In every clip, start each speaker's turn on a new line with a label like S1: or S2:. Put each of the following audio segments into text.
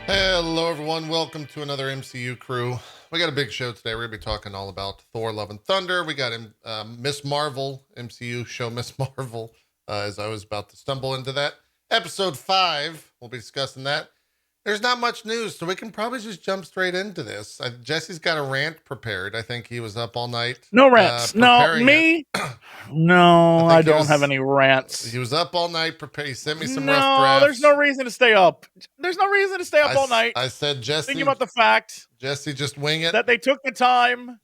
S1: Hello, everyone. Welcome to another MCU crew. We got a big show today. We're going to be talking all about Thor, Love, and Thunder. We got Miss Marvel, MCU show Miss Marvel, as I was about to stumble into that. Episode 5, we'll be discussing that. There's not much news, so we can probably just jump straight into this. Jesse's got a rant prepared. I think he was up all night.
S2: No rants. No, me? No, I don't have any rants.
S1: He was up all night prepared. He sent me some rough drafts.
S2: There's no reason to stay up. There's no reason to stay up all night.
S1: I said, Jesse.
S2: Thinking about the fact.
S1: Jesse, just wing it.
S2: That they took the time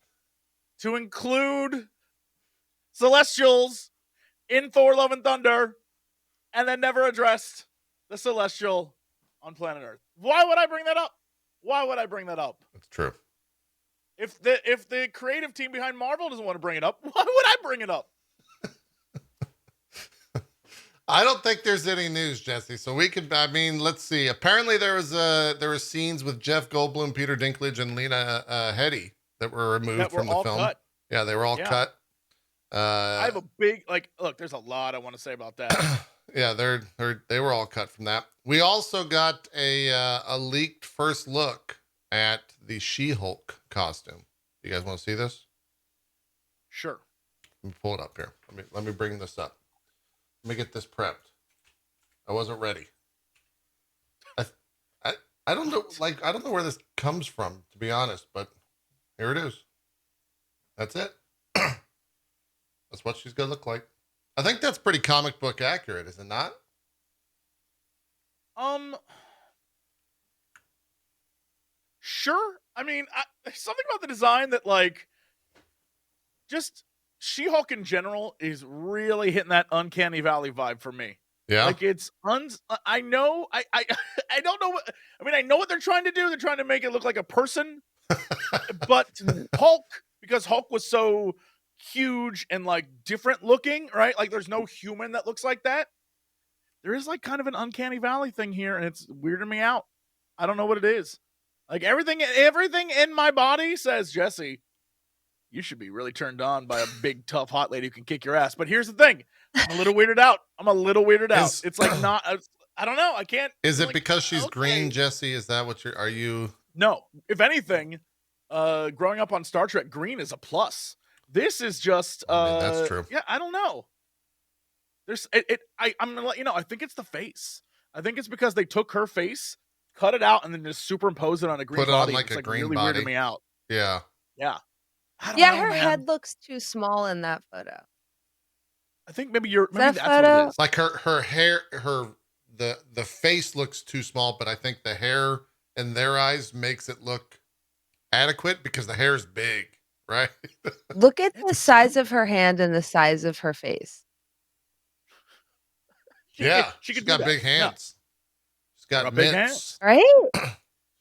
S2: to include Celestials in Thor, Love, and Thunder and then never addressed the Celestial on planet Earth. Why would I bring that up? Why would I bring that up?
S1: That's true.
S2: If the creative team behind Marvel doesn't want to bring it up, why would I bring it up?
S1: I don't think there's any news, Jesse. So we could, let's see. Apparently there were scenes with Jeff Goldblum, Peter Dinklage, and Lena Headey that were removed from the film.
S2: Cut.
S1: Yeah, they were all cut.
S2: I have a big, look, there's a lot I want to say about that.
S1: Yeah, they were all cut from that. We also got a leaked first look at the She-Hulk costume. You guys want to see this?
S2: Sure.
S1: Let me pull it up here. Let me bring this up. Let me get this prepped. I wasn't ready. I don't know, I don't know where this comes from, to be honest, but here it is. That's it. That's what she's gonna look like. I think that's pretty comic book accurate, is it not?
S2: Sure. I mean, there's something about the design that, just She-Hulk in general is really hitting that uncanny valley vibe for me.
S1: Yeah.
S2: It's I know, I don't know what, I know what they're trying to do. They're trying to make it look like a person, but Hulk, because Hulk was so huge and different looking, right? There's no human that looks like that. There is kind of an uncanny valley thing here, and it's weirding me out. I don't know what it is. Everything in my body says, Jesse, you should be really turned on by a big, tough, hot lady who can kick your ass. But here's the thing. I'm a little weirded out. It's not, I don't know. I can't.
S1: Is it because she's green, Jesse? Is that what are you? No.
S2: If anything, growing up on Star Trek, green is a plus. This is just,
S1: that's true.
S2: Yeah, I don't know. I'm gonna let you know. I think it's the face. I think it's because they took her face, cut it out, and then just superimposed it on a green body.
S1: Put it on a green
S2: really
S1: body.
S2: Weirded me out.
S1: Yeah.
S2: Yeah.
S3: Yeah, her head looks too small in that photo.
S2: I think maybe that's
S3: photo?
S2: what it is.
S1: Her hair, the face looks too small, but I think the hair in their eyes makes it look adequate because the hair is big, right?
S3: Look at the size of her hand and the size of her face.
S1: She's got big hands. Yeah. She's got
S2: big hands,
S3: right?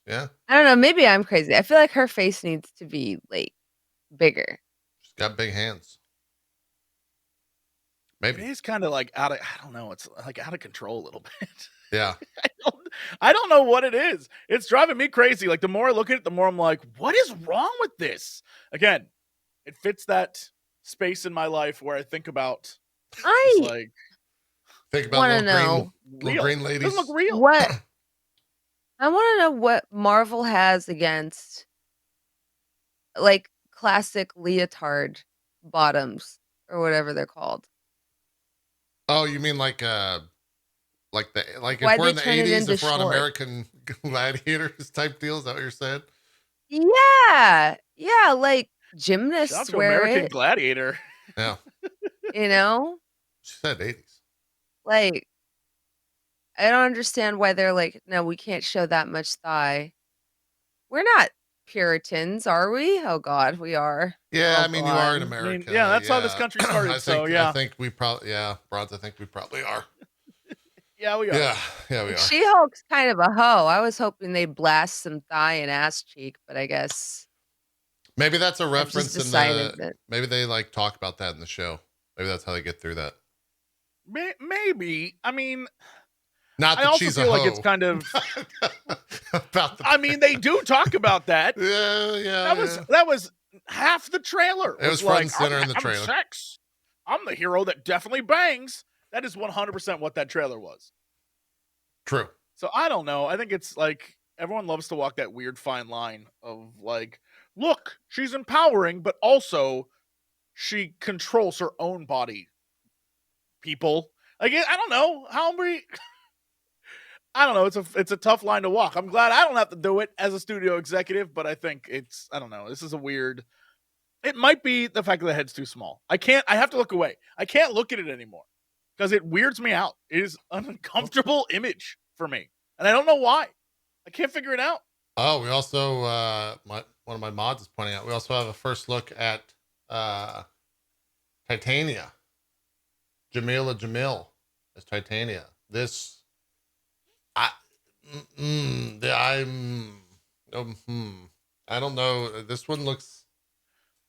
S1: Yeah.
S3: I don't know. Maybe I'm crazy. I feel like her face needs to be bigger.
S1: She's got big hands. Maybe
S2: it is kind of out of, I don't know. It's out of control a little bit.
S1: Yeah.
S2: I don't know what it is. It's driving me crazy. The more I look at it, the more I'm like, what is wrong with this? Again, it fits that space in my life where I think about.
S1: Think about little green ladies.
S2: Doesn't look real.
S3: What? I want to know what Marvel has against classic leotard bottoms or whatever they're called.
S1: Oh, you mean if we're in the 80s, if we're on American Gladiators type deal? Is that what you're saying?
S3: Yeah. Yeah, gymnasts wear
S2: American
S3: it.
S2: Gladiator.
S1: Yeah.
S3: You know?
S1: She said 80s.
S3: I don't understand why they're no, we can't show that much thigh. We're not Puritans, are we? Oh God, we are.
S1: Yeah, you are in America.
S2: Yeah, that's how this country started.
S1: I think we probably, Bronze, I think we probably are.
S2: Yeah, we are.
S1: Yeah, we are.
S3: She-Hulk's kind of a hoe. I was hoping they'd blast some thigh and ass cheek, but I guess
S1: Maybe that's a
S3: I've just
S1: reference in
S3: decided
S1: the.
S3: that.
S1: Maybe they like talk about that in the show. Maybe that's how they get through that.
S2: Maybe. I mean,
S1: Not
S2: I
S1: that
S2: also
S1: she's a
S2: feel like it's
S1: hoe.
S2: kind of.
S1: About the.
S2: I mean, they do talk about that.
S1: Yeah.
S2: That was half the trailer.
S1: It was front and center
S2: I'm
S1: in the
S2: having
S1: trailer.
S2: sex. I'm the hero that definitely bangs. That is 100% what that trailer was.
S1: True.
S2: So I don't know. I think it's like everyone loves to walk that weird fine line of like, look, she's empowering, but also she controls her own body. People, like, I don't know how many. I don't know. It's a tough line to walk. I'm glad I don't have to do it as a studio executive, but I think I don't know. This is a weird. It might be the fact that the head's too small. I have to look away. I can't look at it anymore because it weirds me out. It is an uncomfortable image for me, and I don't know why. I can't figure it out.
S1: Oh, we also one of my mods is pointing out we also have a first look at Titania. Jamila Jamil as Titania. This I don't know. This one looks.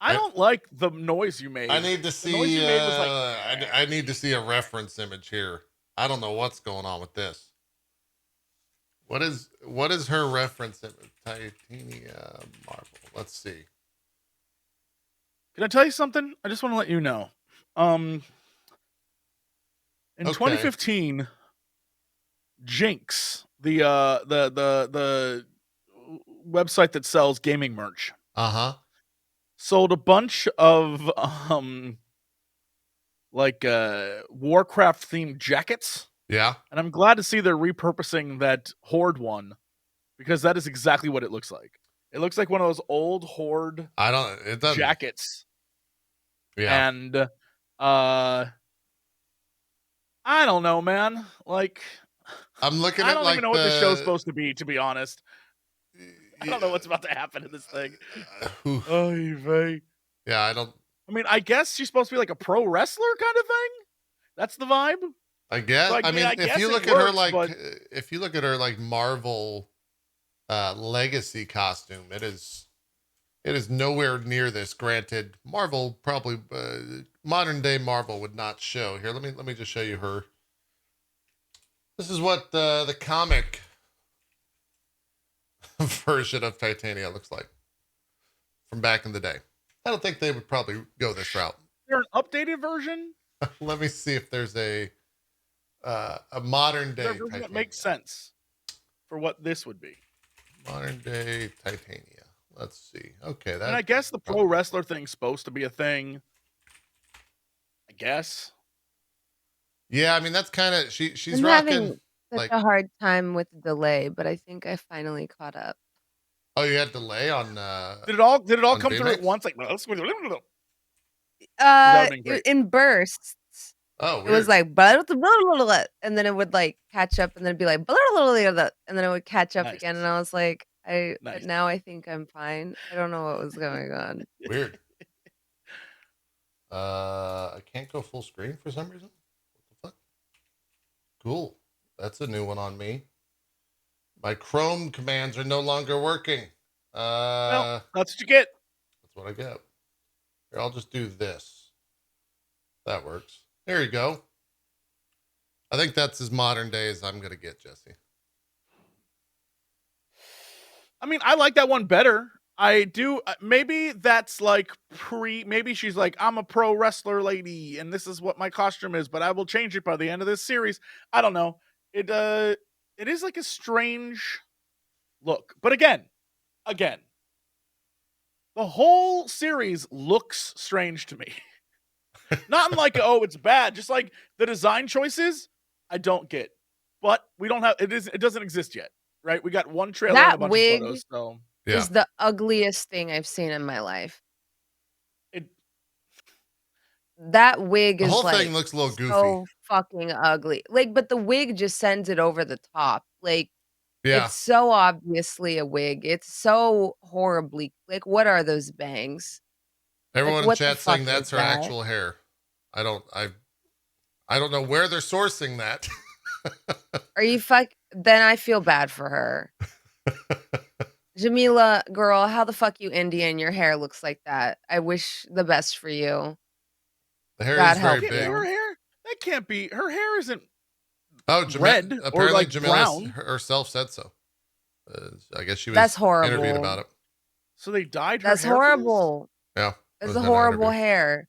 S2: I don't like the noise you made.
S1: I need to see.
S2: The noise you made was like.
S1: I need to see a reference image here. I don't know what's going on with this. What is her reference image? Titania Marvel. Let's see.
S2: Can I tell you something? I just want to let you know. In 2015, Jinx, the website that sells gaming merch, sold a bunch of Warcraft themed jackets.
S1: Yeah.
S2: And I'm glad to see they're repurposing that Horde one because that is exactly what it looks like. It looks like one of those old Horde jackets.
S1: Yeah.
S2: And I don't know, man. Like,
S1: I'm looking at
S2: I don't even know what this show's supposed to be honest. I don't know what's about to happen in this thing.
S1: Yeah, I don't.
S2: I mean, I guess she's supposed to be like a pro wrestler kind of thing. That's the vibe.
S1: I guess.
S2: So
S1: I mean, if you look at her like Marvel legacy costume, it is nowhere near this. Granted, Marvel probably modern day Marvel would not show. Here, let me just show you her. This is what the comic version of Titania looks like from back in the day. I don't think they would probably go this route.
S2: Is there an updated version?
S1: Let me see if there's a modern day Titania
S2: that makes sense for what this would be.
S1: Modern day Titania. Let's see. Okay, that.
S2: And I guess the pro wrestler thing's supposed to be a thing. I guess.
S1: Yeah, I mean that's kind of she's
S3: I'm
S1: rocking
S3: having such a hard time with the delay, but I think I finally caught up.
S1: Oh, you had delay on.
S2: Did it all come through at once? Like
S3: in bursts.
S1: Oh, weird.
S3: It was like blah, blah, blah, blah, and then it would like catch up, and then it'd be like blah, blah, blah, blah, and then it would catch up again, and I was like, but now I think I'm fine. I don't know what was going on.
S1: Weird. I can't go full screen for some reason. What the fuck? Cool. That's a new one on me. My Chrome commands are no longer working.
S2: Well, that's what you get.
S1: That's what I get. Here, I'll just do this. That works. There you go. I think that's as modern day as I'm gonna get, Jesse.
S2: I mean, I like that one better. I do. Maybe that's like maybe she's like, I'm a pro wrestler lady, and this is what my costume is, but I will change it by the end of this series. I don't know. It is like a strange look, but again, the whole series looks strange to me. Not in like, oh, it's bad. Just like the design choices, I don't get. But we don't have it doesn't exist yet, right? We got one trailer and a bunch of photos. So
S3: is the ugliest thing I've seen in my life. That wig is
S1: whole
S3: like
S1: thing looks a little goofy.
S3: So fucking ugly. Like, but the wig just sends it over the top. Like, it's so obviously a wig. It's so horribly. Like, what are those bangs?
S1: Everyone in chat saying that's her actual hair. I don't know where they're sourcing that.
S3: Are you then I feel bad for her. Jamila, girl, how the fuck you Indian? Your hair looks like that. I wish the best for you.
S1: The hair
S3: God
S1: is very
S3: help
S1: big.
S2: Her
S3: you.
S2: hair? That can't be. Her hair isn't
S1: Oh,
S2: red or
S1: apparently
S2: like
S1: Jamila
S2: brown.
S1: herself said so. I guess she was
S3: That's
S1: interviewed about
S3: horrible.
S1: it.
S2: So they dyed her
S3: That's
S2: hair for this?
S3: horrible.
S1: Yeah.
S3: It's a horrible hair.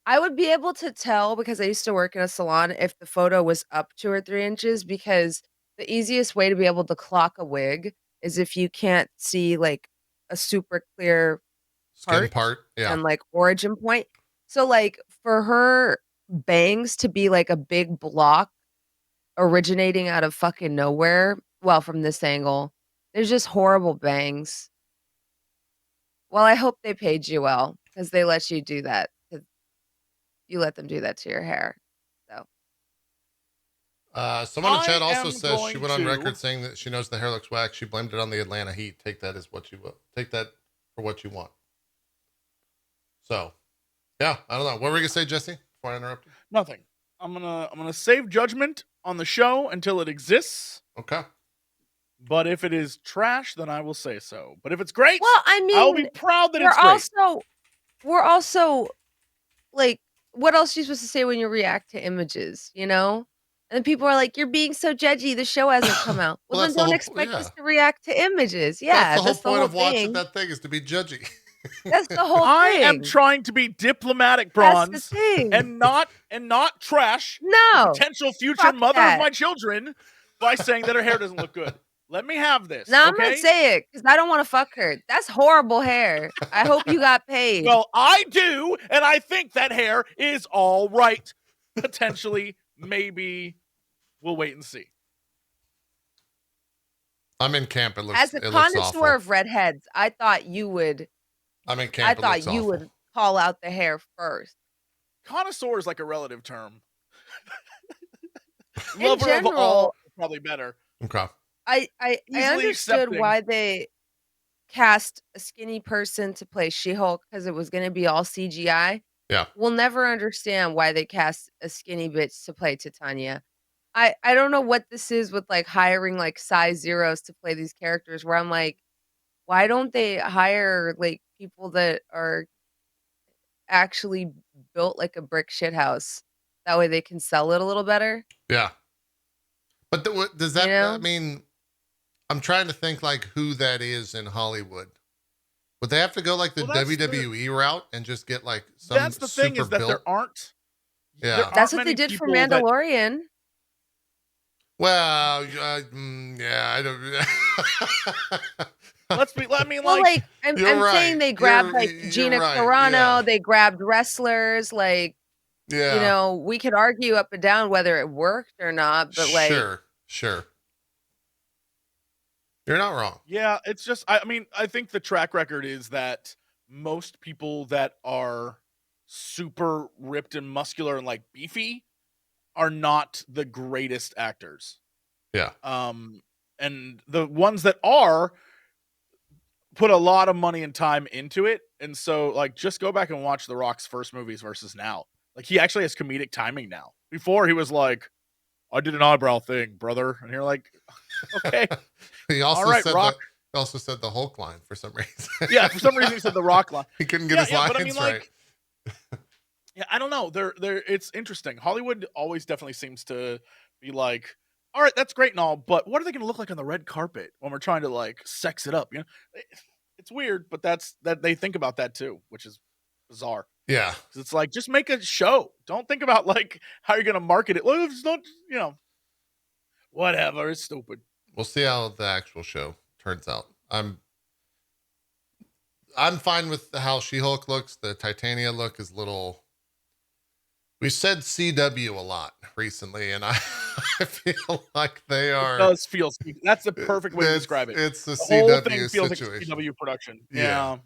S3: I would be able to tell because I used to work in a salon if the photo was up 2 or 3 inches because the easiest way to be able to clock a wig is if you can't see, like, a super clear
S1: Skin part. Yeah.
S3: and, like, origin point. So, like, for her bangs to be, like, a big block originating out of fucking nowhere, well, from this angle, there's just horrible bangs. Well, I hope they paid you well because they let you do that. 'Cause you let them do that to your hair. So
S1: Someone in chat
S2: I
S1: also
S2: am
S1: says she
S2: going
S1: went on
S2: to-
S1: record saying that she knows the hair looks whack. She blamed it on the Atlanta heat. Take that as what you will. Take that for what you want. So, yeah, I don't know. What were you gonna say, Jesse? Before I interrupt you?
S2: Nothing. I'm gonna save judgment on the show until it exists.
S1: Okay.
S2: But if it is trash, then I will say so. But if it's great,
S3: well, I
S2: I will
S3: mean,
S2: be proud that
S3: we're
S2: it's great.
S3: also like, what else are you supposed to say when you react to images, you know? And people are like, "You're being so judgy. The show hasn't come out." Well,
S1: Well,
S3: then
S1: that's the
S3: don't
S1: whole
S3: expect
S1: yeah.
S3: us to react to images. Yeah,
S1: That's the whole
S3: that's
S1: point of watching
S3: thing.
S1: that thing is to be judgy.
S3: That's the whole
S2: I
S3: thing.
S2: am trying to be diplomatic,
S3: That's the
S2: Bronze,
S3: thing.
S2: and not trash the
S3: No.
S2: potential future
S3: fuck
S2: mother
S3: that.
S2: of my children by saying that her hair doesn't look good. Let me have this.
S3: No, I'm
S2: okay?
S3: gonna say it because I don't want to fuck her. That's horrible hair. I hope you got paid.
S2: Well, I do, and I think that hair is all right. Potentially, maybe. We'll wait and see.
S1: I'm in camp. It looks
S3: As a
S1: it looks
S3: connoisseur
S1: awful.
S3: of redheads, I thought you would.
S1: I'm in
S3: I
S1: camp. It
S3: thought
S1: looks
S3: you
S1: awful.
S3: would call out the hair first.
S2: Connoisseur is like a relative term.
S3: In
S2: Lover of all
S3: general,
S2: is probably better.
S1: Okay.
S3: I
S2: Easily
S3: understood
S2: accepting.
S3: why they cast a skinny person to play She-Hulk because it was going to be all CGI.
S1: Yeah.
S3: We'll never understand why they cast a skinny bitch to play Titania. I don't know what this is with like hiring like size zeros to play these characters where I'm like, why don't they hire like people that are actually built like a brick shit house? That way they can sell it a little better.
S1: Yeah. But does that,
S3: You know?
S1: I mean, I'm trying to think like who that is in Hollywood. Would they have to go like the
S2: Well, that's
S1: WWE route and just get like some
S2: That's the thing
S1: super
S2: is that
S1: built?
S2: there aren't.
S1: Yeah.
S2: there
S3: That's
S2: aren't
S3: what they
S2: many
S3: did for
S2: people that-
S3: Mandalorian.
S1: Well, yeah, I don't.
S2: Let's be. I mean,
S3: Well,
S2: like,
S3: I'm
S1: You're right.
S3: saying they grabbed
S1: You're-
S3: like
S1: you're
S3: Gina
S1: right,
S3: Carano,
S1: yeah.
S3: they grabbed wrestlers, like,
S1: Yeah.
S3: you know, we could argue up and down whether it worked or not, but like,
S1: Sure. You're not wrong.
S2: yeah, it's just. I mean, I think the track record is that most people that are super ripped and muscular and like beefy are not the greatest actors.
S1: Yeah.
S2: And the ones that are put a lot of money and time into it, and so like just go back and watch The Rock's first movies versus now. Like he actually has comedic timing now. Before he was like, I did an eyebrow thing, brother, and you're like, okay.
S1: He also
S2: All right,
S1: said
S2: Rock.
S1: he also said the Hulk line for some reason.
S2: Yeah, for some reason he said The Rock line.
S1: He couldn't get his lines
S2: but I mean,
S1: right.
S2: yeah, I don't know. They're it's interesting. Hollywood always definitely seems to be like, all right, that's great and all, but what are they going to look like on the red carpet when we're trying to like sex it up? You know, it's weird, but that they think about that too, which is bizarre.
S1: Yeah.
S2: 'Cause it's like just make a show. Don't think about like how you're going to market it. Well, it's not, you know, whatever. It's stupid.
S1: We'll see how the actual show turns out. I'm fine with how She-Hulk looks. The Titania look is little. We said CW a lot recently, and I feel like they are.
S2: It does feel. That's the perfect way to describe it.
S1: It's a
S2: The whole thing
S1: CW
S2: feels
S1: situation.
S2: like a CW production.
S1: Yeah.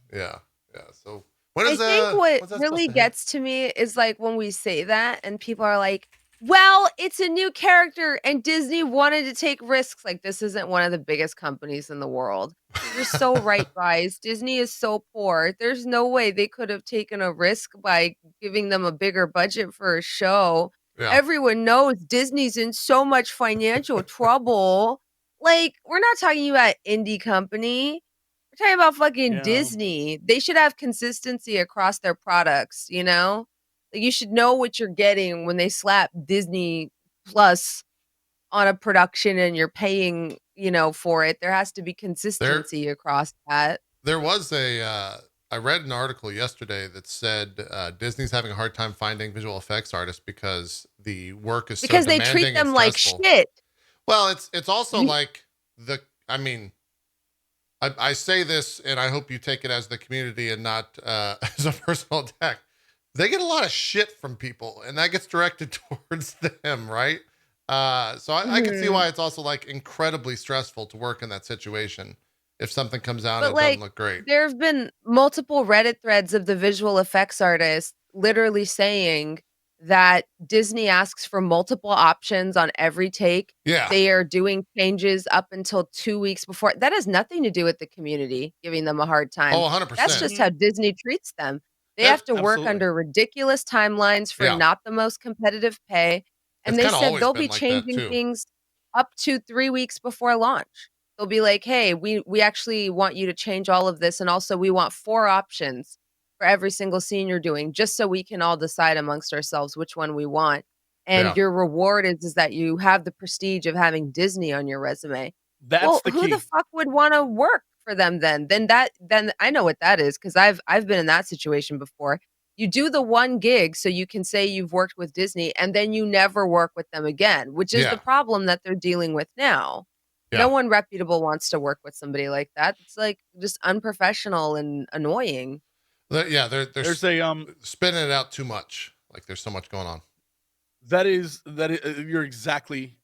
S1: So when
S3: I
S1: is
S3: think
S1: when's
S3: what
S1: that
S3: really
S1: supposed to
S3: gets to me is like when we say that and people are like, well, it's a new character and Disney wanted to take risks. Like, this isn't one of the biggest companies in the world. You're so right, guys. Disney is so poor. There's no way they could have taken a risk by giving them a bigger budget for a show.
S1: Yeah.
S3: Everyone knows Disney's in so much financial trouble. Like, we're not talking about indie company. We're talking about fucking
S2: Yeah.
S3: Disney. They should have consistency across their products, you know? Like, you should know what you're getting when they slap Disney Plus on a production and you're paying, for it. There has to be
S1: There,
S3: consistency across that.
S1: there was I read an article yesterday that said Disney's having a hard time finding visual effects artists because the work is so
S3: Because they treat
S1: demanding and
S3: them like
S1: stressful.
S3: shit.
S1: Well, it's also
S3: You
S1: like I mean, I say this and I hope you take it as the community and not as a personal attack. They get a lot of shit from people and that gets directed towards them, right? So I can see
S3: Mhm.
S1: why it's also like incredibly stressful to work in that situation if something comes out
S3: But,
S1: and it doesn't
S3: like,
S1: look great.
S3: there have been multiple Reddit threads of the visual effects artists literally saying that Disney asks for multiple options on every take.
S1: Yeah.
S3: They are doing changes up until 2 weeks before. That has nothing to do with the community giving them a hard
S1: Oh,
S3: time. That's
S1: 100%.
S3: just how Disney treats them. They
S1: That,
S3: have to work
S2: Absolutely.
S3: under ridiculous timelines for
S1: yeah.
S3: not the most competitive pay,
S1: It's
S3: and they
S1: kind of
S3: said
S1: always
S3: they'll
S1: been
S3: be
S1: like that
S3: changing
S1: too.
S3: things up to 3 weeks before launch. They'll be like, "Hey, we actually want you to change all of this, and also we want 4 options for every single scene you're doing, just so we can all decide amongst ourselves which one we want. And
S1: Yeah.
S3: your reward is that you have the prestige of having Disney on your resume."
S2: That's
S3: Well,
S2: the
S3: who the
S2: key.
S3: fuck would wanna work for them then? Then I know what that is because I've been in that situation before. You do the one gig so you can say you've worked with Disney, and then you never work with them again, which is the
S1: Yeah.
S3: problem that they're dealing with now. No
S1: Yeah.
S3: one reputable wants to work with somebody like that. It's, like, just unprofessional and annoying.
S1: Yeah. They're
S2: There's a
S1: spinning it out too much. Like there's so much going on.
S2: you're exactly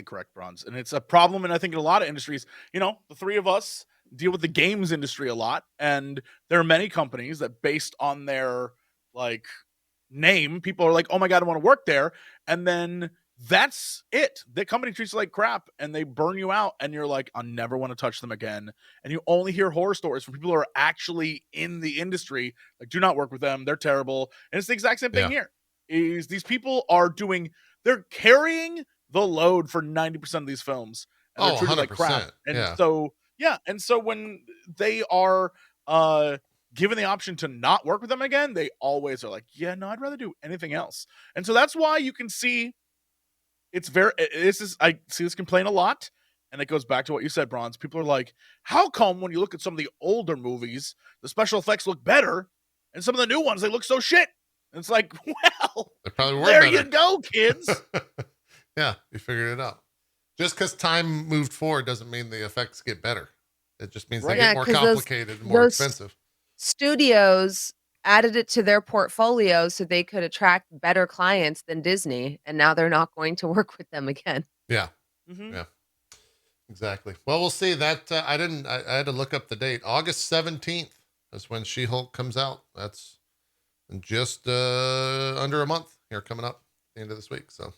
S2: correct, Bronze, and it's a problem. And I think in a lot of industries, the three of us deal with the games industry a lot, and there are many companies that, based on their like name, people are like, "Oh my god, I want to work there," and then that's it. The company treats you like crap, and they burn you out, and you're like, "I never want to touch them again." And you only hear horror stories from people who are actually in the industry, like, "Do not work with them; they're terrible." And it's the exact same thing
S1: Yeah.
S2: here. Is these people they're carrying the load for 90% of these films, and they're
S1: Oh,
S2: treated like crap.
S1: 100%.
S2: And
S1: Yeah.
S2: so, yeah, and so when they are given the option to not work with them again, they always are like, "Yeah, no, I'd rather do anything else." And so that's why you can see I see this complaint a lot, and it goes back to what you said, Bronze. People are like, "How come when you look at some of the older movies, the special effects look better, and some of the new ones they look so shit?" And it's like, well,
S1: They probably were
S2: there
S1: better.
S2: you go, kids.
S1: Yeah, you figured it out. Just because time moved forward doesn't mean the effects get better. It just means
S2: Right.
S1: they
S3: Yeah,
S1: get more
S3: 'cause
S1: complicated and more
S3: those
S1: expensive.
S3: studios added it to their portfolio so they could attract better clients than Disney, and now they're not going to work with them again.
S1: Yeah,
S2: Mhm.
S1: yeah, exactly. Well, we'll see. That I didn't. I had to look up the date. August 17th is when She-Hulk comes out. That's in just under a month here coming up at the end of this week. So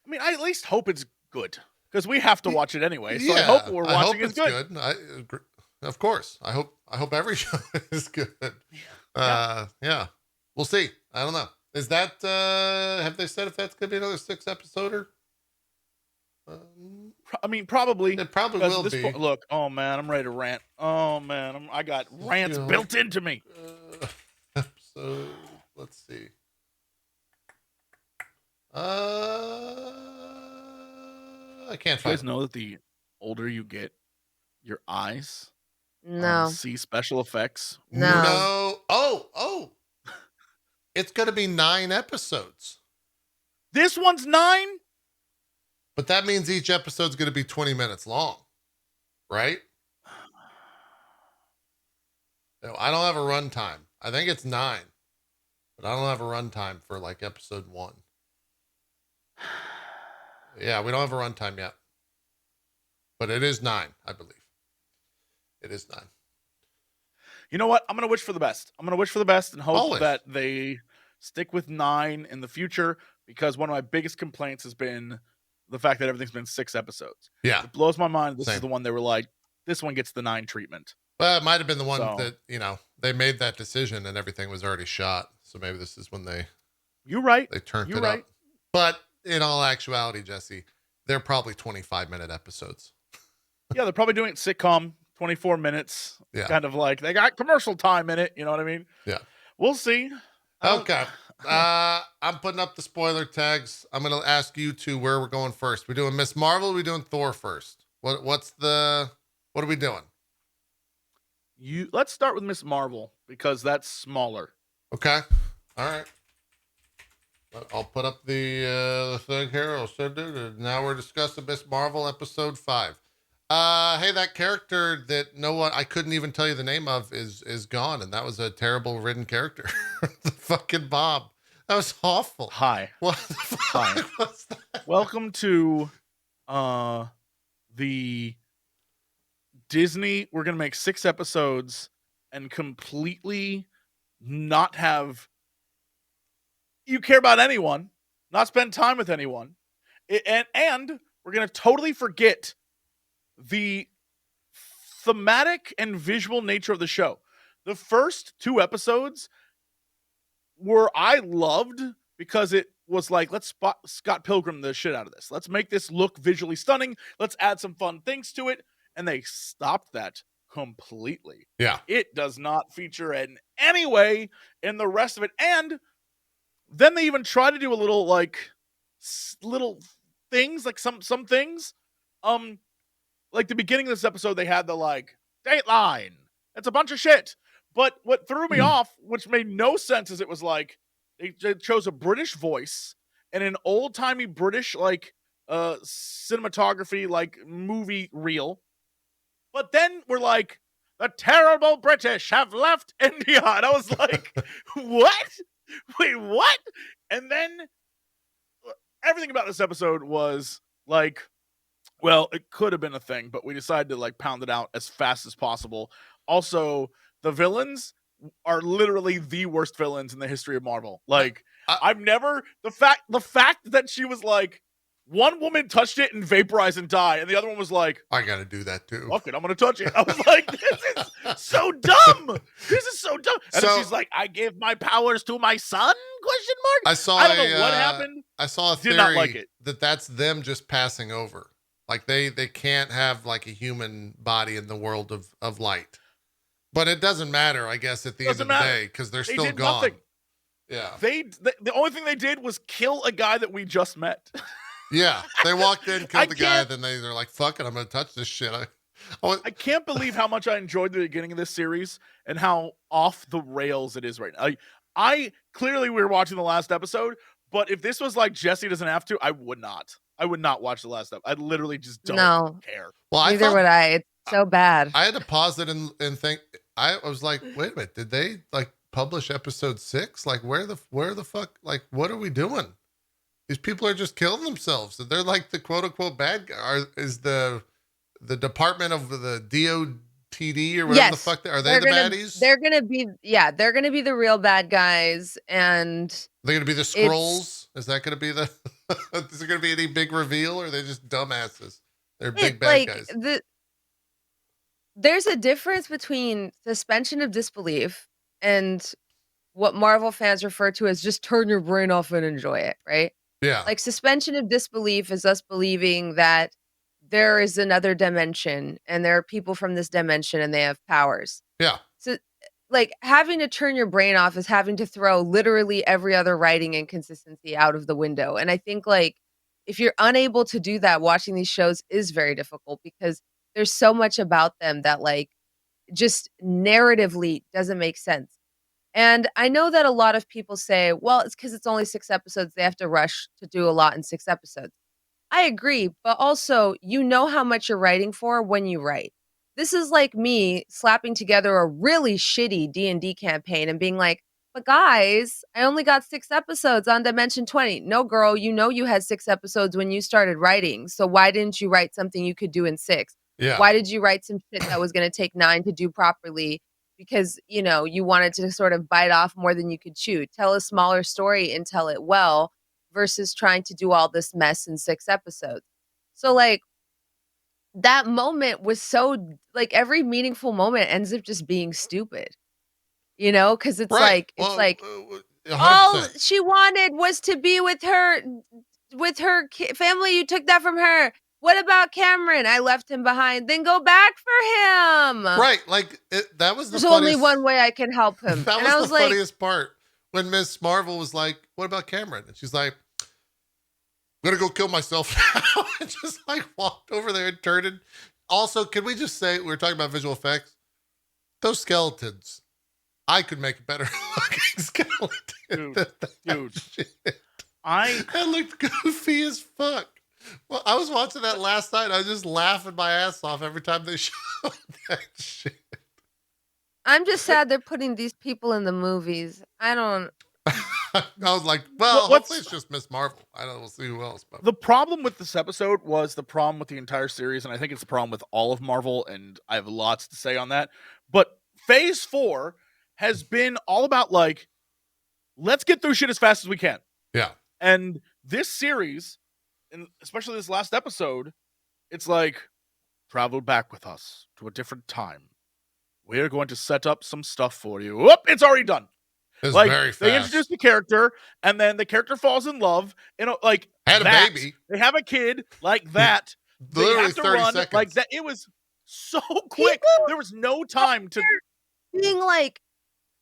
S2: I mean, I at least hope it's good, because we have to watch it anyway. So I
S1: yeah,
S2: hope what we're
S1: I
S2: watching
S1: hope
S2: is
S1: it's
S2: good.
S1: good. I agree. Of course. I hope every show is good. Yeah. We'll see. I don't know. Is that have they said if that's gonna be another 6-episoder?
S2: I mean, probably.
S1: It probably
S2: Because
S1: will
S2: at this
S1: be.
S2: point, look, oh man, I'm ready to rant. Oh man, I got rants
S1: She-Hulk,
S2: built into me.
S1: episode. Let's see. I can't
S2: You guys
S1: find.
S2: know that the older you get, your eyes
S3: No.
S2: see special effects.
S3: No.
S1: No. Oh. It's gonna be 9 episodes.
S2: This one's 9.
S1: But that means each episode's gonna be 20 minutes long. Right? No, I don't have a runtime. I think it's 9. But I don't have a runtime for like episode 1. Yeah, we don't have a runtime yet. But it is 9, I believe. It is 9.
S2: You know what? I'm gonna wish for the best. I'm gonna wish for the best and hope
S1: Always.
S2: that they stick with 9 in the future. Because one of my biggest complaints has been the fact that everything's been 6 episodes.
S1: Yeah.
S2: It blows my mind. This
S1: Same.
S2: is the one they were like, this one gets the 9 treatment.
S1: Well, it might have been the one
S2: So-
S1: that, they made that decision and everything was already shot. So maybe this is when
S2: You're right.
S1: they turned
S2: You're
S1: it
S2: right.
S1: up. But in all actuality, Jesse, they're probably 25-minute episodes.
S2: Yeah, they're probably doing it sitcom 24 minutes.
S1: Yeah.
S2: Kind of like they got commercial time in it. You know what I mean?
S1: Yeah.
S2: We'll see.
S1: Okay. I'm putting up the spoiler tags. I'm going to ask you two where we're going first. We doing Miss Marvel? Or we doing Thor first? What are we doing?
S2: Let's start with Miss Marvel because that's smaller.
S1: Okay. All right. I'll put up the thing here. I'll send it. Now we're discussing Miss Marvel episode 5. Hey, that character that I couldn't even tell you the name of is gone, and that was a terrible written character. The fucking Bob. That was awful.
S2: Hi.
S1: What the fuck was that?
S2: Welcome to the Disney. We're gonna make 6 episodes and completely not have you care about anyone, not spend time with anyone, and we're gonna totally forget the thematic and visual nature of the show. The first 2 episodes I loved because it was like, let's Scott Pilgrim the shit out of this. Let's make this look visually stunning. Let's add some fun things to it. And they stopped that completely.
S1: Yeah.
S2: It does not feature in any way in the rest of it. And then they even try to do a little little things, like some things. Like the beginning of this episode, they had the Dateline. It's a bunch of shit. But what threw me off, which made no sense, is it was like they chose a British voice and an old-timey British cinematography movie reel. But then we're like, the terrible British have left India. And I was like, what? Wait, what? And then everything about this episode was like, well, it could have been a thing, but we decided to pound it out as fast as possible. Also, the villains are literally the worst villains in the history of Marvel. I've never the fact that she was like, one woman touched it and vaporized and died, and the other one was like,
S1: I gotta do that too.
S2: Fuck it, I'm gonna touch it. I was like, this is so dumb. This is so dumb. And then she's like, I gave my powers to my son? ? I don't know what happened.
S1: I saw a theory
S2: did not like it.
S1: that's them just passing over. Like they can't have like a human body in the world of light. But it doesn't matter, I guess, at the end of the day, because they're still gone. Nothing. Yeah.
S2: The only thing they did was kill a guy that we just met.
S1: Yeah. They walked in, killed the guy, then they're like, fuck it, I'm gonna touch this shit.
S2: I can't believe how much I enjoyed the beginning of this series and how off the rails it is right now. I clearly we were watching the last episode, but if this was like Jesse doesn't have to, I would not. I would not watch the last episode. I literally just don't care.
S3: Well, neither would I. It's so bad.
S1: I had to pause it and think. I was like, wait a minute, did they publish episode 6? Like, where the fuck? Like, what are we doing? These people are just killing themselves. They're like the quote unquote bad guy. Is the department of the DOTD or whatever the fuck are they the baddies?
S3: They're gonna be the real bad guys, and
S1: they're gonna be the Skrulls. Is that gonna be the? Is there gonna be any big reveal, or are they just dumbasses? They're big bad guys.
S3: There's a difference between suspension of disbelief and what Marvel fans refer to as just turn your brain off and enjoy it, right?
S1: Yeah.
S3: Like suspension of disbelief is us believing that there is another dimension and there are people from this dimension and they have powers.
S1: Yeah.
S3: So having to turn your brain off is having to throw literally every other writing inconsistency out of the window. And I think if you're unable to do that, watching these shows is very difficult because there's so much about them that just narratively doesn't make sense. And I know that a lot of people say, well, it's because it's only 6 episodes. They have to rush to do a lot in 6 episodes. I agree. But also, you know how much you're writing for when you write. This is like me slapping together a really shitty D&D campaign and being like, but guys, I only got 6 episodes on Dimension 20. No, girl, you had 6 episodes when you started writing. So why didn't you write something you could do in 6?
S1: Yeah.
S3: Why did you write some shit that was going to take 9 to do properly? Because, you wanted to sort of bite off more than you could chew. Tell a smaller story and tell it well versus trying to do all this mess in 6 episodes. So, that moment was so, every meaningful moment ends up just being stupid. Because it's
S1: right.
S3: all she wanted was to be with her family. You took that from her. What about Cameron? I left him behind. Then go back for him.
S1: Right. Like that was the
S3: There's only
S1: funniest.
S3: one way I can help him.
S1: That
S3: And I
S1: was
S3: was
S1: the
S3: like,
S1: funniest part when Miss Marvel was like, "What about Cameron?" And she's like, "I'm gonna go kill myself now," and just like walked over there and turned it. Also, can we just say we were talking about visual effects? Those skeletons, I could make a better looking skeleton.
S2: Dude,
S1: than that
S2: dude.
S1: shit.
S2: I
S1: That looked goofy as fuck. Well, I was watching that last night. I was just laughing my ass off every time they showed that shit.
S3: I'm just sad they're putting these people in the movies. I don't.
S1: I was like, well,
S2: What's-
S1: hopefully it's just Miss Marvel. I don't know, we'll see who else. But
S2: the problem with this episode was the problem with the entire series, and I think it's the problem with all of Marvel, and I have lots to say on that. But Phase 4 has been all about like, let's get through shit as fast as we can.
S1: yeah,
S2: And this series, and especially this last episode, it's like, travel back with us to a different time. We're going to set up some stuff for you. Whoop, it's already done.
S1: it's
S2: Like,
S1: very fast.
S2: they introduce the character, and then the character falls in love, like
S1: Had a
S2: that.
S1: baby.
S2: They have a kid like that. They
S1: Literally
S2: have to
S1: 30
S2: run
S1: seconds.
S2: like that. It was so quick.
S3: People-
S2: There was no time to.
S3: Being like,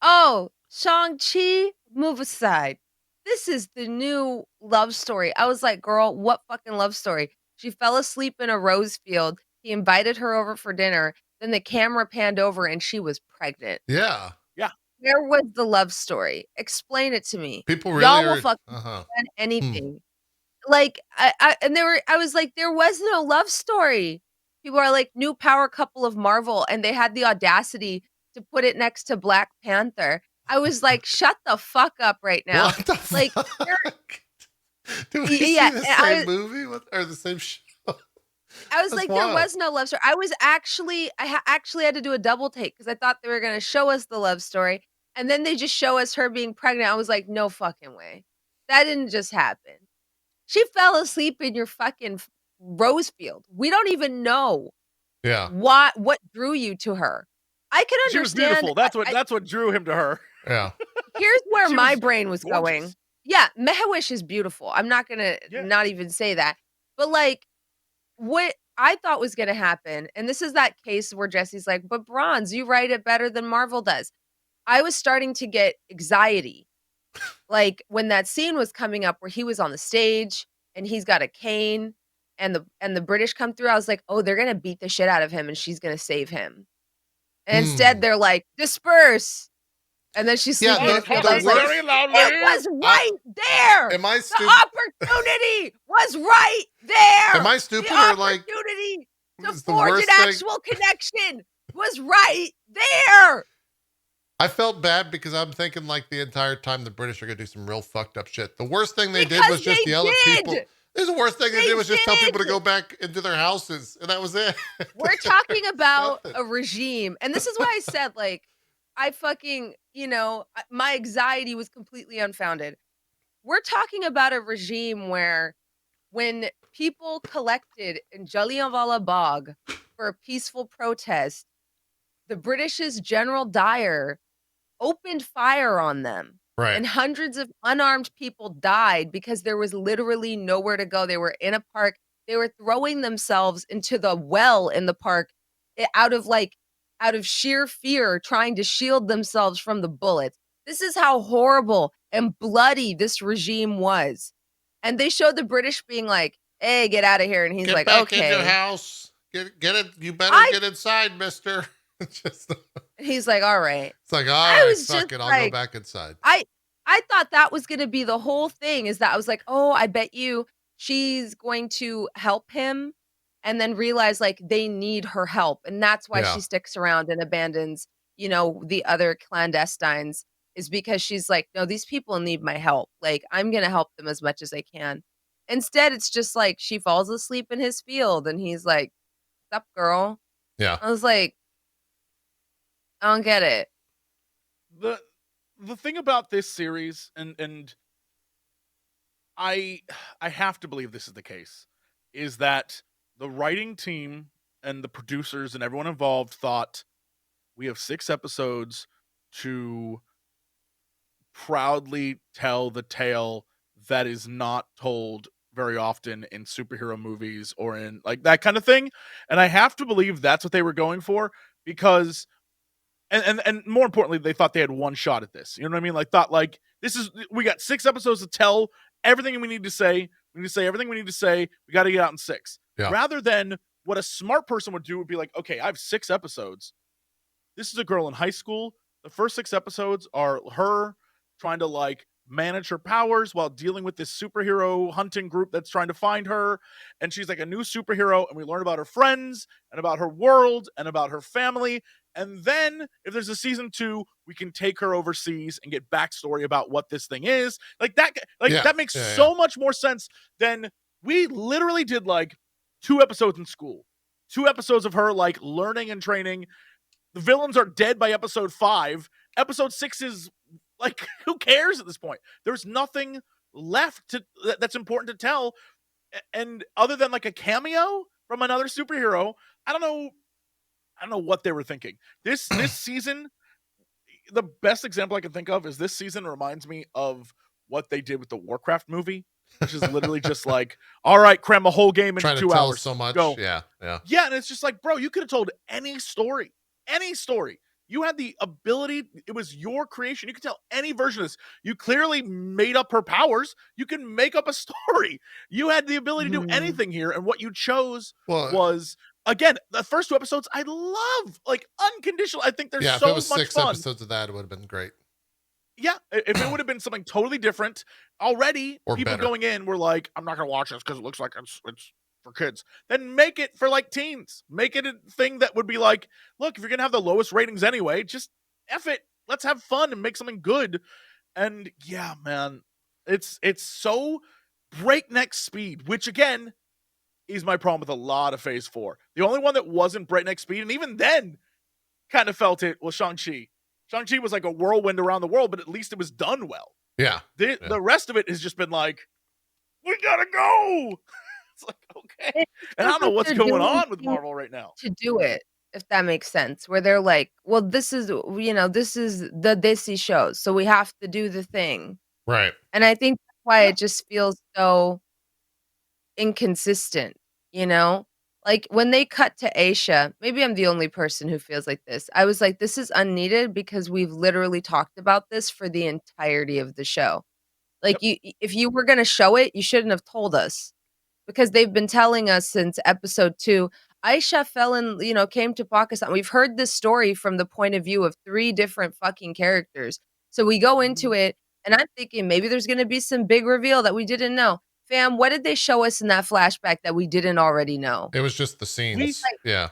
S3: oh, Shang-Chi, move aside. This is the new love story. I was like, girl, what fucking love story? She fell asleep in a rose field. He invited her over for dinner. Then the camera panned over and she was pregnant.
S1: Yeah.
S3: Where was the love story? Explain it to me.
S1: People really
S3: Y'all
S1: are.
S3: will fucking
S1: Uh-huh.
S3: defend anything. Like, I was like, there was no love story. People are like, new power couple of Marvel, and they had the audacity to put it next to Black Panther. I was like, shut the fuck up right now.
S1: What the
S3: like,
S1: fuck? Did we
S3: Yeah,
S1: see the
S3: I
S1: same movie or the same show?
S3: I was
S1: That's
S3: like,
S1: wild.
S3: there was no love story. I was actually, actually had to do a double take because I thought they were going to show us the love story. And then they just show us her being pregnant. I was like, no fucking way. That didn't just happen. She fell asleep in your fucking rose field. We don't even know
S1: Yeah.
S3: what drew you to her. I can
S2: She was
S3: understand.
S2: beautiful. That's what drew him to her.
S1: Yeah.
S3: Here's where
S2: She
S3: my
S2: was
S3: brain was going.
S2: gorgeous.
S3: Yeah, Mehawish is beautiful. I'm not gonna
S2: Yeah.
S3: not even say that. But like, what I thought was gonna happen, and this is that case where Jesse's like, "But Bronze, you write it better than Marvel does." I was starting to get anxiety, like when that scene was coming up where he was on the stage and he's got a cane, and the British come through. I was like, "Oh, they're gonna beat the shit out of him, and she's gonna save him." And instead, they're like, "Disperse." And then she's
S1: Yeah,
S3: sleeping in
S1: the-
S3: a field.
S1: the
S3: I was like,
S1: worst-
S2: Very loudly.
S3: it was right there.
S1: Am I
S3: The
S1: stupid?
S3: opportunity was right there.
S1: Am I
S3: The
S1: stupid or like
S3: opportunity to
S1: it's the
S3: forge an
S1: worst thing?
S3: actual connection was right there.
S1: I felt bad because I'm thinking like the entire time the British are gonna do some real fucked up shit. The worst thing they did
S3: Because
S1: was just
S3: they
S1: yell at people.
S3: did.
S1: This is the worst thing they
S3: They
S1: did was just tell people to
S3: did.
S1: go back into their houses, and that was it.
S3: We're talking about
S1: Nothing.
S3: a regime. And this is why I said, like, I fucking, my anxiety was completely unfounded. We're talking about a regime where when people collected in Jallianwala Bagh for a peaceful protest, the British's General Dyer opened fire on them.
S1: Right.
S3: And hundreds of unarmed people died because there was literally nowhere to go. They were in a park. They were throwing themselves into the well in the park out of sheer fear, trying to shield themselves from the bullets. This is how horrible and bloody this regime was. And they showed the British being like, hey, get out of here. And he's
S1: Get
S3: like,
S1: back in your
S3: okay.
S1: house. Get it. You better get inside, mister. Just,
S3: And he's like, all right.
S1: it's like, all
S3: I
S1: right,
S3: was
S1: fuck
S3: just
S1: it. I'll
S3: like-
S1: go back inside.
S3: I thought that was going to be the whole thing, is that I was like, oh, I bet you she's going to help him, and then realize like they need her help. And that's why
S1: Yeah.
S3: she sticks around and abandons, the other clandestines, is because she's like, no, these people need my help. Like, I'm going to help them as much as I can. Instead, it's just like she falls asleep in his field and he's like, what's up, girl?
S1: Yeah.
S3: I was like, I don't get it.
S2: The thing about this series, and I have to believe this is the case, is that the writing team and the producers and everyone involved thought, we have 6 episodes to proudly tell the tale that is not told very often in superhero movies or in like that kind of thing. And I have to believe that's what they were going for because and more importantly, they thought they had one shot at this. You know what I mean? Like thought like we got 6 episodes to tell everything we need to say. We need to say everything we need to say. We got to get out in 6.
S1: Yeah.
S2: Rather than what a smart person would do would be like, okay, I have 6 episodes. This is a girl in high school. The first 6 episodes are her trying to like manage her powers while dealing with this superhero hunting group that's trying to find her. And she's like a new superhero, and we learn about her friends and about her world and about her family. And then if there's a season 2, we can take her overseas and get backstory about what this thing is. Like that, that makes so much more sense than we literally did like 2 episodes in school, 2 episodes of her like learning and training. The villains are dead by episode 5. Episode 6 is like, who cares at this point? There's nothing left that's important to tell. And other than like a cameo from another superhero, I don't know what they were thinking. This season, the best example I can think of is this season reminds me of what they did with the Warcraft movie, which is literally just like, all right, cram a whole game into 2 hours.
S1: So much.
S2: Go.
S1: Yeah.
S2: And it's just like, bro, you could have told any story. You had the ability. It was your creation. You could tell any version of this. You clearly made up her powers. You can make up a story. You had the ability to do anything here. And what you chose was, again, the first 2 episodes I love, like unconditional. I think there's so much fun.
S1: If it was 6 episodes of that, it would have been great.
S2: Yeah, if it would have been something totally different already,
S1: or
S2: people
S1: better.
S2: Going in were like, I'm not going to watch this because it looks like it's for kids. Then make it for like teens. Make it a thing that would be like, look, if you're gonna have the lowest ratings anyway, just F it. Let's have fun and make something good. And yeah, man, it's so breakneck speed, which again is my problem with a lot of Phase 4. The only one that wasn't breakneck speed, and even then kind of felt it, was Shang-Chi. Shang-Chi was like a whirlwind around the world, but at least it was done well.
S1: Yeah.
S2: The rest of it has just been like, we gotta go. It's like, okay. And I don't know what's going on with Marvel right now.
S3: To do it, if that makes sense, where they're like, well, this is the Disney shows, so we have to do the thing.
S1: Right.
S3: And I think that's why it just feels so inconsistent, Like when they cut to Aisha, maybe I'm the only person who feels like this. I was like, this is unneeded because we've literally talked about this for the entirety of the show. Like if you were going to show it, you shouldn't have told us. Because they've been telling us since episode 2, Aisha came to Pakistan. We've heard this story from the point of view of 3 different fucking characters. So we go into it, and I'm thinking maybe there's going to be some big reveal that we didn't know. Fam, what did they show us in that flashback that we didn't already know?
S1: It was just the scenes.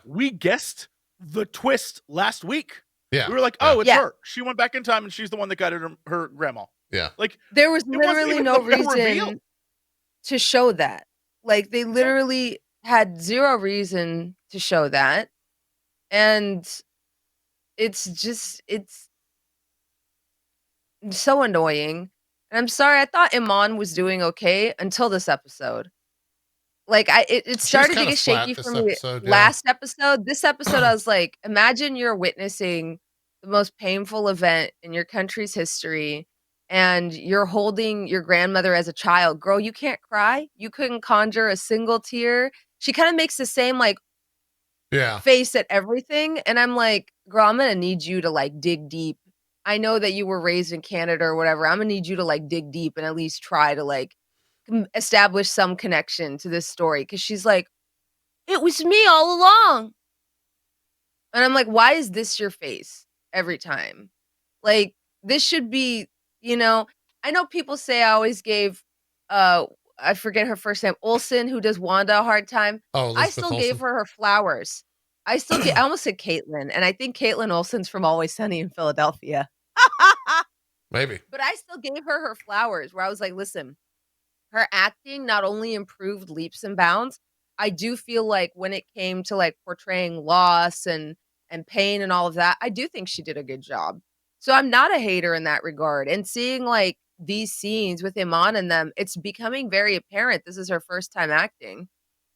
S2: We guessed the twist last week.
S1: Yeah.
S2: We were like, oh, it's her. She went back in time, and she's the one that got her grandma.
S1: Yeah.
S2: Like
S3: there was literally no reason to show that. Like, they literally had 0 reason to show that. And it's so annoying. And I'm sorry, I thought Iman was doing okay until this episode. Like, it started to get shaky for me last episode. This episode, I was like, imagine you're witnessing the most painful event in your country's history. And you're holding your grandmother as a child. Girl, you can't cry. You couldn't conjure a single tear. She kind of makes the same face at everything. And I'm like, girl, I'm going to need you to like dig deep. I know that you were raised in Canada or whatever. I'm going to need you to like dig deep and at least try to like establish some connection to this story. Cause she's like, it was me all along. And I'm like, why is this your face every time? Like, this should be, I know people say I always gave, I forget her first name, Olsen, who does Wanda, a hard time.
S1: Oh,
S3: I still gave her flowers. I almost said Caitlin, and I think Caitlin Olsen's from Always Sunny in Philadelphia.
S1: Maybe.
S3: But I still gave her flowers, where I was like, listen, her acting not only improved leaps and bounds, I do feel like when it came to like portraying loss and pain and all of that, I do think she did a good job. So I'm not a hater in that regard. And seeing like these scenes with Iman in them, it's becoming very apparent this is her first time acting.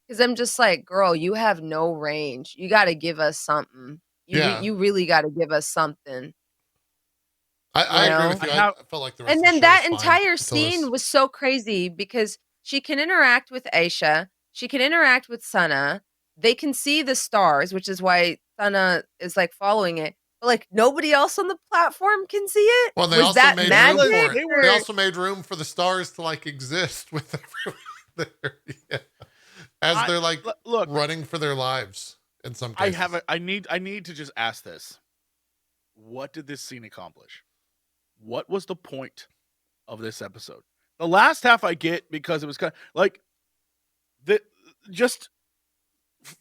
S3: Because I'm just like, girl, you have no range. You got to give us something. You really got to give us something.
S1: I agree with you. I felt like the rest
S3: and
S1: of
S3: then
S1: the
S3: that entire scene was so crazy because she can interact with Aisha. She can interact with Sana. They can see the stars, which is why Sana is like following it. But like nobody else on the platform can see it.
S1: Well, they
S3: Was
S1: also
S3: that
S1: made
S3: magic?
S1: room for it.
S2: They were-
S1: They also made room for the stars to like exist with everyone there. Yeah. As they're like
S2: look,
S1: running for their lives in some cases.
S2: I need to just ask this. What did this scene accomplish? What was the point of this episode? The last half I get because it was kind of like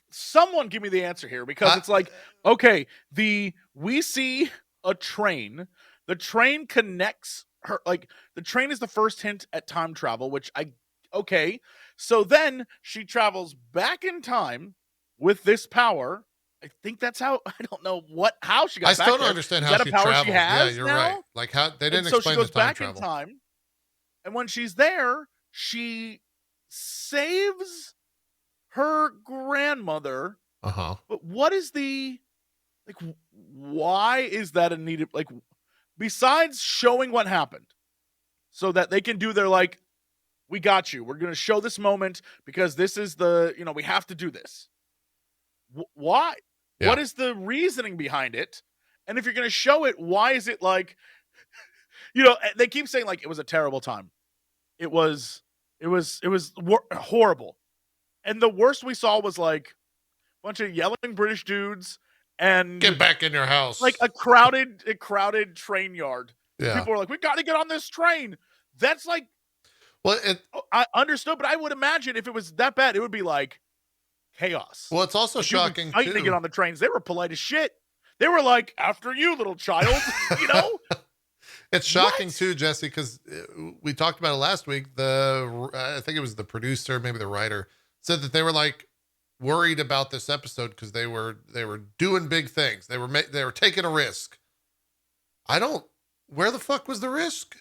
S2: someone give me the answer here, because it's like, okay, we see a train. The train connects her, like the train is the first hint at time travel, which okay. So then she travels back in time with this power. I think that's how. I don't know how she got.
S1: I still don't understand how she traveled. Yeah, you're
S2: now?
S1: right. Like how they didn't
S2: So
S1: explain
S2: she goes
S1: the time
S2: back
S1: travel.
S2: in time, and when she's there, she saves her grandmother. But what is why is that a needed, like, besides showing what happened so that they can do their, like, we got you, we're going to show this moment because this is we have to do this. Why?
S1: Yeah.
S2: What is the reasoning behind it? And if you're going to show it, why is it like, they keep saying like it was a terrible time. It was horrible. And the worst we saw was like a bunch of yelling British dudes and
S1: get back in your house.
S2: Like a crowded train yard.
S1: Yeah.
S2: People are like, we got to get on this train. That's like,
S1: well,
S2: I understood, but I would imagine if it was that bad, it would be like chaos.
S1: Well, it's also shocking
S2: too. To get on the trains, they were polite as shit. They were like, after you, little child,
S1: It's shocking too, Jesse, because we talked about it last week. I think it was the producer, maybe the writer, said that they were like worried about this episode because they were doing big things. They were taking a risk. Where the fuck was the risk?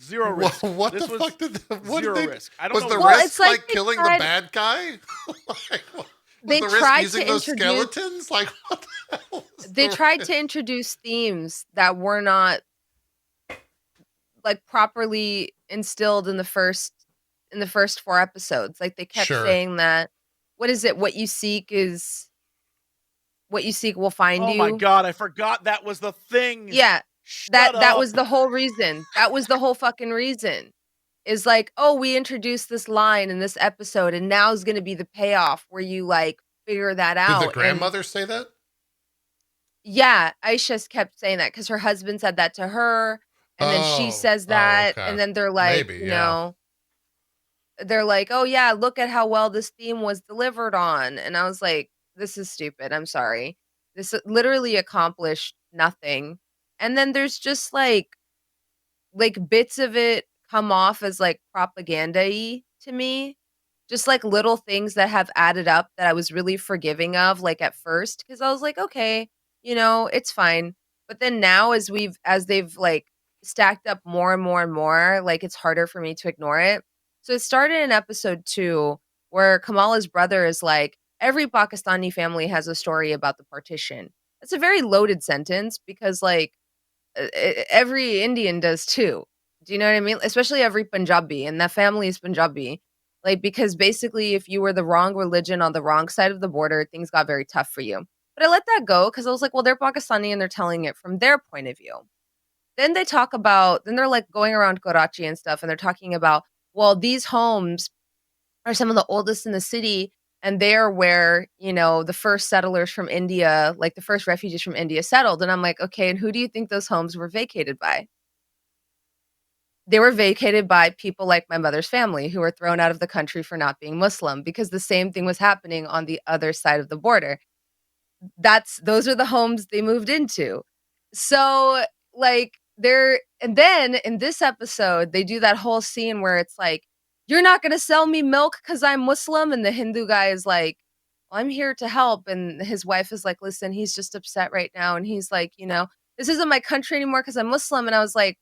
S2: Zero risk.
S1: What the fuck did
S2: risk? I don't know.
S1: Was the risk like killing the bad guy?
S3: They tried to
S1: those skeletons. Like what the hell?
S3: They tried to introduce themes that were not like properly instilled in the first 4 episodes. Like they kept saying that, what is it? What you seek will find you.
S2: Oh my god, I forgot that was the thing.
S3: Yeah. That was the whole reason. That was the whole fucking reason. Is like, oh, we introduced this line in this episode, and now is going to be the payoff where you like figure that out.
S1: Did the grandmother say that?
S3: Yeah, Aisha kept saying that because her husband said that to her, and then she says that,
S1: okay.
S3: and then they're like, they're like, oh yeah, look at how well this theme was delivered on, and I was like, this is stupid. I'm sorry. This literally accomplished nothing. And then there's just like bits of it come off as like propaganda-y to me. Just like little things that have added up that I was really forgiving of, like at first, because I was like, okay, it's fine. But then now as they've like stacked up more and more and more, like it's harder for me to ignore it. So it started in episode 2 where Kamala's brother is like, every Pakistani family has a story about the partition. That's a very loaded sentence because like every Indian does too. Do you know what I mean? Especially every Punjabi, and that family is Punjabi. Like, because basically if you were the wrong religion on the wrong side of the border, things got very tough for you. But I let that go because I was like, well, they're Pakistani and they're telling it from their point of view. Then they're like going around Karachi and stuff, and they're talking about, well, these homes are some of the oldest in the city, and they're where, the first settlers from India, like the first refugees from India settled. And I'm like, okay, and who do you think those homes were vacated by? They were vacated by people like my mother's family who were thrown out of the country for not being Muslim, because the same thing was happening on the other side of the border. Those are the homes they moved into. So like and then in this episode, they do that whole scene where it's like, you're not going to sell me milk because I'm Muslim. And the Hindu guy is like, well, I'm here to help. And his wife is like, listen, he's just upset right now. And he's like, this isn't my country anymore because I'm Muslim. And I was like,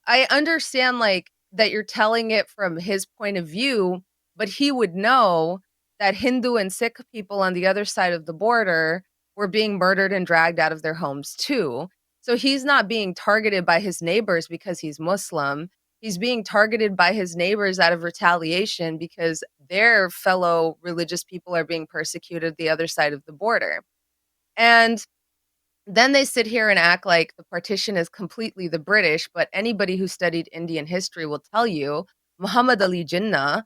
S3: I understand like that you're telling it from his point of view, but he would know that Hindu and Sikh people on the other side of the border were being murdered and dragged out of their homes too. So he's not being targeted by his neighbors because he's Muslim. He's being targeted by his neighbors out of retaliation because their fellow religious people are being persecuted the other side of the border. And then they sit here and act like the partition is completely the British, but anybody who studied Indian history will tell you Muhammad Ali Jinnah,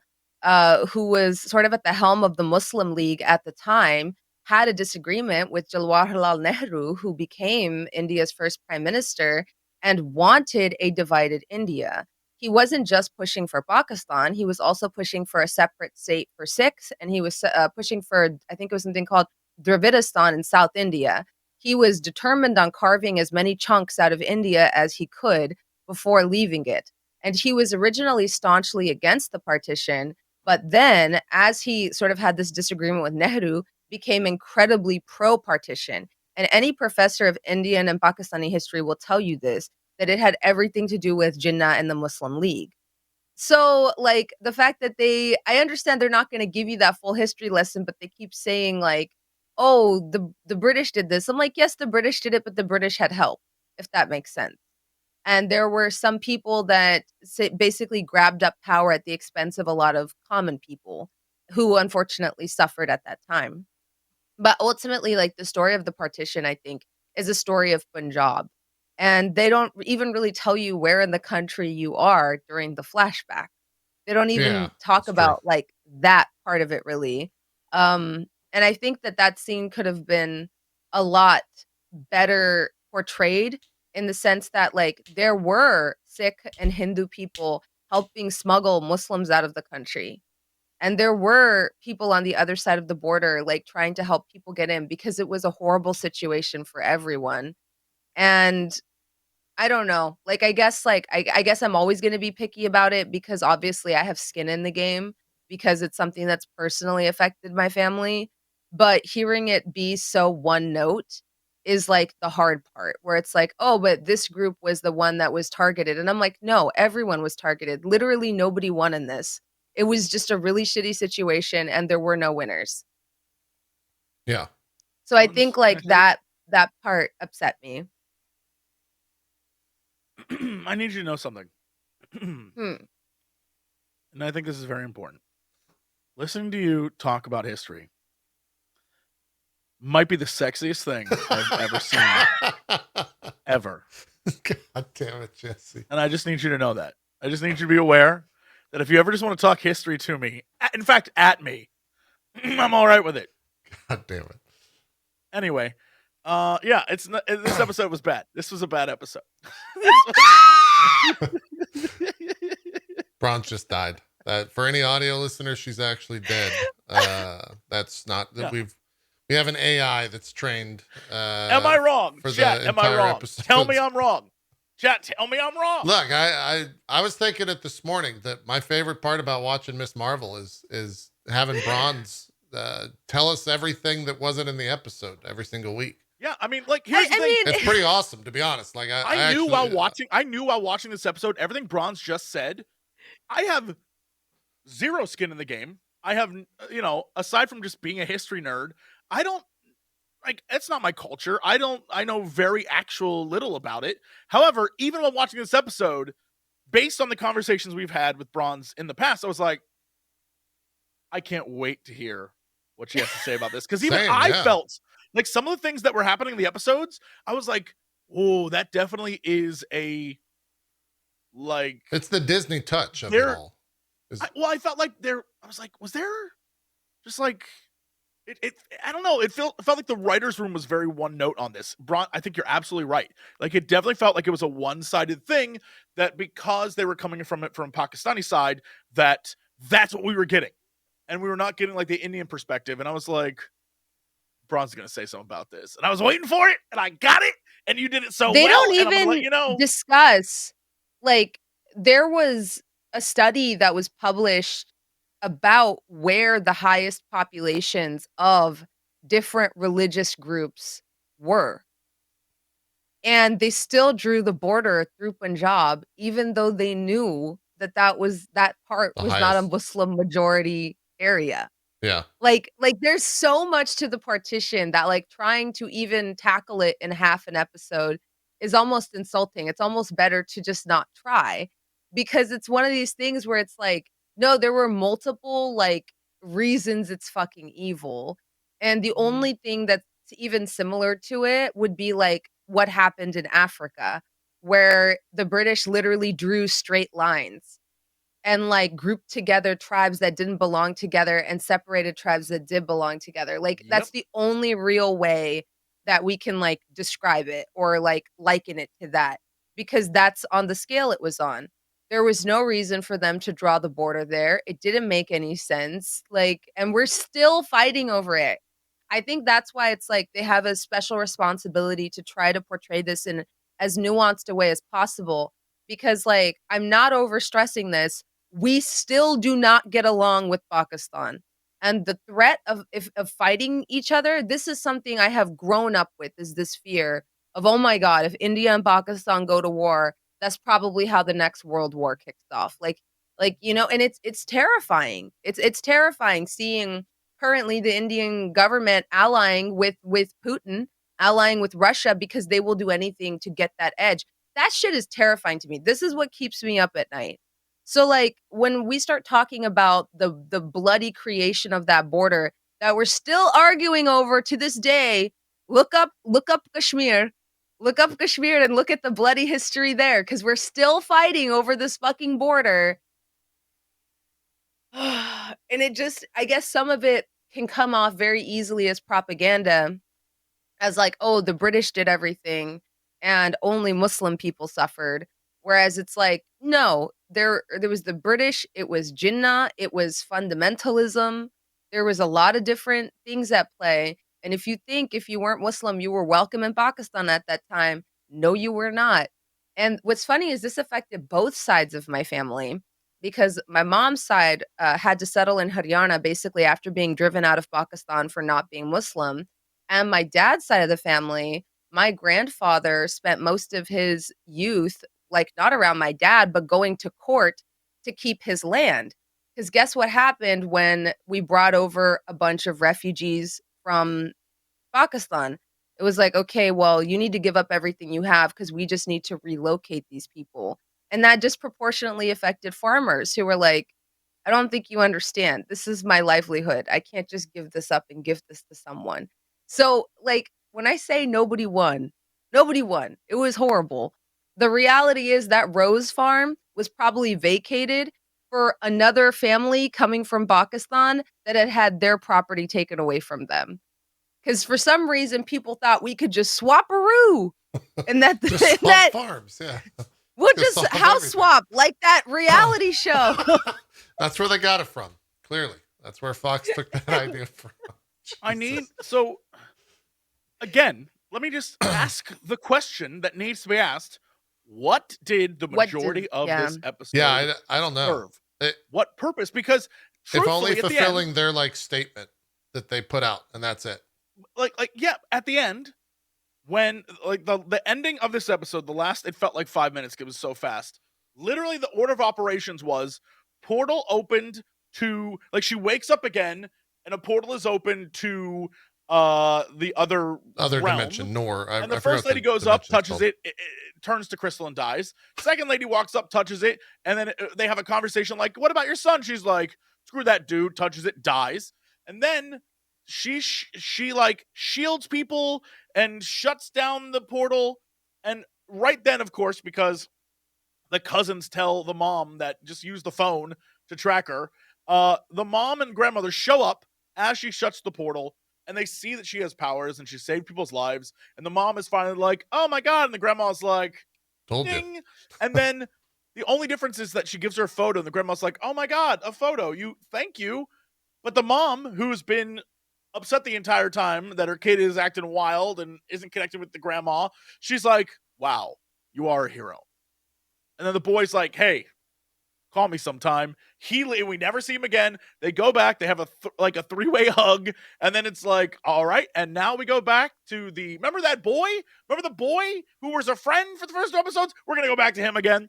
S3: who was sort of at the helm of the Muslim League at the time, had a disagreement with Jawaharlal Nehru, who became India's first prime minister and wanted a divided India. He wasn't just pushing for Pakistan, he was also pushing for a separate state for Sikhs, and he was pushing for, I think it was something called Dravidistan in South India. He was determined on carving as many chunks out of India as he could before leaving it. And he was originally staunchly against the partition, but then as he sort of had this disagreement with Nehru, became incredibly pro-partition. And any professor of Indian and Pakistani history will tell you this, that it had everything to do with Jinnah and the Muslim League. So, like, the fact that I understand they're not gonna give you that full history lesson, but they keep saying, like, "Oh, the British did this." I'm like, "Yes, the British did it, but the British had help," if that makes sense. And there were some people that basically grabbed up power at the expense of a lot of common people who unfortunately suffered at that time. But ultimately, like, the story of the partition, I think, is a story of Punjab. And they don't even really tell you where in the country you are during the flashback. They don't
S1: Yeah,
S3: even talk
S1: that's true.
S3: about, like, that part of it really. And I think that that scene could have been a lot better portrayed in the sense that, like, there were Sikh and Hindu people helping smuggle Muslims out of the country. And there were people on the other side of the border, like, trying to help people get in because it was a horrible situation for everyone. And I don't know. Like, I guess, like, I guess I'm always gonna be picky about it because obviously I have skin in the game because it's something that's personally affected my family, but hearing it be so one note is, like, the hard part where it's like, "Oh, but this group was the one that was targeted," and I'm like, "No, everyone was targeted. Literally nobody won in this. It was just a really shitty situation, and there were no winners."
S1: Yeah.
S3: So I
S2: Well,
S3: think,
S2: can I
S3: like,
S2: say this?
S3: that part upset me.
S2: I need you to know something.
S3: Hmm.
S2: And I think this is very important. Listening to you talk about history might be the sexiest thing I've ever seen, ever.
S1: God damn it, Jesse.
S2: And I just need you to know that. I just need you to be aware that if you ever just want to talk history to me, in fact, at me, I'm all right with it.
S1: God damn it.
S2: Anyway, yeah, it's not, this episode was bad. This was a bad episode.
S1: Bronze just died. For any audio listeners, she's actually dead. That's not
S2: Yeah.
S1: we have an AI that's trained.
S2: Am I wrong?
S1: For
S2: Chat,
S1: the
S2: am I
S1: entire
S2: wrong?
S1: episodes.
S2: Tell me I'm wrong. Chat, tell me I'm wrong.
S1: Look, I was thinking it this morning that my favorite part about watching Miss Marvel is having Bronze tell us everything that wasn't in the episode every single week.
S2: Yeah, I mean, like, here's the thing.
S1: It's pretty awesome, to be honest. Like,
S2: I knew while watching this episode, everything Bronze just said. I have zero skin in the game. I have, aside from just being a history nerd, I don't like. It's not my culture. I know very actual little about it. However, even while watching this episode, based on the conversations we've had with Bronze in the past, I was like, I can't wait to hear what she has to say about this. Because even I felt like some of the things that were happening in the episodes, I was like, oh, that definitely is a, like,
S1: it's the Disney touch of it all.
S2: I felt like I was like, was there just like it I don't know. It felt like the writer's room was very one note on this. I think you're absolutely right. Like, it definitely felt like it was a one-sided thing, that because they were coming from it from Pakistani side, that's what we were getting. And we were not getting, like, the Indian perspective. And I was like, Bron's is gonna say something about this. And I was waiting for it, and I got it, and you did it so
S3: They
S2: well.
S3: don't
S2: And I'm
S3: even
S2: gonna let you know.
S3: discuss, like, there was a study that was published about where the highest populations of different religious groups were. And they still drew the border through Punjab, even though they knew that that part
S1: The
S3: was not a
S1: highest.
S3: Muslim majority area.
S1: Yeah.
S3: Like, there's so much to the partition that, like, trying to even tackle it in half an episode is almost insulting. It's almost better to just not try. because it's one of these things where it's like, no, there were multiple like reasons it's fucking evil. And the only thing that's even similar to it would be like what happened in Africa, where the British literally drew straight lines and like grouped together tribes that didn't belong together and separated tribes that did belong together. Like
S2: Yep.
S3: that's the only real way that we can like describe it or like liken it to that, because that's on the scale it was on. There was no reason for them to draw the border there. It didn't make any sense. Like, and we're still fighting over it. I think that's why it's like they have a special responsibility to try to portray this in as nuanced a way as possible, because like I'm not overstressing this, we still do not get along with Pakistan. And the threat of fighting each other, this is something I have grown up with, is this fear of, oh my God, if India and Pakistan go to war, that's probably how the next world war kicks off. Like, you know, and it's terrifying. It's terrifying seeing currently the Indian government allying with Putin, allying with Russia because they will do anything to get that edge. That shit is terrifying to me. This is what keeps me up at night. So like when we start talking about the bloody creation of that border that we're still arguing over to this day, look up Kashmir. Look up Kashmir and look at the bloody history there, cuz we're still fighting over this fucking border. And it just, I guess some of it can come off very easily as propaganda, as like, oh, the British did everything and only Muslim people suffered. Whereas it's like, no, there was the British, it was Jinnah, it was fundamentalism. There was a lot of different things at play. And if you think if you weren't Muslim, you were welcome in Pakistan at that time, no, you were not. And what's funny is this affected both sides of my family, because my mom's side had to settle in Haryana basically after being driven out of Pakistan for not being Muslim. And my dad's side of the family, my grandfather spent most of his youth, like, not around my dad, but going to court to keep his land. Because guess what happened when we brought over a bunch of refugees from Pakistan? It was like, okay, well, you need to give up everything you have because we just need to relocate these people. And that disproportionately affected farmers who were like, I don't think you understand. This is my livelihood. I can't just give this up and give this to someone. So, like, when I say nobody won, nobody won. It was horrible. The reality is that Rose Farm was probably vacated for another family coming from Pakistan that had had their property taken away from them. Because for some reason, people thought we could just swap-a-roo, and that
S1: Just swap
S3: that
S1: farms, yeah.
S3: we'll
S1: Just
S3: just
S1: solve
S3: house
S1: everything.
S3: swap like that reality show.
S1: That's where they got it from. Clearly, that's where Fox took that idea from.
S2: I
S1: Jesus.
S2: need, so again, let me just ask the question that needs to be asked. What did the
S3: What did-
S2: majority of
S3: yeah.
S2: this episode
S1: Yeah, I don't know.
S2: serve?
S1: It-
S2: What purpose? Because
S1: if only
S2: truthfully, at the
S1: fulfilling
S2: end,
S1: their like statement that they put out, and that's it.
S2: yeah, at the end, when like the ending of this episode, the last, it felt like 5 minutes. It was so fast. Literally, the order of operations was portal opened to, like, she wakes up again, and a portal is open to the other realm.
S1: Dimension, Nor.
S2: And the first lady goes up, touches it, it turns to crystal and dies. Second lady walks up, touches it, and then they have a conversation like, "What about your son?" She's like, "Screw that dude," touches it, dies. And then she like shields people and shuts down the portal. And right then, of course, because the cousins tell the mom that just use the phone to track her, the mom and grandmother show up as she shuts the portal, and they see that she has powers and she saved people's lives. And the mom is finally like, "Oh my God." And the grandma's like,
S1: Told
S2: "Ding."
S1: you.
S2: And then the only difference is that she gives her a photo, and the grandma's like, "Oh my God, a photo. Thank you." But the mom, who's been upset the entire time that her kid is acting wild and isn't connected with the grandma, she's like, "Wow, you are a hero." And then the boy's like, "Hey, call me sometime." We never see him again. They go back. They have a three-way hug, and then it's like, all right. And now we go back to remember that boy? Remember the boy who was a friend for the first two episodes? We're gonna go back to him again.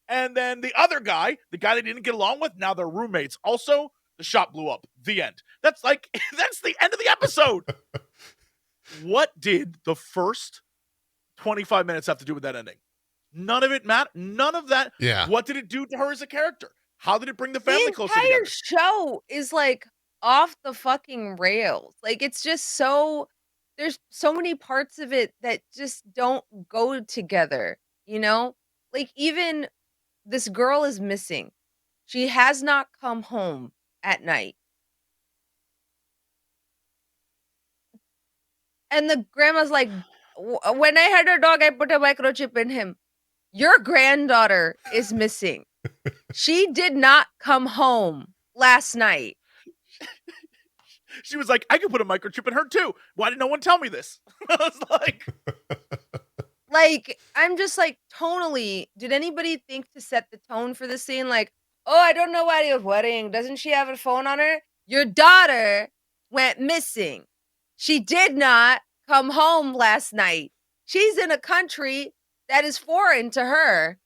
S2: And then the other guy, the guy they didn't get along with, now they're roommates. Also, the shop blew up. The end. That's that's the end of the episode. What did the first 25 minutes have to do with that ending? None of it mattered. None of that.
S1: Yeah.
S2: What did it do to her as a character? How did it bring the
S3: The
S2: family closer together?
S3: entire show is like off the fucking rails. Like it's just so there's so many parts of it that just don't go together, you know? Like even this girl is missing. She has not come home at night. And the grandma's like, when I had her dog, I put a microchip in him. Your granddaughter is missing. She did not come home last night.
S2: She was like, I could put a microchip in her too. Why did no one tell me this? I was
S3: like, I'm just like, tonally, did anybody think to set the tone for the scene? Like, oh, I don't know what he was wearing. Doesn't she have a phone on her? Your daughter went missing. She did not come home last night. She's in a country that is foreign to her.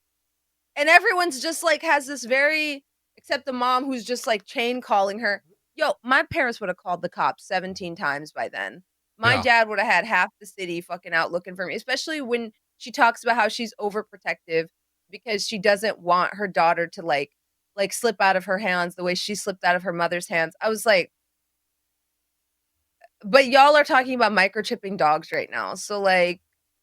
S3: And everyone's just like, has this very, except the mom who's just like chain calling her. Yo, my parents would have called the cops 17 times by then. My dad would have had half the city fucking out looking for me, especially when she talks about how she's overprotective because she doesn't want her daughter to like slip out of her hands the way she slipped out of her mother's hands. I was like, but y'all are talking about microchipping dogs right now. So like,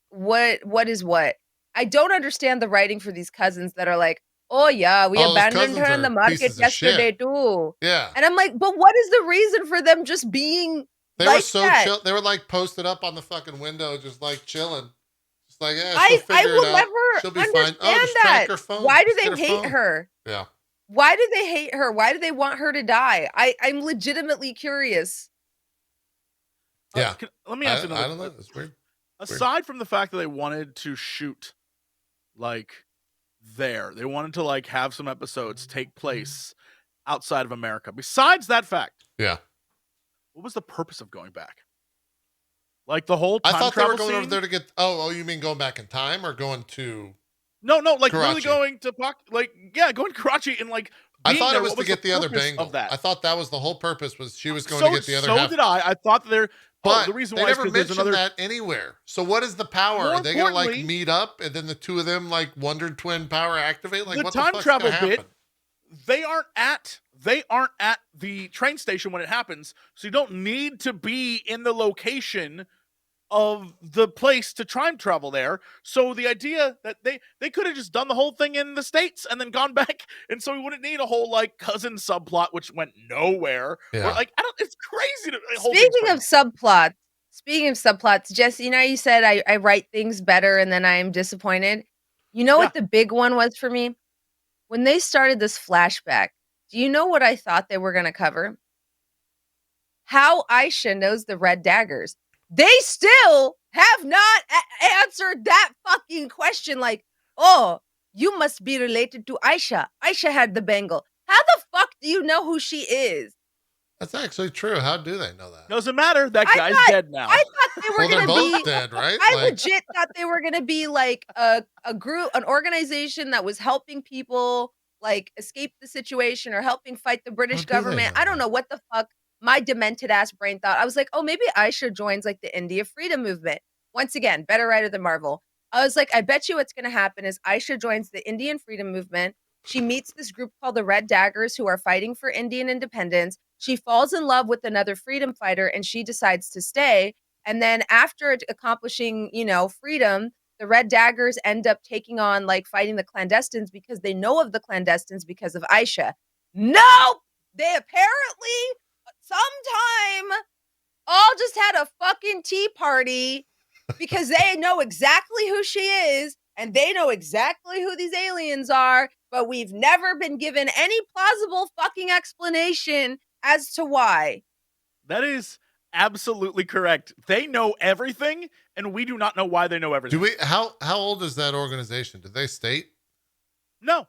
S3: what is what? I don't understand the writing for these cousins that are like, oh yeah, we abandoned her in the market yesterday too.
S1: Yeah.
S3: And I'm like, but what is the reason for them just being
S1: They
S3: like
S1: were so
S3: that?
S1: chill. They were like posted up on the fucking window, just like chilling. Just like, yeah,
S3: I will never
S1: she'll be
S3: understand
S1: fine. Oh, just
S3: that.
S1: track her phone.
S3: Why do
S1: Just
S3: they
S1: get
S3: hate
S1: phone.
S3: her?
S1: Yeah.
S3: Why do they hate her? Why do they want her to die? I'm legitimately curious.
S1: Yeah.
S2: Let me ask you another.
S1: I don't know. It's weird.
S2: Aside from the fact that they wanted to shoot like there, they wanted to like have some episodes take place outside of America. Besides that fact,
S1: yeah,
S2: what was the purpose of going back? Like the whole time
S1: I thought they were
S2: travel
S1: going
S2: scene?
S1: over there to get. Oh, you mean going back in time or going to?
S2: No, like
S1: Karachi.
S2: really going to going to Karachi and like.
S1: I thought
S2: there.
S1: it was to get the other bangle.
S2: Of that?
S1: I thought that was the whole purpose. Was she was going to get the other half?
S2: So did I. I thought that
S1: But
S2: the reason
S1: they
S2: why
S1: never
S2: is mentioned
S1: that anywhere. So what is the power?
S2: More
S1: Are they gonna like meet up and then the two of them like Wonder Twin power activate? Like
S2: the
S1: what
S2: time
S1: the fuck's
S2: travel
S1: gonna happen?
S2: bit? They aren't at the train station when it happens, so you don't need to be in the location of the place to time travel there. So the idea that they could have just done the whole thing in the States and then gone back, and so we wouldn't need a whole like cousin subplot which went nowhere.
S1: Yeah.
S2: Or, like it's crazy.
S3: Speaking of subplots, Jesse, you said I write things better and then I am disappointed. You know what the big one was for me? When they started this flashback, do you know what I thought they were going to cover? How Aisha knows the red daggers. They still have not answered that fucking question. Like, oh, you must be related to Aisha. Aisha had the bangle. How the fuck do you know who she is?
S1: That's actually true. How do they know that?
S2: Doesn't matter. That guy's dead now.
S3: I thought they were
S1: they're
S3: going to
S1: both
S3: be
S1: dead, right?
S3: I legit thought they were going to be like a group, an organization that was helping people like escape the situation or helping fight the British government. I don't know what the fuck my demented ass brain thought. I was like, oh, maybe Aisha joins like the India freedom movement. Once again, better writer than Marvel. I was like, I bet you what's going to happen is Aisha joins the Indian freedom movement. She meets this group called the Red Daggers who are fighting for Indian independence. She falls in love with another freedom fighter and she decides to stay. And then after accomplishing, freedom, the Red Daggers end up taking on like fighting the clandestines because they know of the clandestines because of Aisha. Nope! They apparently sometime all just had a fucking tea party because they know exactly who she is and they know exactly who these aliens are, but we've never been given any plausible fucking explanation as to why.
S2: That is absolutely correct. They know everything, and we do not know why they know everything.
S1: Do we? How old is that organization? Did they state?
S2: No.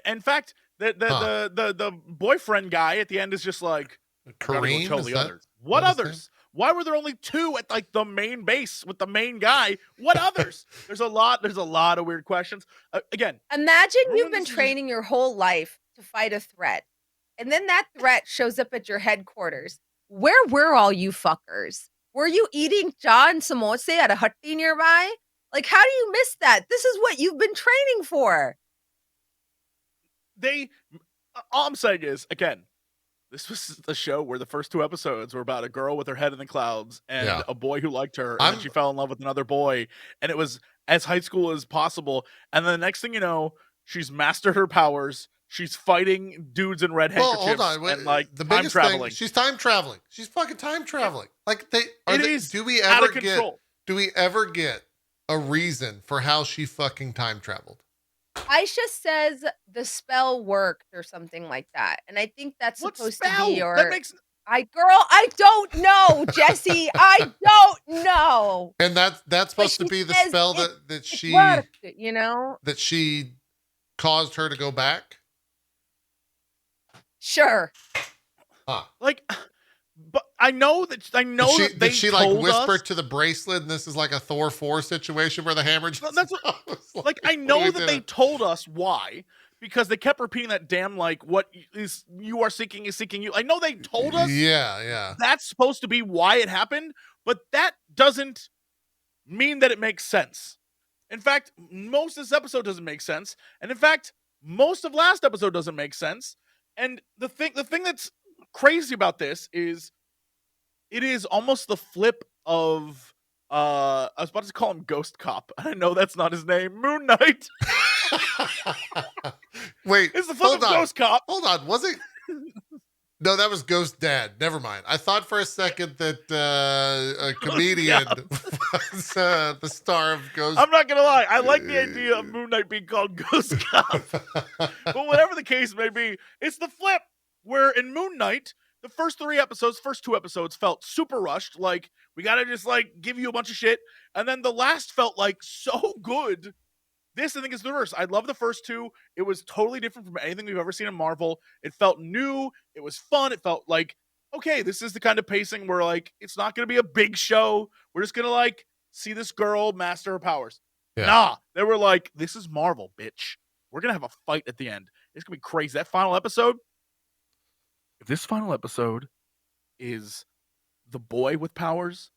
S2: In fact, the boyfriend guy at the end is just like,
S1: Kareem.
S2: Tell the others. What others? Why were there only two at like the main base with the main guy? What others? There's a lot of weird questions. Again,
S3: imagine you've been training your whole life to fight a threat, and then that threat shows up at your headquarters. Where were all you fuckers? Were you eating cha and samosa at a hutty nearby? Like, how do you miss that? This is what you've been training for.
S2: All I'm saying is, again, this was a show where the first 2 episodes were about a girl with her head in the clouds and a boy who liked her, and then she fell in love with another boy, and it was as high school as possible. And then the next thing you know, she's mastered her powers. She's fighting dudes in red handkerchiefs.
S1: Hold on.
S2: And like
S1: the
S2: time
S1: biggest
S2: traveling.
S1: thing, she's time traveling. She's fucking time traveling. Like do we
S2: out
S1: ever
S2: of control.
S1: do we ever get a reason for how she fucking time traveled?
S3: Aisha says the spell worked or something like that. And I think that's
S2: What
S3: supposed
S2: spell?
S3: to be your
S2: That makes
S3: I don't know, Jesse. I don't know.
S1: And that's supposed to be the spell that she
S3: worked, you know?
S1: that she caused her to go back?
S3: Sure.
S1: Huh.
S2: Like, but I know that
S1: Did she like
S2: told
S1: whisper
S2: us,
S1: to the bracelet and this is like a Thor 4 situation where the hammer just
S2: that's what, I know that they told us why, because they kept repeating that damn like what is you are seeking is seeking you. I know they told us
S1: yeah
S2: that's supposed to be why it happened, but that doesn't mean that it makes sense. In fact, most of this episode doesn't make sense, and in fact, most of last episode doesn't make sense. And the thing that's crazy about this is it is almost the flip of I was about to call him Ghost Cop. I know that's not his name. Moon Knight.
S1: Wait,
S2: It's the flip of Ghost Cop.
S1: Hold on, was it? No, that was Ghost Dad. Never mind. I thought for a second that a comedian was the star of Ghost.
S2: I'm not gonna lie. I like the idea of Moon Knight being called Ghost Cop. But whatever the case may be, it's the flip where in Moon Knight, the first 2 episodes felt super rushed. Like, we gotta just like give you a bunch of shit. And then the last felt like so good. This, I think, is the reverse. I love the first 2. It was totally different from anything we've ever seen in Marvel. It felt new. It was fun. It felt like, okay, this is the kind of pacing where like it's not gonna be a big show. We're just gonna like see this girl master her powers.
S1: Yeah.
S2: Nah, they were like, this is Marvel, bitch. We're gonna have a fight at the end. It's gonna be crazy. That final episode. If this final episode is the boy with powers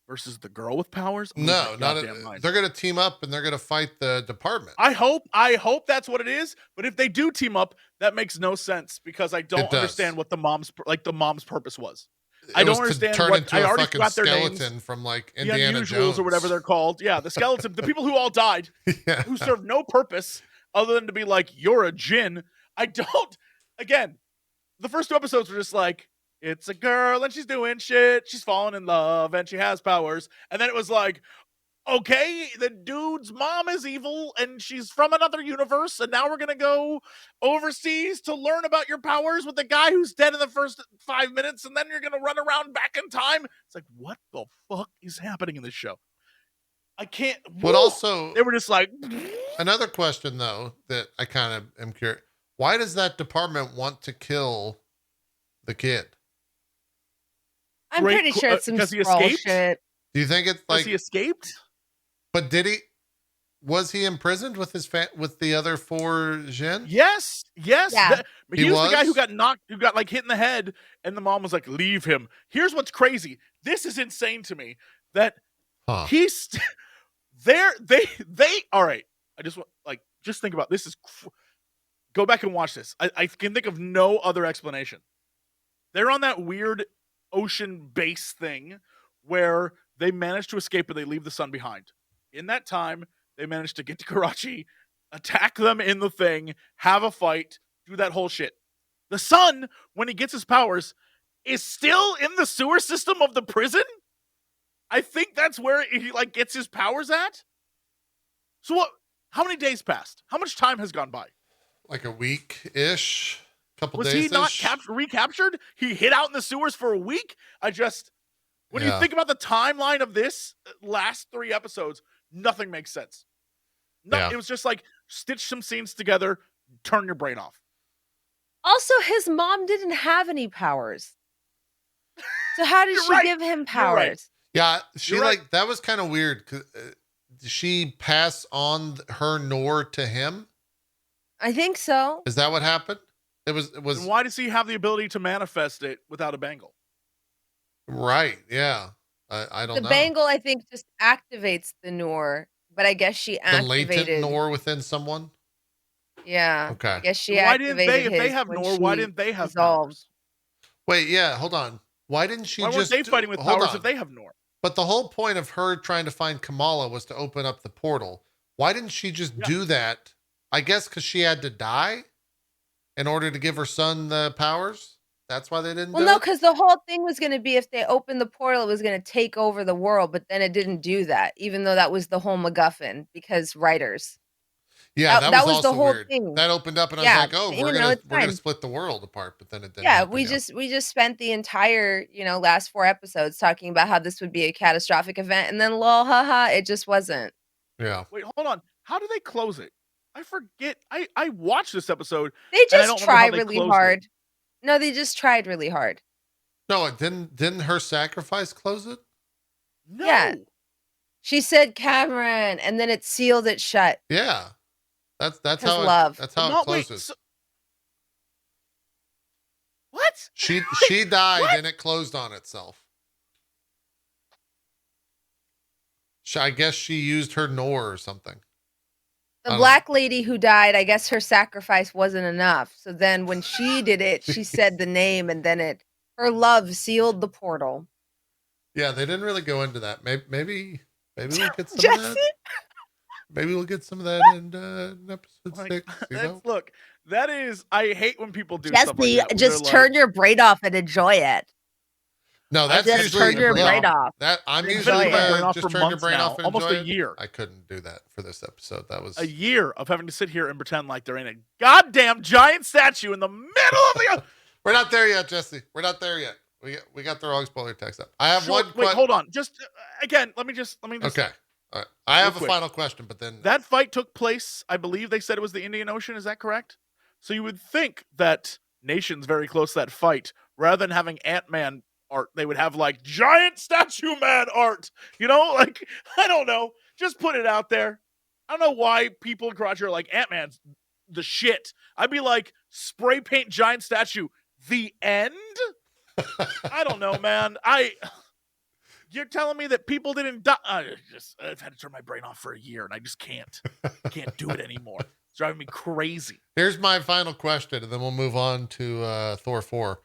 S2: versus the girl with powers,
S1: no, they're gonna team up and they're gonna fight the department.
S2: I hope that's what it is. But if they do team up, that makes no sense because I don't understand what the mom's purpose was. I don't understand
S1: turn
S2: what
S1: into
S2: I
S1: a
S2: already
S1: fucking
S2: forgot their
S1: skeleton
S2: names.
S1: from like
S2: The
S1: Indiana
S2: Unusuals
S1: Jones
S2: or whatever they're called. Yeah, the skeleton, the people who all died,
S1: yeah.
S2: who served no purpose other than to be like, you're a djinn. Again, the first 2 episodes were just like, it's a girl and she's doing shit. She's falling in love and she has powers. And then it was like, okay, the dude's mom is evil and she's from another universe. And now we're going to go overseas to learn about your powers with the guy who's dead in the first 5 minutes. And then you're going to run around back in time. It's like, what the fuck is happening in this show? I can't.
S1: But also,
S2: they were just like.
S1: Another question, though, that I kind of am curious. Why does that department want to kill the kid?
S3: I'm pretty sure it's some
S2: he
S3: scroll
S2: escaped?
S3: shit.
S1: Do you think it's like
S2: Has he escaped?
S1: But was he imprisoned with with the other 4 Jinn?
S2: Yes.
S3: Yeah.
S2: He was the guy who got like hit in the head, and the mom was like, "Leave him." Here's what's crazy. This is insane to me that he's there. They all right. I just want just think about this. Go back and watch this. I can think of no other explanation. They're on that weird ocean base thing where they manage to escape and they leave the sun behind. In that time, they managed to get to Karachi, attack them in the thing, have a fight, do that whole shit. The sun, when he gets his powers, is still in the sewer system of the prison. I think that's where he gets his powers at. So what? How many days passed? How much time has gone by?
S1: Like a week-ish, couple
S2: days.
S1: Was
S2: he not recaptured? He hid out in the sewers for a week? When you think about the timeline of this last 3 episodes, nothing makes sense. It was just like, stitch some scenes together, turn your brain off.
S3: Also, his mom didn't have any powers. So how did she give him powers?
S1: Right. Yeah, that was kind of weird. Did she pass on her Nor to him?
S3: I think so.
S1: Is that what happened? It was.
S2: Then why does he have the ability to manifest it without a bangle?
S1: Right. Yeah. I don't know.
S3: The bangle, I think, just activates the Nor but I guess she
S1: The latent
S3: activated.
S1: Nor within someone?
S3: Yeah.
S1: Okay.
S3: I guess she
S2: Why didn't
S3: activated
S2: they? If they
S3: his
S2: have
S3: when
S2: Nor, why
S3: she
S2: didn't they have
S3: dissolved.
S2: powers?
S1: Wait, yeah, hold on. Why didn't she
S2: Why weren't
S1: just
S2: they fighting with
S1: hold
S2: powers
S1: on.
S2: if they have Nor?
S1: But the whole point of her trying to find Kamala was to open up the portal. Why didn't she just do that? I guess because she had to die in order to give her son the powers? That's why they didn't
S3: Well,
S1: do
S3: no,
S1: it?
S3: because the whole thing was going to be if they opened the portal, it was going to take over the world, but then it didn't do that, even though that was the whole MacGuffin, because writers.
S1: Yeah,
S3: That
S1: was
S3: was the
S1: also
S3: whole
S1: weird.
S3: thing.
S1: That opened up and I was
S3: Yeah,
S1: like, oh,
S3: you know, it's
S1: we're gonna
S3: fine.
S1: split the world apart, but then it didn't
S3: Yeah,
S1: happen.
S3: we just spent the entire, last 4 episodes talking about how this would be a catastrophic event, and then lol, haha, it just wasn't.
S1: Yeah.
S2: Wait, hold on. How do they close it? I forget. I watched this episode.
S3: They
S2: and I
S3: just
S2: don't remember how
S3: try
S2: they
S3: really
S2: closed
S3: hard.
S2: it.
S3: No, they just tried really hard.
S1: No, it didn't her sacrifice close it?
S2: No.
S3: Yeah. She said Cameron, and then it sealed it shut.
S1: Yeah. That's
S3: Because
S1: how
S3: love.
S1: that's how
S2: No,
S1: it
S2: wait,
S1: closes.
S2: What?
S1: She died and it closed on itself. I guess she used her Nor or something.
S3: The black lady who died, I guess her sacrifice wasn't enough. So then when she did it, she said the name, and then her love sealed the portal.
S1: Yeah, they didn't really go into that. Maybe we'll get some of
S3: Jesse?
S1: that. Maybe we'll get some of that in episode 6. You know?
S2: Look, that is. I hate when people do stuff like
S3: Jesse,
S2: that.
S3: just turn your brain off and enjoy it.
S1: No, that's
S3: just
S1: usually
S3: turn your brain off.
S1: That I'm
S2: I've
S1: usually
S2: been turning my brain off
S1: just
S2: for
S1: turn your
S2: months
S1: brain
S2: now,
S1: off and
S2: almost
S1: enjoy
S2: a
S1: it.
S2: year.
S1: I couldn't do that for this episode. That was
S2: a year of having to sit here and pretend like there ain't a goddamn giant statue in the middle of the.
S1: We're not there yet, Jesse. We're not there yet. We got the wrong spoiler text up. I have one.
S2: Wait, hold on. Just again, let me just.
S1: Okay. All right. I have a
S2: quick.
S1: final question, but then
S2: That fight took place. I believe they said it was the Indian Ocean. Is that correct? So you would think that nations very close to that fight, rather than having Ant-Man art, they would have like giant statue man art. You know, like I don't know. Just put it out there. I don't know why people in Garage are like Ant-Man's the shit. I'd be like spray paint giant statue. The end. I don't know, man. You're telling me that people didn't die? I've had to turn my brain off for a year, and I just can't do it anymore. It's driving me crazy.
S1: Here's my final question, and then we'll move on to Thor 4.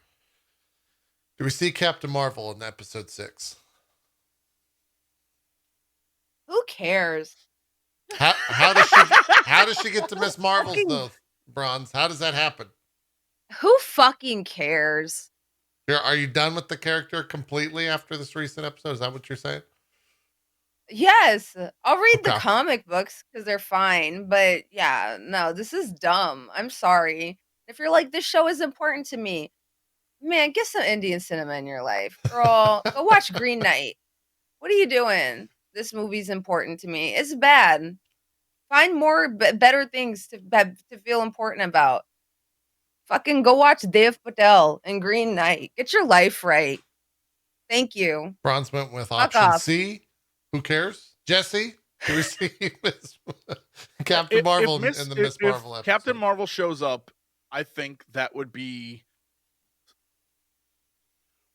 S1: Do we see Captain Marvel in episode 6?
S3: Who cares?
S1: How does she get to Miss Marvel's though, Bronze? How does that happen?
S3: Who fucking cares?
S1: Are you done with the character completely after this recent episode? Is that what you're saying?
S3: Yes, I'll read the comic books because they're fine. But yeah, no, this is dumb. I'm sorry. If you're like, this show is important to me, man, get some Indian cinema in your life. Girl, go watch Green Knight. What are you doing? This movie's important to me. It's bad. Find more better things to feel important about. Fucking go watch Dev Patel and Green Knight. Get your life right. Thank you.
S1: Bronze went with option C. Who cares? Jesse, do we see Captain Marvel in the Miss Marvel episode?
S2: Captain Marvel shows up, I think that would be.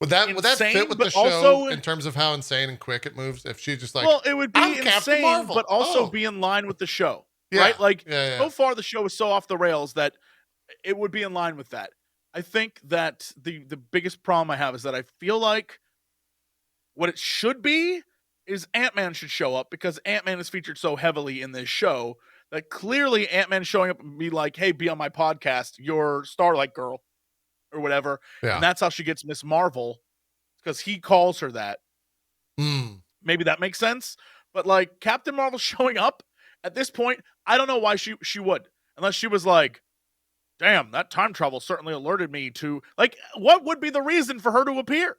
S1: Would that fit with the show in terms of how insane and quick it moves? If she just like,
S2: well, it would be
S1: insane,
S2: Captain Marvel, but also be in line with the show, right? Like so far, the show is so off the rails that it would be in line with that. I think that the biggest problem I have is that I feel like what it should be is Ant-Man should show up because Ant-Man is featured so heavily in this show that clearly Ant-Man showing up and be like, hey, be on my podcast, you're Starlight Girl or whatever. Yeah. And that's how she gets Miss Marvel because he calls her that. Maybe that makes sense. But like Captain Marvel showing up at this point, I don't know why she would, unless she was like, damn, that time travel certainly alerted me to, like, what would be the reason for her to appear?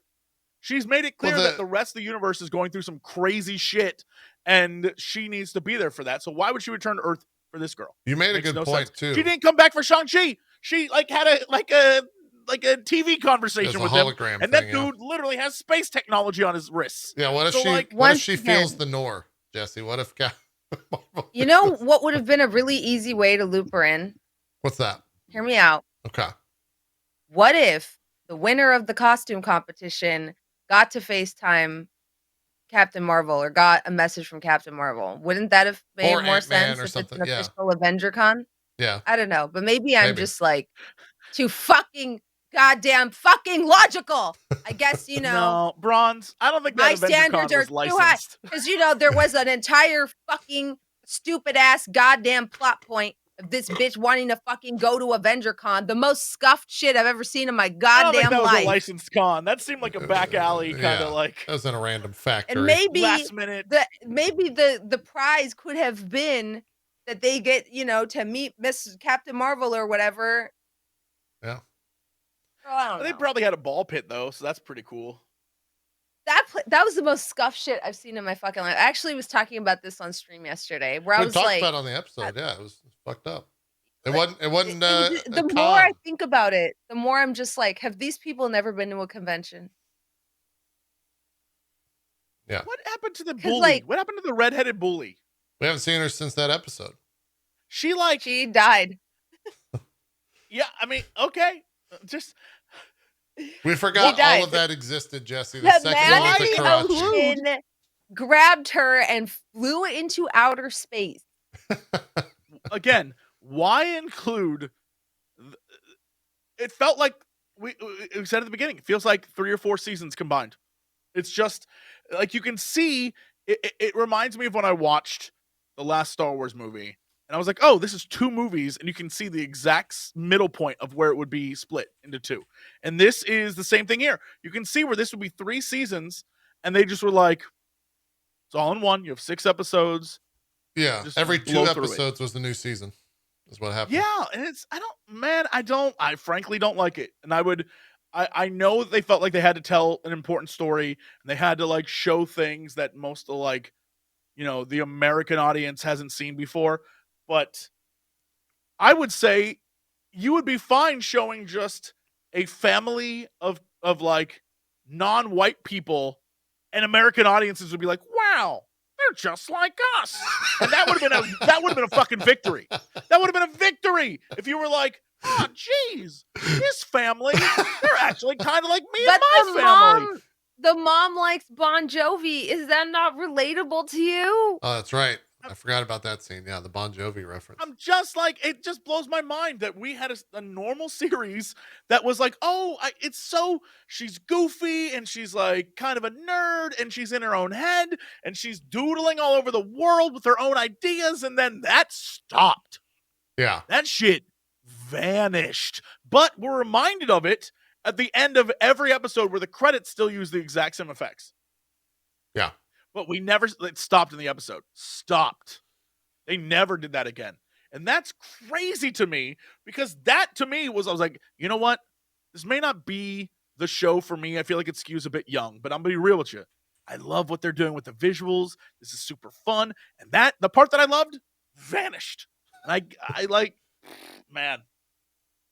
S2: She's made it clear that the rest of the universe is going through some crazy shit, and she needs to be there for that. So why would she return to Earth for this girl?
S1: You made a good point, too.
S2: She didn't come back for Shang-Chi. She, like, had a TV conversation with him, and that dude literally has space technology on his wrists.
S1: Yeah, what if she feels the Nor, Jesse? What if
S3: You know what would have been a really easy way to loop her in?
S1: What's that?
S3: Hear me out.
S1: Okay.
S3: What if the winner of the costume competition got to FaceTime Captain Marvel or got a message from Captain Marvel. Wouldn't that have made
S1: Or
S3: more
S1: Ant-Man
S3: sense
S1: or
S3: if
S1: something,
S3: it's an
S1: yeah.
S3: official Avenger Con?
S1: Yeah.
S3: I don't know, but maybe I'm
S1: Maybe.
S3: just like too fucking goddamn fucking logical. I guess,
S2: No, Bronze. I don't think
S3: my
S2: that Avenger
S3: standards
S2: Con
S3: are
S2: was
S3: too high.
S2: licensed.
S3: Because, there was an entire fucking stupid ass goddamn plot point of this bitch wanting to fucking go to Avenger Con. The most scuffed shit I've ever seen in my
S2: I don't think
S3: goddamn
S2: that was a
S3: life.
S2: licensed con. That seemed like a back alley kind of like
S1: That was in a random factory.
S3: And maybe
S2: last minute.
S3: the prize could have been that they get, to meet Miss Captain Marvel or whatever.
S1: Yeah.
S3: Girl, I don't
S2: They
S3: know.
S2: probably had a ball pit though, so that's pretty cool.
S3: That was the most scuffed shit I've seen in my fucking life. I actually was talking about this on stream yesterday, where I
S1: We
S3: was
S1: talked
S3: like,
S1: about it on the episode. Yeah, it was fucked up. It
S3: like,
S1: wasn't
S3: the
S1: a
S3: more I
S1: con.
S3: think about it, the more I'm just like, have these people never been to a convention?
S1: Yeah.
S2: What happened to the
S3: 'Cause,
S2: bully?
S3: like-
S2: What happened to the redheaded bully?
S1: We haven't seen her since that episode.
S2: She
S3: died.
S2: Yeah, I mean, okay. Just
S1: We forgot
S3: died.
S1: all of that existed, Jesse. The
S3: The
S1: second one with the
S3: man
S1: karate.
S3: alone grabbed her and flew into outer space.
S2: again, why include it felt like we said at the beginning, it feels like 3 or 4 seasons combined. It's just like you can see it reminds me of when I watched the last Star Wars movie and I was like, oh, this is 2 movies and you can see the exact middle point of where it would be split into 2. And this is the same thing here. You can see where this would be 3 seasons and they just were like, it's all in one. You have 6 episodes.
S1: Yeah,
S2: Just
S1: every 2
S2: blow through it.
S1: episodes was the new season. Is what happened.
S2: Yeah, and I frankly don't like it. And I know that they felt like they had to tell an important story and they had to like show things that most of like, the American audience hasn't seen before. But I would say you would be fine showing just a family of like non-white people and American audiences would be like, wow, they're just like us. And that would have been a fucking victory. That would have been a victory if you were like, oh, geez, his family, they're actually kind of like me and my family.
S3: The mom likes Bon Jovi. Is that not relatable to you?
S1: Oh, that's right. I forgot about that scene. Yeah, the Bon Jovi reference.
S2: I'm just like, it just blows my mind that we had a normal series that was like, she's goofy and she's like kind of a nerd and she's in her own head and she's doodling all over the world with her own ideas. And then that stopped.
S1: Yeah.
S2: That shit vanished. But we're reminded of it at the end of every episode where the credits still use the exact same effects.
S1: Yeah.
S2: But it stopped in the episode. Stopped. They never did that again. And that's crazy to me because that to me I was like, you know what? This may not be the show for me. I feel like it skews a bit young, but I'm going to be real with you. I love what they're doing with the visuals. This is super fun. And the part that I loved vanished. And I like, man,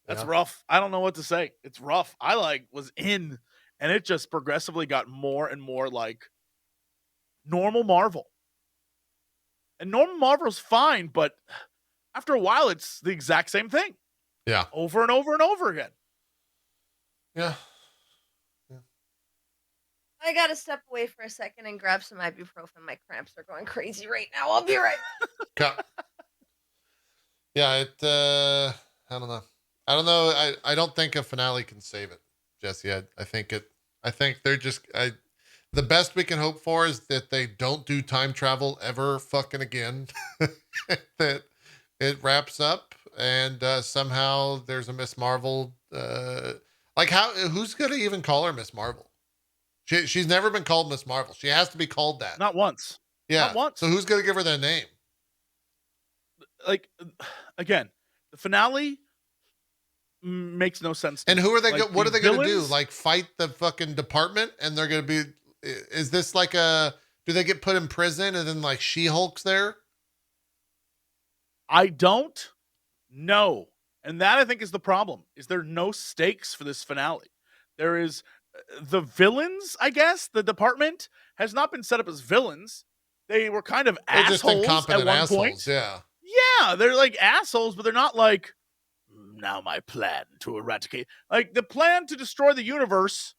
S2: that's rough. I don't know what to say. It's rough. I was in and it just progressively got more and more like normal Marvel. And normal Marvel's fine, but after a while, it's the exact same thing.
S1: Yeah.
S2: Over and over and over again.
S1: Yeah.
S3: I gotta step away for a second and grab some ibuprofen. My cramps are going crazy right now. I'll be right back.
S1: Yeah, I don't know. I don't think a finale can save it, Jesse. I think they're just the best we can hope for is that they don't do time travel ever fucking again. That it wraps up and somehow there's a Miss Marvel. Who's gonna even call her Miss Marvel? She's never been called Miss Marvel. She has to be called that.
S2: Not once.
S1: Yeah.
S2: Not once.
S1: So who's gonna give her that name?
S2: Like, again, the finale makes no sense.
S1: And who are they? What are they going to do?
S2: villains?
S1: Like fight the fucking department? And they're going to be? Is this like a? Do they get put in prison and then like She-Hulk's there?
S2: I don't know, and that I think is the problem. Is there no stakes for this finale? There is the villains. I guess the department has not been set up as villains. They were kind of
S1: They're just
S2: assholes
S1: incompetent
S2: at one
S1: assholes.
S2: point.
S1: Yeah.
S2: Yeah, they're like assholes, but they're not like, now my plan to eradicate. Like, the plan to destroy the universe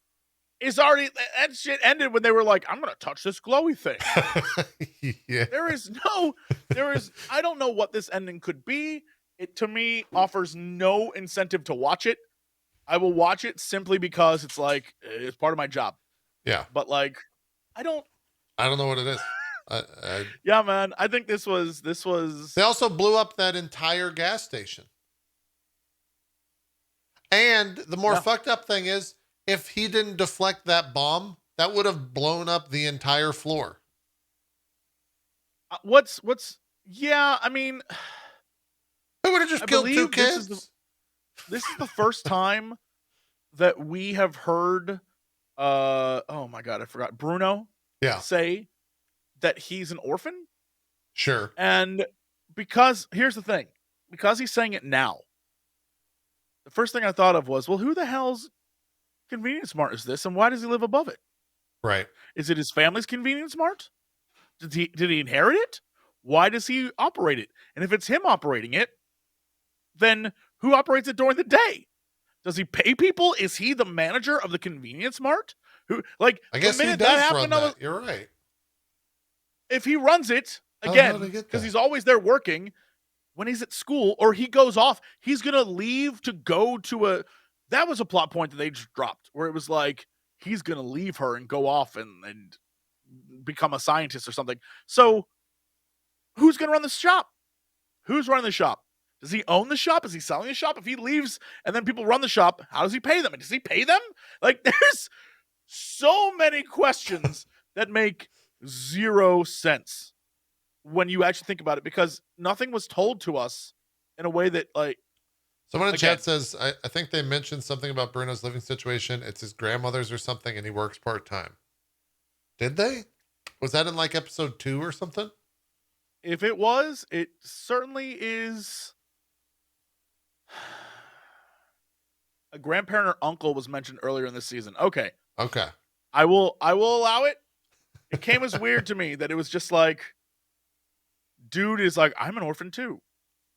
S2: is already that shit ended when they were like, I'm gonna touch this glowy thing.
S1: Yeah.
S2: There is I don't know what this ending could be. It to me offers no incentive to watch it. I will watch it simply because it's like it's part of my job.
S1: Yeah.
S2: But like I don't
S1: know what it is.
S2: Yeah, man. I think this was
S1: They also blew up that entire gas station. And the more fucked up thing is, if he didn't deflect that bomb, that would have blown up the entire floor.
S2: yeah, I mean,
S1: They would have just killed two kids.
S2: This is the first time that we have heard oh my god, I forgot. Bruno say that he's an orphan.
S1: Sure.
S2: And because here's the thing, because he's saying it now, the first thing I thought of was, well, who the hell's Convenience Mart is this, and why does he live above it?
S1: Right.
S2: Is it his family's Convenience Mart? Did he inherit it? Why does he operate it? And if it's him operating it, then who operates it during the day? Does he pay people? Is he the manager of the Convenience Mart? Who, like,
S1: I guess
S2: the minute
S1: he does
S2: that happened,
S1: run that. You're right.
S2: If he runs it again, because he's always there working, when he's at school or he goes off, he's gonna leave to go to a. That was a plot point that they just dropped, where it was like he's gonna leave her and go off and become a scientist or something. So, who's gonna run the shop? Who's running the shop? Does he own the shop? Is he selling the shop? If he leaves and then people run the shop, how does he pay them? And does he pay them? Like, there's so many questions that make zero sense when you actually think about it, because nothing was told to us in a way that, like,
S1: someone in chat says, I think they mentioned something about Bruno's living situation. It's his grandmother's or something, and he works part-time. Did they? Was that in like episode 2 or something?
S2: If it was, it certainly is. A grandparent or uncle was mentioned earlier in the season. Okay. I will allow it. It came as weird to me that it was just like, dude is like, I'm an orphan too.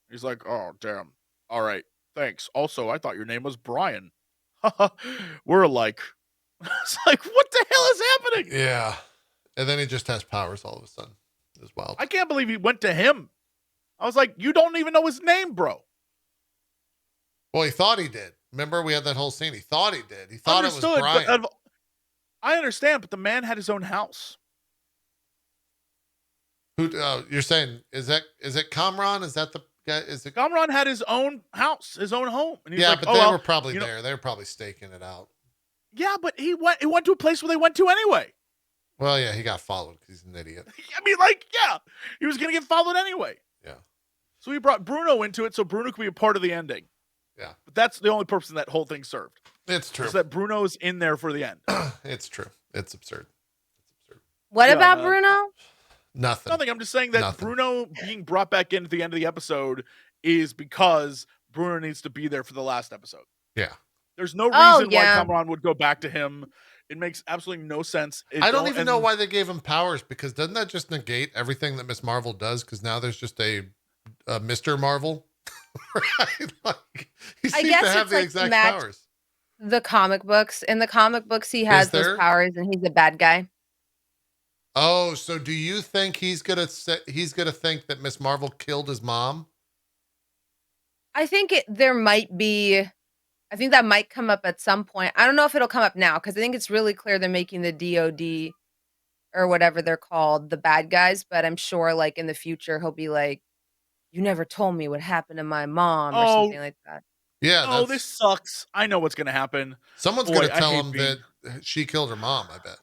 S2: He's like, oh, damn. All right. Thanks. Also, I thought your name was Brian. We're like, it's like, what the hell is happening?
S1: Yeah. And then he just has powers all of a sudden. It's wild.
S2: I can't believe he went to him. I was like, you don't even know his name, bro.
S1: Well, he thought he did. Remember, we had that whole scene. He thought he did. He thought it was Brian.
S2: But I understand, but the man had his own house.
S1: Who you're saying is it Kamran? Is that the guy? Is it
S2: Kamran had his own house, his own home, and he's
S1: yeah,
S2: like,
S1: but they were probably there. They were probably staking it out.
S2: Yeah, but he went to a place where they went to anyway.
S1: Well, yeah, he got followed because he's an idiot.
S2: I mean, like, yeah, he was gonna get followed anyway.
S1: Yeah.
S2: So he brought Bruno into it, so Bruno could be a part of the ending.
S1: Yeah.
S2: But that's the only purpose that whole thing served.
S1: It's true.
S2: Is that Bruno's in there for the end.
S1: It's true. It's absurd.
S3: What about Bruno?
S1: Nothing.
S2: I'm just saying that Bruno being brought back in at the end of the episode is because Bruno needs to be there for the last episode.
S1: Yeah.
S2: There's no reason why Kamran would go back to him. It makes absolutely no sense.
S1: I don't even know why they gave him powers, because doesn't that just negate everything that Miss Marvel does? Because now there's just a Mr. Marvel. Right? Like, he seems to have the exact powers.
S3: The comic books. In the comic books, he has those powers and he's a bad guy.
S1: Oh, so do you think he's gonna think that Miss Marvel killed his mom?
S3: I think there might be. I think that might come up at some point. I don't know if it'll come up now, because I think it's really clear they're making the DOD or whatever they're called the bad guys. But I'm sure, like, in the future, he'll be like, "You never told me what happened to my mom," or something like that.
S1: Yeah.
S2: Oh, this sucks. I know what's gonna happen.
S1: Someone's gonna tell him that she killed her mom. I bet.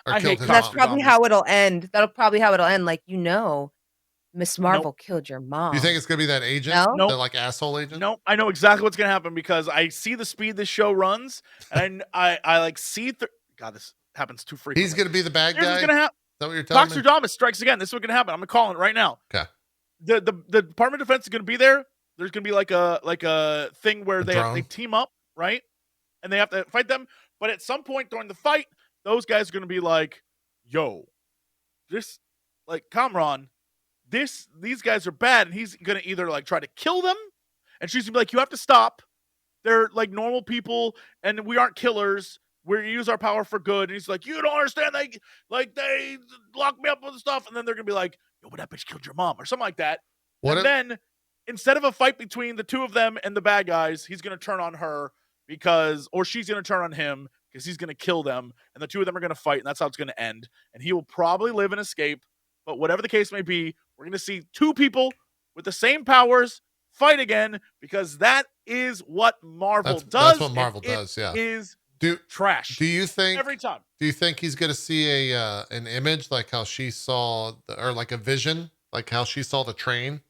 S2: I hate
S3: that's probably how it'll end. That'll probably how it'll end. Like, Miss Marvel killed your mom.
S1: You think it's gonna be that agent?
S3: No?
S1: That like asshole agent?
S2: No, I know exactly what's gonna happen, because I see the speed this show runs, and I like see. God, this happens too frequently.
S1: He's gonna be the bad guy.
S2: Here's what's gonna happen.
S1: Is that what you're telling
S2: me? Dr. Domus strikes again. This is what's gonna happen. I'm gonna call it right now.
S1: Okay.
S2: The Department of Defense is gonna be there. There's gonna be like a thing where they team up, right? And they have to fight them. But at some point during the fight, those guys are gonna be like, "Yo, this like Kamran." These guys are bad, and he's gonna either like try to kill them, and she's gonna be like, "You have to stop. They're like normal people, and we aren't killers. we use our power for good. And he's like, you don't understand. They locked me up with stuff. And then they're going to be like, yo, but that bitch killed your mom or something like that. Then instead of a fight between the two of them and the bad guys, he's going to turn on her or she's going to turn on him because he's going to kill them. And the two of them are going to fight. And that's how it's going to end. And he will probably live and escape. But whatever the case may be, we're going to see two people with the same powers fight again, because that is what Marvel does.
S1: That's what Marvel does. Yeah.
S2: Is trash.
S1: Do you think
S2: every time?
S1: Do you think he's going to see an image like how she saw, or like a vision, like how she saw the train?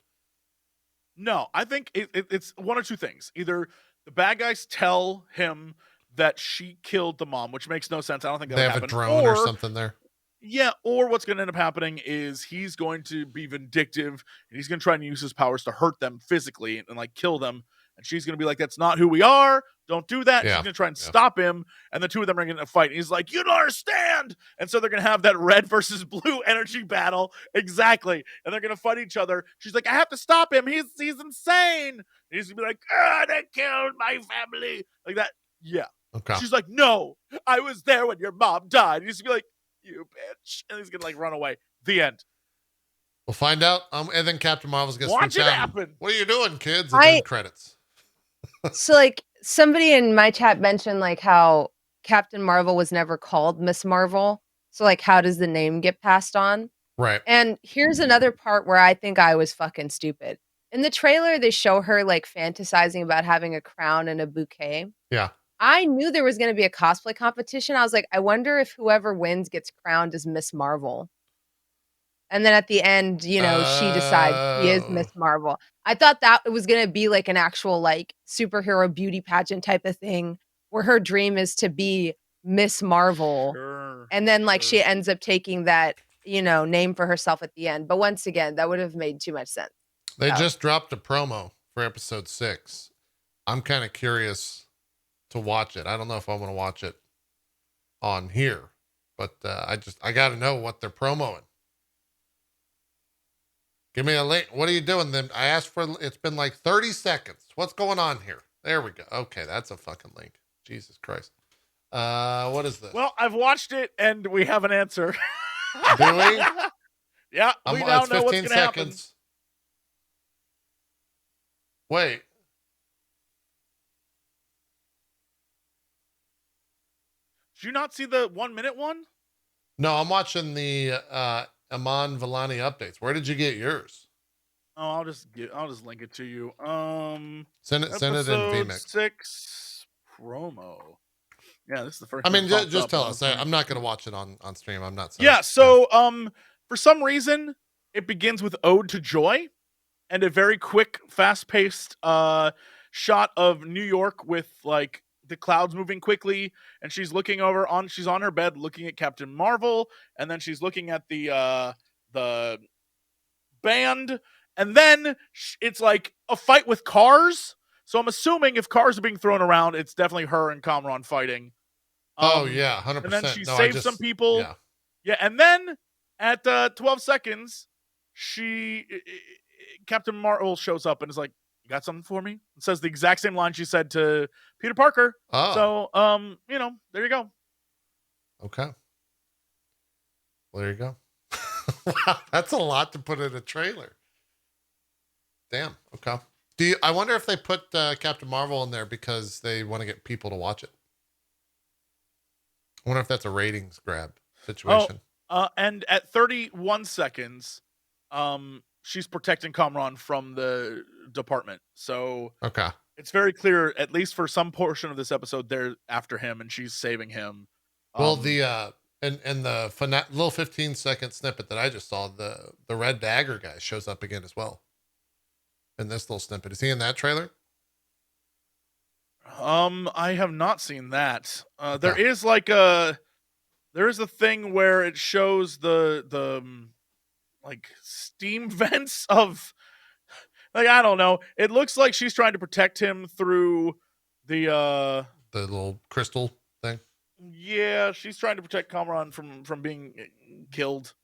S2: No, I think it's one or two things. Either the bad guys tell him that she killed the mom, which makes no sense. I don't think that
S1: they have
S2: happen.
S1: A drone or something there.
S2: Yeah, or what's going to end up happening is he's going to be vindictive and he's going to try and use his powers to hurt them physically and like kill them. And she's going to be like, that's not who we are. Don't do that.
S1: Yeah.
S2: She's going to try and stop him. And the two of them are going to fight. And he's like, you don't understand. And so they're going to have that red versus blue energy battle. Exactly. And they're going to fight each other. She's like, I have to stop him. He's insane. And he's going to be like, they killed my family. Like that. Yeah.
S1: Okay.
S2: She's like, no, I was there when your mom died. And he's going to be like, you bitch. And he's going to like run away. The end.
S1: We'll find out. And then Captain Marvel's going to
S2: watch it happen.
S1: What are you doing, kids? And then credits.
S3: So like somebody in my chat mentioned like how Captain Marvel was never called Miss Marvel. So like how does the name get passed on?
S1: Right.
S3: And here's another part where I think I was fucking stupid. In the trailer, they show her like fantasizing about having a crown and a bouquet.
S1: Yeah.
S3: I knew there was going to be a cosplay competition. I was like, I wonder if whoever wins gets crowned as Miss Marvel. And then at the end, she decides she is Miss Marvel. I thought that it was going to be like an actual like superhero beauty pageant type of thing where her dream is to be Miss Marvel.
S2: Sure,
S3: and then like she ends up taking that, name for herself at the end. But once again, that would have made too much sense.
S1: They just dropped a promo for episode 6. I'm kind of curious to watch it. I don't know if I want to watch it on here, but I got to know what they're promoting. Give me a link. What are you doing then? I asked for, it's been like 30 seconds. What's going on here? There we go. Okay. That's a fucking link. Jesus Christ. What is this?
S2: Well, I've watched it and we have an answer.
S1: Do we?
S2: Yeah. We now know what's going to happen.
S1: Wait.
S2: Did you not see the 1 minute one?
S1: No, I'm watching the Aman Vellani updates. Where did you get yours?
S2: Oh, I'll just link it to you.
S1: Send it in VMix.
S2: 6 promo. Yeah, this is the first.
S1: I mean, just tell us. I'm not going to watch it on stream. I'm not.
S2: Yeah. So, for some reason, it begins with "Ode to Joy," and a very quick, fast-paced shot of New York with like the clouds moving quickly, and she's looking she's on her bed looking at Captain Marvel, and then she's looking at the band, and then it's like a fight with cars. So I'm assuming if cars are being thrown around, it's definitely her and Kamran fighting.
S1: Oh yeah, 100%.
S2: And then she saves some people. Yeah, and then at 12 seconds, Captain Marvel shows up and is like, "You got something for me?" And says the exact same line she said to Peter Parker.
S1: Oh.
S2: So, there you go.
S1: Okay. Well, there you go. Wow, that's a lot to put in a trailer. Damn. Okay. I wonder if they put Captain Marvel in there because they want to get people to watch it. I wonder if that's a ratings grab situation.
S2: And at 31 seconds, she's protecting Kamran from the department. So
S1: okay,
S2: it's very clear, at least for some portion of this episode, they're after him and she's saving him.
S1: Well, the little 15-second snippet that I just saw, the Red Dagger guy shows up again as well. In this little snippet, is he in that trailer?
S2: I have not seen that. There is a thing where it shows the like steam vents of, like, I don't know. It looks like she's trying to protect him through the
S1: little crystal thing.
S2: Yeah, she's trying to protect Kamran from being killed.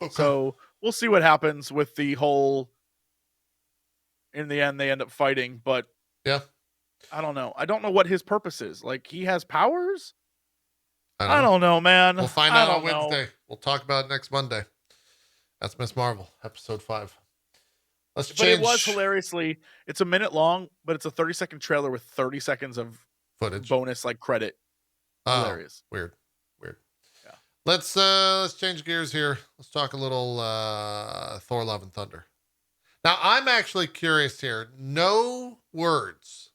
S1: Okay.
S2: So we'll see what happens with the whole. In the end, they end up fighting, but
S1: yeah,
S2: I don't know. I don't know what his purpose is. Like, he has powers? I don't know, man.
S1: We'll find
S2: I
S1: out on
S2: don't know.
S1: Wednesday. We'll talk about it next Monday. That's Miss Marvel, episode 5. Let's change.
S2: But it was hilariously, it's a minute long, but it's a 30-second trailer with 30 seconds of
S1: footage
S2: bonus like credit. Hilarious.
S1: Weird.
S2: Yeah.
S1: Let's change gears here. Let's talk a little Thor: Love and Thunder. Now, I'm actually curious here. No words.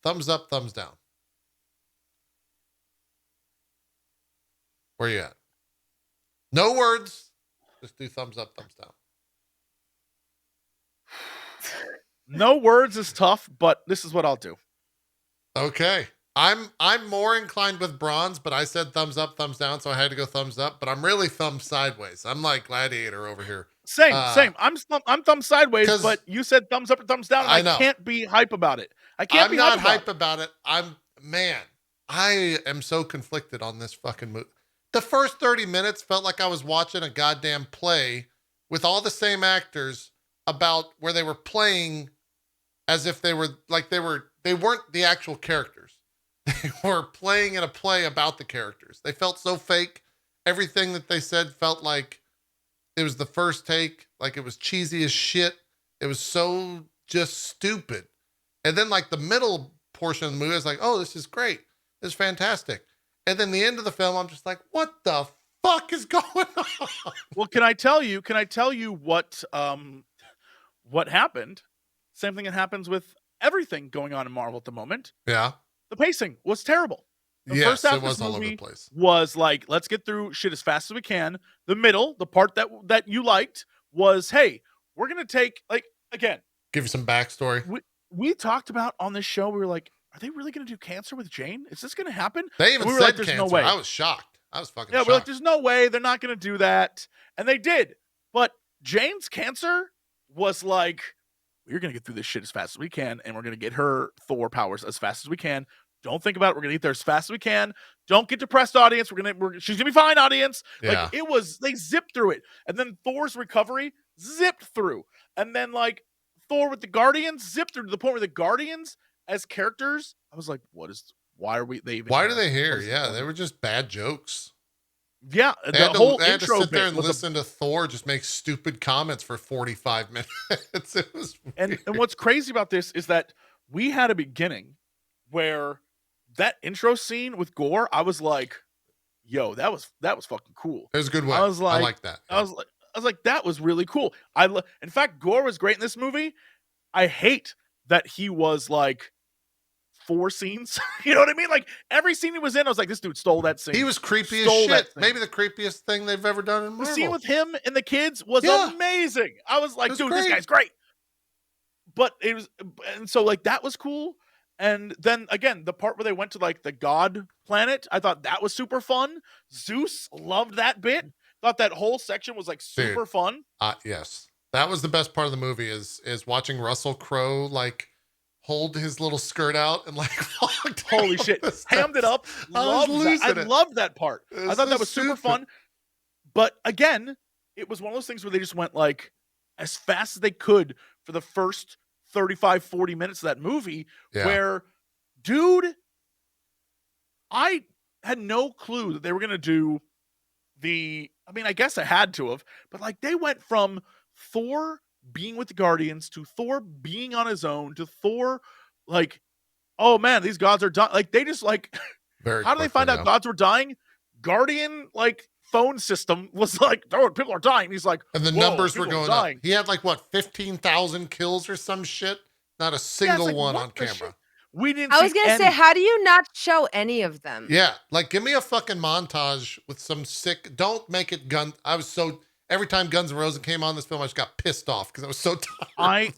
S1: Thumbs up, thumbs down. Where you at? No words. Just do thumbs up, thumbs down.
S2: No words is tough, but this is what I'll do.
S1: Okay. I'm more inclined with bronze, but I said thumbs up, thumbs down, so I had to go thumbs up. But I'm really thumb sideways. I'm like Gladiator over here.
S2: Same. I'm thumb sideways, but you said thumbs up or thumbs down. And I can't be hype about it. I'm
S1: not hype about it. I am so conflicted on this fucking movie. The first 30 minutes felt like I was watching a goddamn play with all the same actors about where they were playing as if they weren't the actual characters. They were playing in a play about the characters. They felt so fake. Everything that they said felt like it was the first take, like it was cheesy as shit. It was so just stupid. And then like the middle portion of the movie, I was like, oh, this is great. This is fantastic. And then the end of the film, I'm just like, what the fuck is going on?
S2: Well, can I tell you what happened? Same thing that happens with everything going on in Marvel at the moment.
S1: Yeah.
S2: The pacing was terrible. The first half of this movie was like, let's get through shit as fast as we can. The middle, the part that you liked was, hey, we're going to take, like, again.
S1: Give you some backstory.
S2: We talked about on this show, we were like, are they really going to do cancer with Jane? Is this going to happen?
S1: They even said like, there's cancer. No way. I was shocked. I was fucking shocked.
S2: We're like, there's no way. They're not going to do that. And they did. But Jane's cancer was like, we're going to get through this shit as fast as we can, and we're going to get her Thor powers as fast as we can. Don't think about it. We're going to get there as fast as we can. Don't get depressed, audience. She's going to be fine, audience. Yeah. Like, they zipped through it. And then Thor's recovery zipped through. And then, like, Thor with the Guardians zipped through to the point where the Guardians as characters, I was like, why are they here?
S1: Yeah, they were just bad jokes.
S2: Yeah,
S1: they had to sit there and listen to Thor just make stupid comments for 45 minutes. It was
S2: and what's crazy about this is that we had a beginning where that intro scene with Gore, I was like, yo, that was fucking cool.
S1: It was a good way.
S2: I was like,
S1: I like that. Yeah.
S2: I was like, that was really cool. In fact, Gore was great in this movie. I hate that he was like 4 scenes. You know what I mean? Like every scene he was in, I was like, this dude stole that scene.
S1: He was creepy as shit. Maybe the creepiest thing they've ever done in Marvel.
S2: The scene with him and the kids was amazing. I was like, dude, this guy's great. But it was, and so like that was cool. And then again, the part where they went to like the God planet, I thought that was super fun. Zeus loved that bit. Thought that whole section was like super fun.
S1: Yes. That was the best part of the movie is watching Russell Crowe like hold his little skirt out and like
S2: holy shit, hammed it up. I loved that part. I thought that was super fun. But again, it was one of those things where they just went like as fast as they could for the first 35-40 minutes of that movie where, dude, I had no clue that they were going to do I guess I had to have, but like they went from Thor being with the Guardians to Thor being on his own to Thor like, oh man, these gods are dying. Like they just like, how do they find out gods were dying? Guardian like phone system was like, oh, people are dying. He's like,
S1: and the numbers were going up. He had like what 15,000 kills or some shit. Not a single one on camera.
S2: We didn't.
S3: I was gonna say, how do you not show any of them?
S1: Yeah, like give me a fucking montage with some sick. Don't make it gun. I was so every time Guns N' Roses came on this film, I just got pissed off because I was so tired.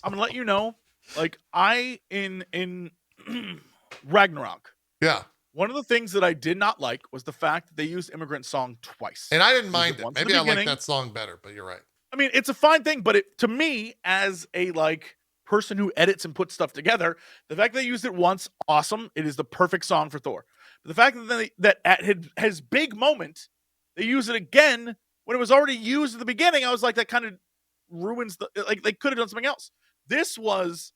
S2: I'm gonna let you know, like in Ragnarok.
S1: Yeah.
S2: One of the things that I did not like was the fact that they used Immigrant Song twice.
S1: And I didn't mind it. Maybe I like that song better, but you're right.
S2: I mean, it's a fine thing, but to me, as a like person who edits and puts stuff together, the fact that they used it once, awesome. It is the perfect song for Thor. But the fact that at his big moment, they use it again when it was already used at the beginning, I was like, that kind of ruins like they could have done something else. This was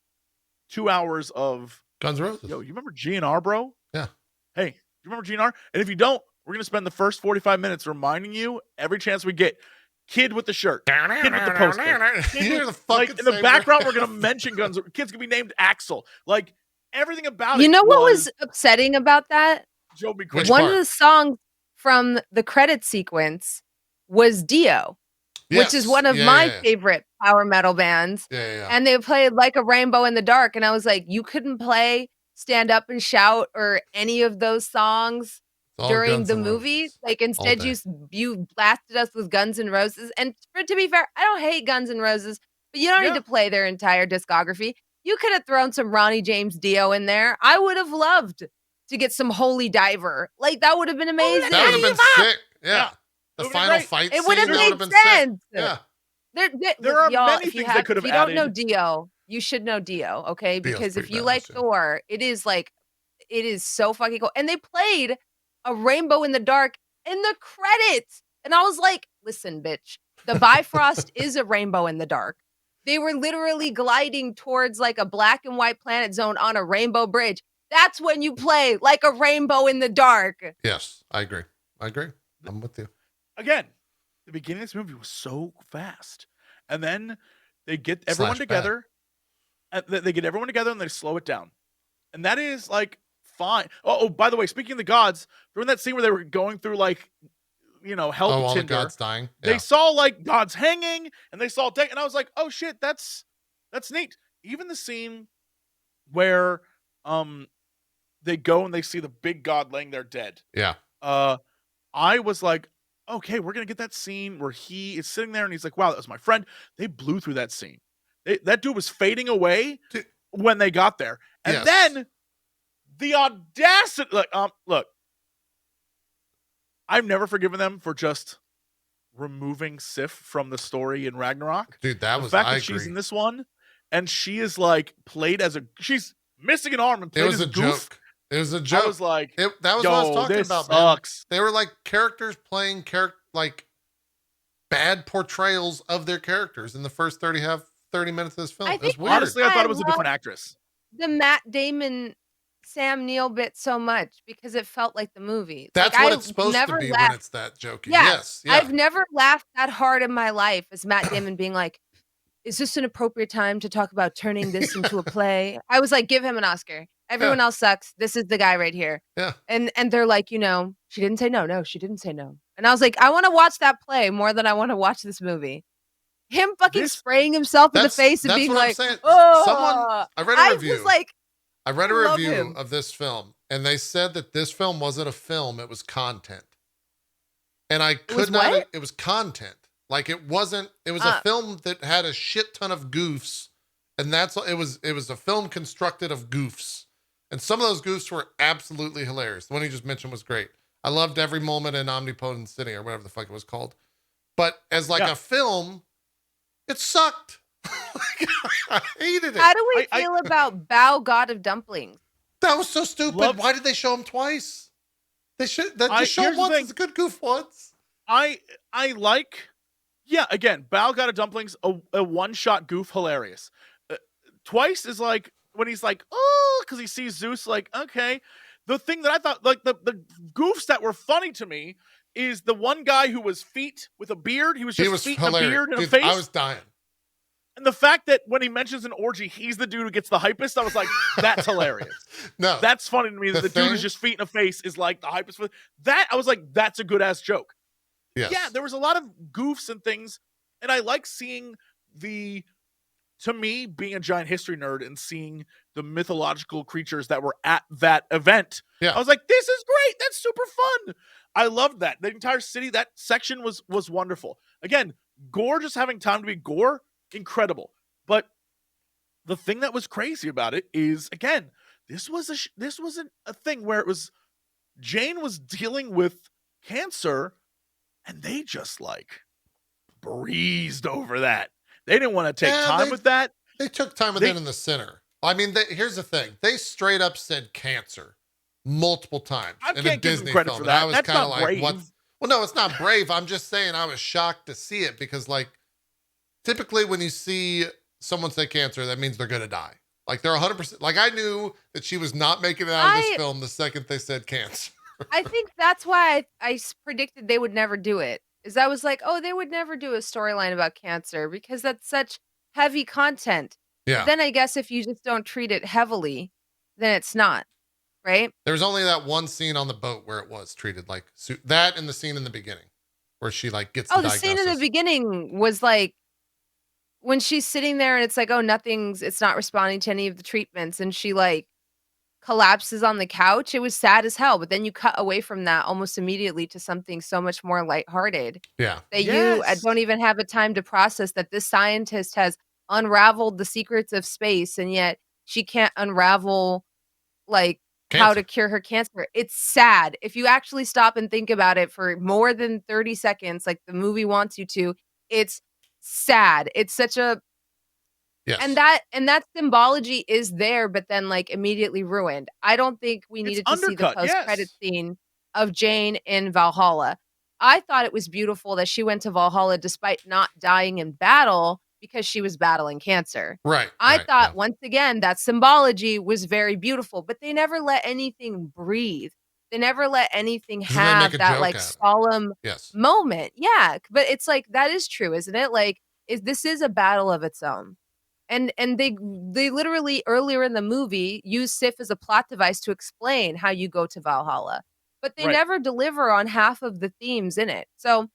S2: 2 hours of
S1: Guns N' Roses.
S2: Yo, you remember GNR, bro?
S1: Yeah.
S2: Hey, you remember GNR? And if you don't, we're going to spend the first 45 minutes reminding you every chance we get. Kid with the shirt. Kid with the poster. In the background, we're going to mention guns. Kids can be named Axel. Like, everything about it.
S3: You know what was upsetting about that? One of the songs from the credit sequence was Dio, which is one of my favorite power metal bands. And they played Like a Rainbow in the Dark. And I was like, you couldn't play Stand Up and Shout or any of those songs during the movie. Like, instead you blasted us with Guns N' Roses. And to be fair, I don't hate Guns N' Roses, but you don't need to play their entire discography. You could have thrown some Ronnie James Dio in there. I would have loved to get some Holy Diver. Like, that would have been amazing.
S1: That would have been sick. Yeah. The final fight scene
S3: would have made sense.
S1: Yeah.
S3: There are many things they could have added. If you don't know Dio, you should know Dio, okay? Because if you like Thor, it is so fucking cool. And they played A Rainbow in the Dark in the credits. And I was like, listen, bitch, the Bifrost is a rainbow in the dark. They were literally gliding towards like a black and white planet zone on a rainbow bridge. That's when you play Like a Rainbow in the Dark.
S1: Yes, I agree. I'm with you.
S2: Again, the beginning of this movie was so fast. And then they get everyone together. And they get everyone together and they slow it down. And that is like fine. Oh, by the way, speaking of the gods, during that scene where they were going through like, hell to
S1: all
S2: tinder,
S1: the gods dying.
S2: They saw like gods hanging and they saw and I was like, oh shit, that's neat. Even the scene where they go and they see the big god laying there dead.
S1: Yeah.
S2: I was like, okay, we're gonna get that scene where he is sitting there and he's like, wow, that was my friend. They blew through that scene. That dude was fading away when they got there. And then the audacity, look, I've never forgiven them for just removing Sif from the story in Ragnarok.
S1: Dude, that was
S2: the fact that she's in this one and she is like played as she's missing an arm and played as a goof.
S1: It was a joke.
S2: I was like,
S1: that was what I was talking about,
S2: sucks.
S1: Man. They were like characters playing like bad portrayals of their characters in the first 30 minutes of this film. It was weird.
S2: Honestly, I thought it was a different actress.
S3: The Matt Damon Sam Neill bit so much because it felt like the movie.
S1: That's
S3: like,
S1: what it's supposed to be when it's that jokey. Yes. Yeah.
S3: I've never laughed that hard in my life as Matt Damon being like, is this an appropriate time to talk about turning this into a play? I was like, give him an Oscar. Everyone else sucks. This is the guy right here.
S1: Yeah.
S3: And they're like, she didn't say no. No, she didn't say no. And I was like, I want to watch that play more than I want to watch this movie. Him fucking spraying himself in the face and being like,
S1: I read a review. I read a review
S3: him.
S1: of this film, and they said that this film wasn't a film, it was content. And I could not, it was content. Like it was a film that had a shit ton of goofs, and it was a film constructed of goofs. And some of those goofs were absolutely hilarious. The one you just mentioned was great. I loved every moment in Omnipotent City or whatever the fuck it was called. But as like a film, it sucked. I hated it.
S3: How do we feel about Bao God of Dumplings?
S1: That was so stupid. Why did they show him twice? They should just show him once. It's a good goof once.
S2: I like, again, Bao God of Dumplings, a one-shot goof, hilarious. Twice is like when he's like, oh, because he sees Zeus, like, okay. The thing that I thought, like the goofs that were funny to me is the one guy who was feet with a beard. He was feet and a beard and a face.
S1: I was dying.
S2: And the fact that when he mentions an orgy, he's the dude who gets the hypest, I was like, that's hilarious.
S1: No.
S2: That's funny to me that the dude who's just feet and a face is like the hypest. For that, I was like, that's a good-ass joke.
S1: Yes.
S2: Yeah, there was a lot of goofs and things, and I like seeing to me, being a giant history nerd and seeing the mythological creatures that were at that event, I was like, this is great. That's super fun. I loved that. The entire city, that section was wonderful. Again, Gore just having time to be Gore, incredible. But the thing that was crazy about it is, again, this wasn't a thing where it was Jane was dealing with cancer and they just like breezed over that. They didn't want to take time with that.
S1: They took time with it in the center. I mean, here's the thing. They straight up said cancer multiple times in a Disney film.
S2: For that.
S1: I was kind of like, brave. What? Well, no, it's not brave. I'm just saying I was shocked to see it because, like, typically when you see someone say cancer, that means they're going to die. Like, they're 100%. Like, I knew that she was not making it out of this film the second they said cancer.
S3: I think that's why predicted they would never do it. Is I was like, oh, they would never do a storyline about cancer because that's such heavy content. But
S1: Yeah.
S3: then I guess if you just don't treat it heavily, then it's not, right?
S1: There's only that one scene on the boat where it was treated like that, and the scene in the beginning where she like gets the
S3: Oh, the scene in the
S1: diagnosis.
S3: beginning was like when she's sitting there and it's like, oh, it's not responding to any of the treatments, and she like collapses on the couch. It was sad as hell, but then you cut away from that almost immediately to something so much more lighthearted
S1: Yeah.
S3: that you
S2: Yes.
S3: don't even have a time to process that this scientist has unraveled the secrets of space, and yet she can't unravel like how to
S1: Cancer.
S3: cure her cancer. It's sad. If you actually stop and think about it for more than 30 seconds, like the movie wants you to, it's sad. It's such a
S1: Yes.
S3: and that symbology is there, but then, like, immediately ruined. I don't think we
S2: It's
S3: needed to see the
S2: undercut.
S3: post-credit
S2: Yes.
S3: scene of Jane in Valhalla. I thought it was beautiful that she went to Valhalla despite not dying in battle because she was battling cancer.
S1: Right.
S3: I
S1: Right. Yeah.
S3: thought, once again, that symbology was very beautiful, but they never let anything breathe. They never let anything
S1: Because then they make
S3: have
S1: a
S3: that,
S1: joke
S3: like,
S1: out of it.
S3: solemn
S1: Yes.
S3: moment. Yeah, but it's like, that is true, isn't it? Like, this is a battle of its own. And they literally earlier in the movie use Sif as a plot device to explain how you go to Valhalla, but they
S2: Right.
S3: never deliver on half of the themes in it. So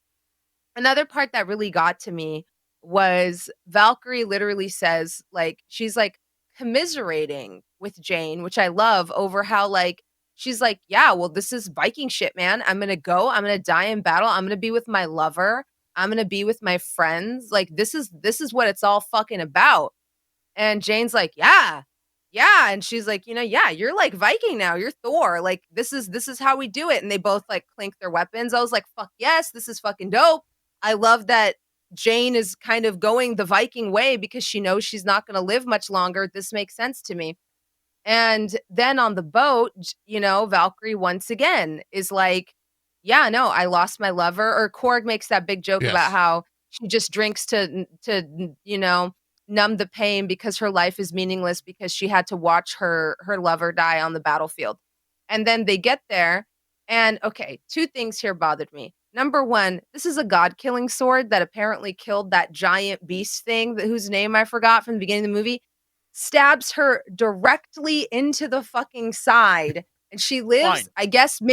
S3: another part that really got to me was Valkyrie literally says, like, she's like commiserating with Jane, which I love, over how like she's like, yeah, well, this is Viking shit, man. I'm gonna die in battle. I'm gonna be with my lover. I'm gonna be with my friends. Like this is what it's all fucking about. And Jane's like, "Yeah. Yeah." And she's like, "Yeah, you're like Viking now. You're Thor. Like this is how we do it." And they both like clink their weapons. I was like, "Fuck yes, this is fucking dope." I love that Jane is kind of going the Viking way because she knows she's not going to live much longer. This makes sense to me. And then on the boat, Valkyrie once again is like, "Yeah, no, I lost my lover." Or Korg makes that big joke about
S1: Yes.
S3: how she just drinks to numb the pain because her life is meaningless because she had to watch her lover die on the battlefield. And then they get there, and okay, two things here bothered me. Number one, this is a god-killing sword that apparently killed that giant beast thing whose name I forgot from the beginning of the movie, stabs her directly into the fucking side, and she lives.
S2: Fine.
S3: I guess
S2: Fine.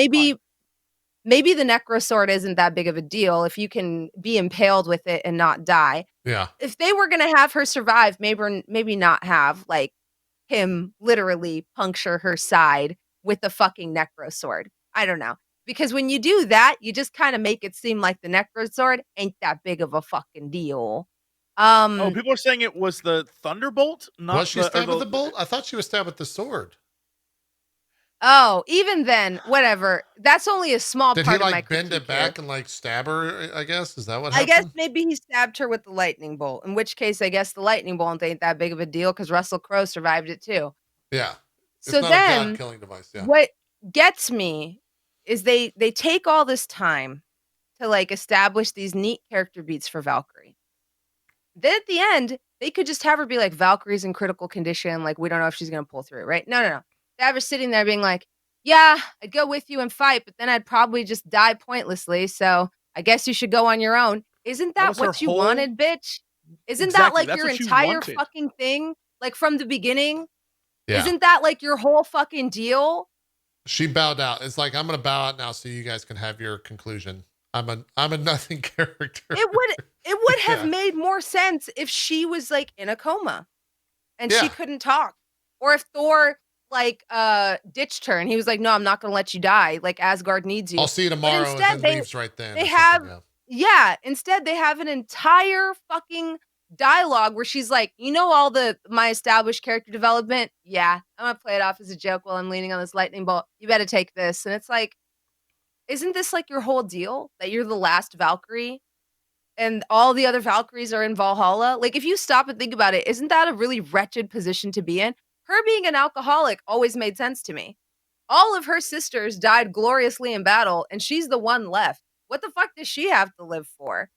S3: maybe the necro sword isn't that big of a deal if you can be impaled with it and not die.
S1: Yeah.
S3: If they were gonna have her survive, maybe not have, like, him literally puncture her side with the fucking necro sword. I don't know. Because when you do that, you just kinda make it seem like the necro sword ain't that big of a fucking deal.
S2: Oh,
S3: Um
S2: people are saying it was the thunderbolt, not
S1: Was she
S2: the or
S1: stabbed with
S2: the
S1: the bolt? I thought she was stabbed with the sword.
S3: Oh, even then, whatever. That's only a small
S1: Did he
S3: part of my
S1: like bend it
S3: critique here.
S1: back and like stab her? I guess is that what
S3: I guess
S1: happened?
S3: maybe he stabbed her with the lightning bolt, in which case I guess the lightning bolt ain't that big of a deal because Russell Crowe survived it too.
S1: Yeah. It's
S3: So
S1: not a god
S3: then
S1: killing device. Yeah.
S3: what gets me is they take all this time to like establish these neat character beats for Valkyrie. Then at the end, they could just have her be like, Valkyrie's in critical condition. Like, we don't know if she's going to pull through, right? No, no, no. They have her sitting there being like, yeah, I'd go with you and fight, but then I'd probably just die pointlessly. So I guess you should go on your own. Isn't
S2: that
S3: that
S2: was her
S3: what you
S2: whole
S3: wanted, bitch? Isn't that
S2: exactly.
S3: like
S2: That's
S3: your
S2: what you
S3: entire
S2: wanted.
S3: fucking thing? Like from the beginning?
S1: Yeah.
S3: Isn't that like your whole fucking deal?
S1: She bowed out. It's like I'm gonna bow out now so you guys can have your conclusion. I'm a nothing character.
S3: It would have
S1: Yeah.
S3: made more sense if she was like in a coma and she
S1: Yeah.
S3: couldn't talk. Or if Thor like ditched her and he was like, "No, I'm not going to let you die. Like Asgard needs you."
S1: I'll see you
S3: But
S1: tomorrow and
S3: instead
S1: then leaves right then
S3: they
S1: or
S3: have
S1: something. Yeah.
S3: yeah, instead they have an entire fucking dialogue where she's like, all the my established character development? Yeah, I'm going to play it off as a joke while I'm leaning on this lightning bolt. You better take this. And it's like, isn't this like your whole deal that you're the last Valkyrie and all the other Valkyries are in Valhalla? Like, if you stop and think about it, isn't that a really wretched position to be in? Her being an alcoholic always made sense to me. All of her sisters died gloriously in battle, and she's the one left. What the fuck does she have to live for?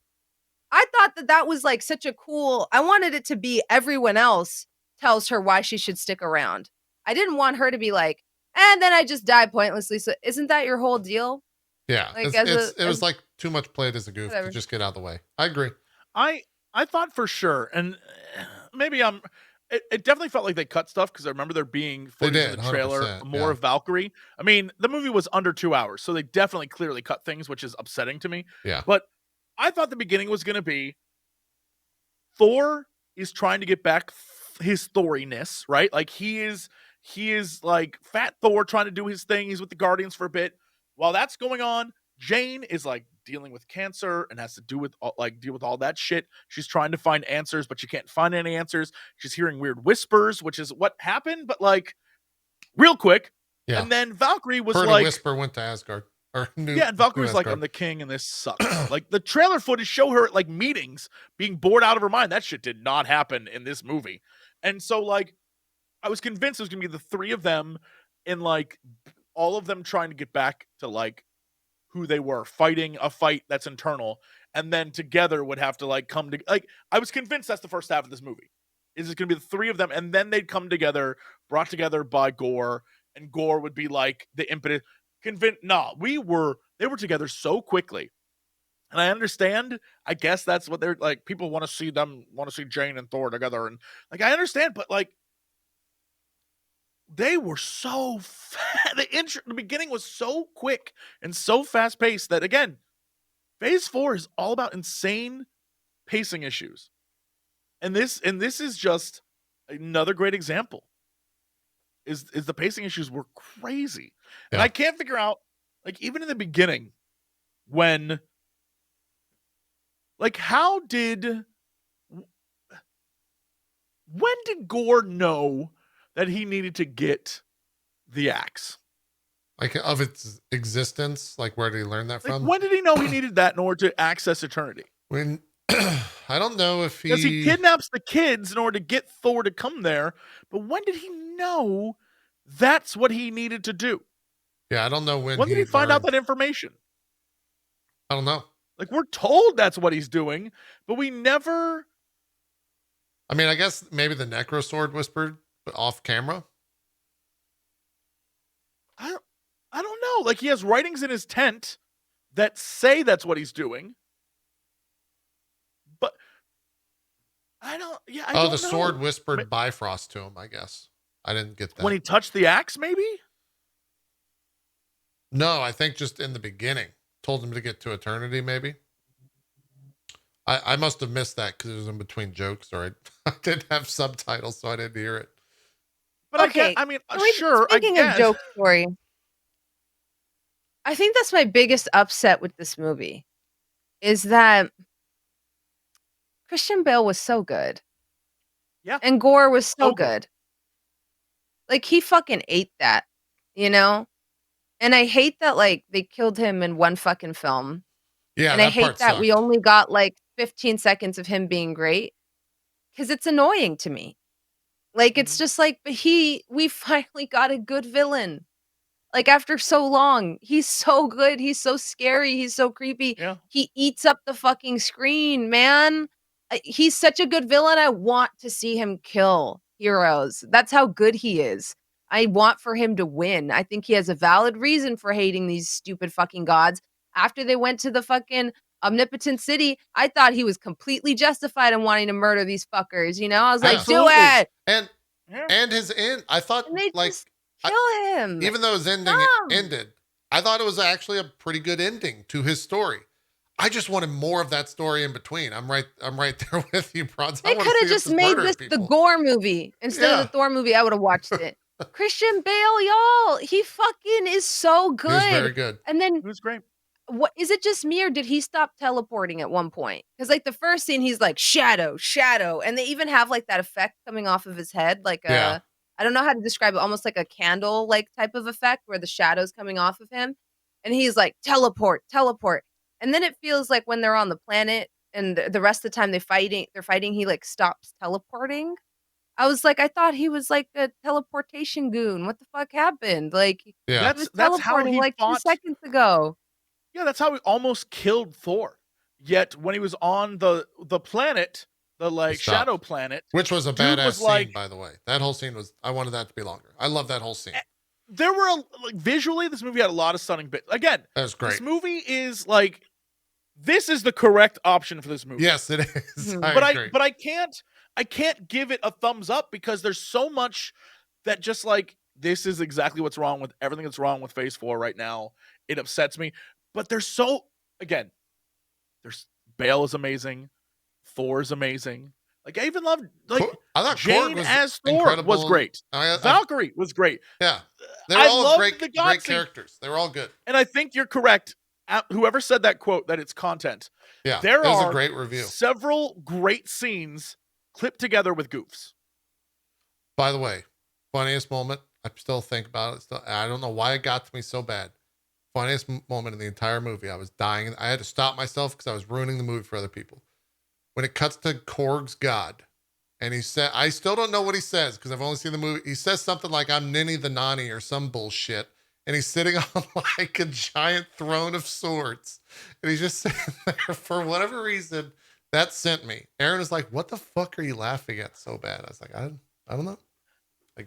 S3: I thought that was like such a cool. I wanted it to be everyone else tells her why she should stick around. I didn't want her to be like, and then I just die pointlessly. So isn't that your whole deal?
S1: Yeah,
S3: Like
S1: it was like too much played as a goof
S3: whatever.
S1: to just get out of the way. I agree.
S2: I thought for sure, and maybe it definitely felt like they cut stuff because I remember there being footage in
S1: did,
S2: the trailer
S1: 100%,
S2: more
S1: yeah.
S2: of Valkyrie. I mean, the movie was under 2 hours, so they definitely clearly cut things, which is upsetting to me.
S1: Yeah.
S2: But I thought the beginning was going to be Thor is trying to get back his Thoriness, right? Like he is like fat Thor trying to do his thing. He's with the Guardians for a bit. While that's going on, Jane is like dealing with cancer and has to deal with all that shit. She's trying to find answers, but she can't find any answers. She's hearing weird whispers, which is what happened, but like real quick.
S1: Yeah.
S2: And then Valkyrie was
S1: Heard
S2: like,
S1: a whisper went to Asgard.
S2: and Valkyrie's like, I'm the king and this sucks. Like the trailer footage show her at like meetings being bored out of her mind. That shit did not happen in this movie. And so like I was convinced it was gonna be the three of them in like all of them trying to get back to like who they were, fighting a fight that's internal, and then together would have to like come to like I was convinced that's the first half of this movie. Is it gonna be the three of them, and then they'd come together, brought together by Gore, and Gore would be like the impetus. They were together so quickly. And I understand, I guess that's what they're like. People want to see Jane and Thor together. And like, I understand, but like, they were so fast. The beginning was so quick and so fast paced that again, phase 4 is all about insane pacing issues. And this is just another great example. Is the pacing issues were crazy. Yeah. And I can't figure out, like, even in the beginning, when did Gore know that he needed to get the axe?
S1: Like, of its existence? Like, where did he learn that from?
S2: When did he know he needed that in order to access eternity?
S1: When I don't know if
S2: because he kidnaps the kids in order to get Thor to come there, but when did he know that's what he needed to do?
S1: Yeah, I don't know when
S2: did he find out that information?
S1: I don't know.
S2: Like, we're told that's what he's doing, but we never...
S1: I mean, I guess maybe the Necro Sword whispered, but off camera?
S2: I don't know. Like, he has writings in his tent that say that's what he's doing. But I don't know.
S1: Sword whispered Bifrost to him, I guess. I didn't get that.
S2: When he touched the axe, maybe?
S1: No, I think just in the beginning. Told him to get to eternity, maybe. I must have missed that because it was in between jokes, or I didn't have subtitles, so I didn't hear it.
S2: But okay.
S3: Speaking of joke story, I think that's my biggest upset with this movie, is that Christian Bale was so good.
S2: Yeah.
S3: And Gore was so good. Like, he fucking ate that, you know? And I hate that, like, they killed him in one fucking film.
S1: Yeah,
S3: and I hate that we only got, like, 15 seconds of him being great. Because it's annoying to me. Like, it's just like, we finally got a good villain. Like, after so long. He's so good. He's so scary. He's so creepy.
S2: Yeah.
S3: He eats up the fucking screen, man. He's such a good villain. I want to see him kill heroes. That's how good he is. I want for him to win. I think he has a valid reason for hating these stupid fucking gods. After they went to the fucking omnipotent city, I thought he was completely justified in wanting to murder these fuckers. You know, I was like, do it.
S1: And his end, I thought, like,
S3: kill him.
S1: Even though his ending ended, I thought it was actually a pretty good ending to his story. I just wanted more of that story in between. I'm right there with you, Bronze.
S3: They could have just made this the Gore movie instead of the Thor movie. I would have watched it. Christian Bale, y'all, he fucking is so good. He was
S1: very good.
S3: And then
S2: it was great.
S3: What is it just me, or did he stop teleporting at one point? Because like the first scene, he's like shadow, and they even have like that effect coming off of his head, like I don't know how to describe it, almost like a candle like type of effect where the shadow's coming off of him, and he's like teleport, and then it feels like when they're on the planet and the rest of the time they're fighting, he like stops teleporting. I was like, I thought he was like a teleportation goon. What the fuck happened? Like,
S2: that's how he
S3: like
S2: fought
S3: 2 seconds ago.
S2: Yeah, that's how he almost killed Thor. Yet when he was on the planet, the like shadow planet,
S1: which was a badass scene, by the way. That whole scene was. I wanted that to be longer. I love that whole scene.
S2: there were like visually, this movie had a lot of stunning bits. Again,
S1: That was great.
S2: this movie is like, this is the correct option for this movie.
S1: Yes, it is.
S3: Mhm.
S2: But I can't give it a thumbs up because there's so much that just like, this is exactly what's wrong with everything that's wrong with Phase 4 right now. It upsets me. But there's Bale is amazing. Thor is amazing. Like, I even loved, like,
S1: I thought
S2: Jane
S1: Korg was
S2: as Thor
S1: incredible.
S2: was great. Valkyrie was great.
S1: Yeah. They were
S2: I
S1: all
S2: loved
S1: great
S2: the God scene.
S1: characters. They were all good.
S2: And I think you're correct. Whoever said that quote, that it's content.
S1: Yeah.
S2: There
S1: it was
S2: are
S1: a great review.
S2: several great scenes clipped together with goofs.
S1: By the way, funniest moment, I still think about it. I don't know why it got to me so bad. Funniest moment in the entire movie. I was dying. I had to stop myself because I was ruining the movie for other people. When it cuts to Korg's God, and he said, I still don't know what he says because I've only seen the movie. He says something like, I'm Ninny the Nani or some bullshit. And he's sitting on like a giant throne of swords. And he's just sitting there for whatever reason. That sent me. Aaron was like, what the fuck are you laughing at so bad? I was like, I don't know. It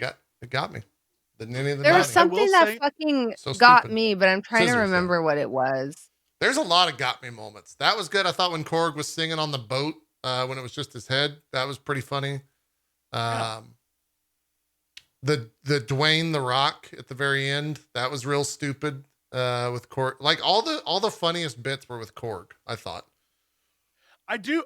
S1: got me. The Ninny the
S3: There
S1: Nani.
S3: was something that fucking got me, but I'm trying to remember what it was.
S1: There's a lot of got me moments. That was good. I thought when Korg was singing on the boat, when it was just his head, that was pretty funny. The Dwayne the Rock at the very end, that was real stupid. With Korg, like all the funniest bits were with Korg, I thought.
S2: I do.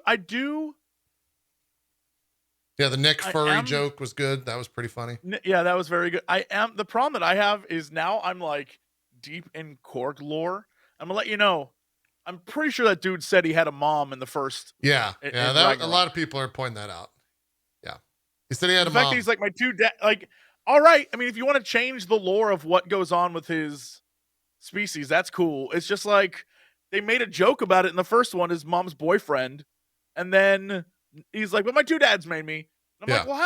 S1: Yeah, the Nick Fury joke was good. That was pretty funny.
S2: Yeah, that was very good. The problem that I have is now I'm like deep in Korg lore. I'm gonna let you know. I'm pretty sure that dude said he had a mom in the first.
S1: Yeah, a lot of people are pointing that out. Yeah, he said he had a mom.
S2: The fact that he's like my two dad. Like, all right. I mean, if you want to change the lore of what goes on with his species, that's cool. It's just like they made a joke about it in the first one, his mom's boyfriend, and then he's like, "But my two dads made me." And I'm like, "Well,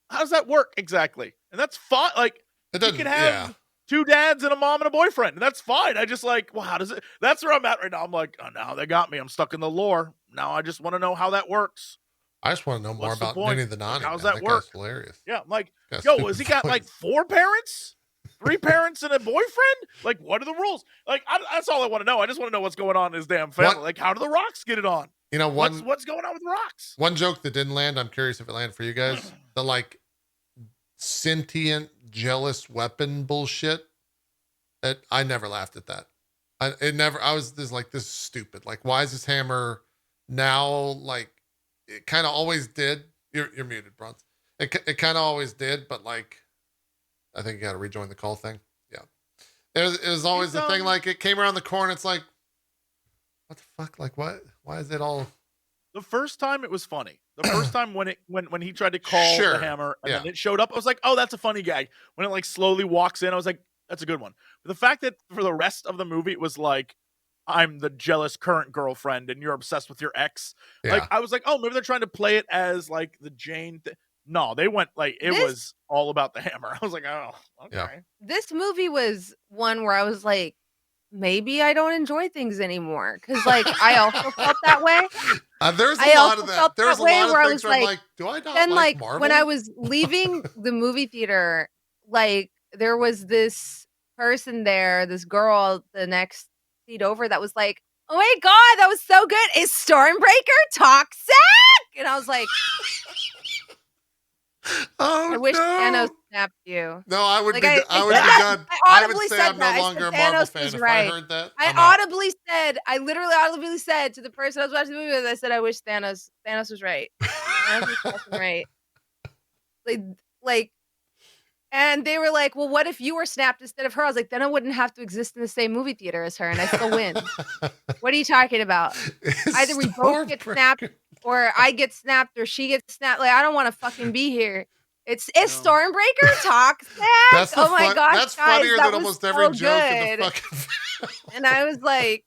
S2: how does that work exactly?" And that's fine. Like, you can have two dads and a mom and a boyfriend, and that's fine. I just like, well, how does it? That's where I'm at right now. I'm like, oh, now they got me. I'm stuck in the lore. Now I just want to know how that works.
S1: I just want to know more about Ninny the Nani.
S2: How's that work?
S1: That's hilarious.
S2: Yeah, I'm like, yo, has he got like 4 parents? 3 parents and a boyfriend? Like, what are the rules? Like, that's all I want to know. I just want to know what's going on in his damn family. Like, how do the Rocks get it on?
S1: You know,
S2: what's going on with the Rocks?
S1: One joke that didn't land, I'm curious if it landed for you guys. The like sentient jealous weapon bullshit. That I never laughed at that. I was this is stupid. Like, why is this hammer now? Like, it kind of always did. You're muted, Bronze. It kind of always did, but like, I think you got to rejoin the call thing. Yeah, it was always the thing. Like, it came around the corner. It's like, what the fuck? Like, what? Why is it all?
S2: The first time it was funny. The first time when he tried to call the hammer and then it showed up, I was like, oh, that's a funny gag. When it like slowly walks in, I was like, that's a good one. But the fact that for the rest of the movie, it was like, I'm the jealous current girlfriend and you're obsessed with your ex.
S1: Yeah.
S2: Like, I was like, oh, maybe they're trying to play it as like the Jane. No, they went like, it was all about the hammer. I was like, oh, okay.
S1: Yeah.
S3: This movie was one where I was like, maybe I don't enjoy things anymore. Cause like, I also felt that way.
S1: There's a lot of that. There's a lot of
S3: where
S1: things where I'm like, do I not like Marvel?
S3: When I was leaving the movie theater, like there was this person there, this girl, the next seat over that was like, oh my God, that was so good. Is Stormbreaker toxic? And I was like,
S1: oh,
S3: I wish Thanos snapped you.
S1: No, I would
S3: like,
S1: be done. I would say I'm no longer a Marvel fan if I heard that.
S3: I literally audibly said to the person I was watching the movie with, I said, I wish Thanos was right. Thanos was fucking right. Like, and they were like, well, what if you were snapped instead of her? I was like, then I wouldn't have to exist in the same movie theater as her and I still win. What are you talking about? Either we both get snapped or I get snapped or she gets snapped. Like, I don't want to fucking be here. Is Stormbreaker toxic? Oh my gosh,
S1: that's
S3: guys,
S1: funnier than almost every joke in the fucking film.
S3: And I was like,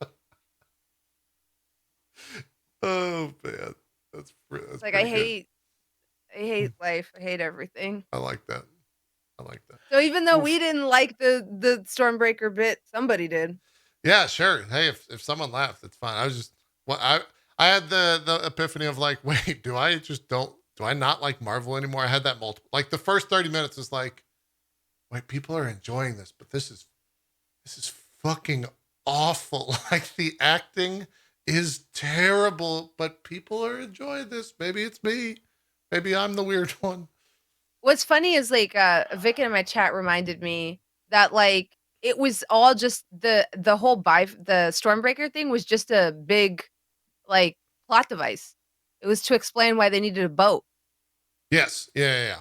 S1: oh man, that's
S3: like I hate life. I hate everything.
S1: I like that.
S3: So even though we didn't like the Stormbreaker bit, somebody did.
S1: Yeah, sure. Hey, if someone laughed, it's fine. I was just I had the epiphany of like, wait, do I not like Marvel anymore? I had that multiple. Like the first 30 minutes was like, wait, people are enjoying this, but this is fucking awful. Like the acting is terrible, but people are enjoying this. Maybe it's me. Maybe I'm the weird one.
S3: What's funny is like Vic in my chat reminded me that like it was all just the whole the Stormbreaker thing was just a big like plot device. It was to explain why they needed a boat.
S1: Yes. Yeah.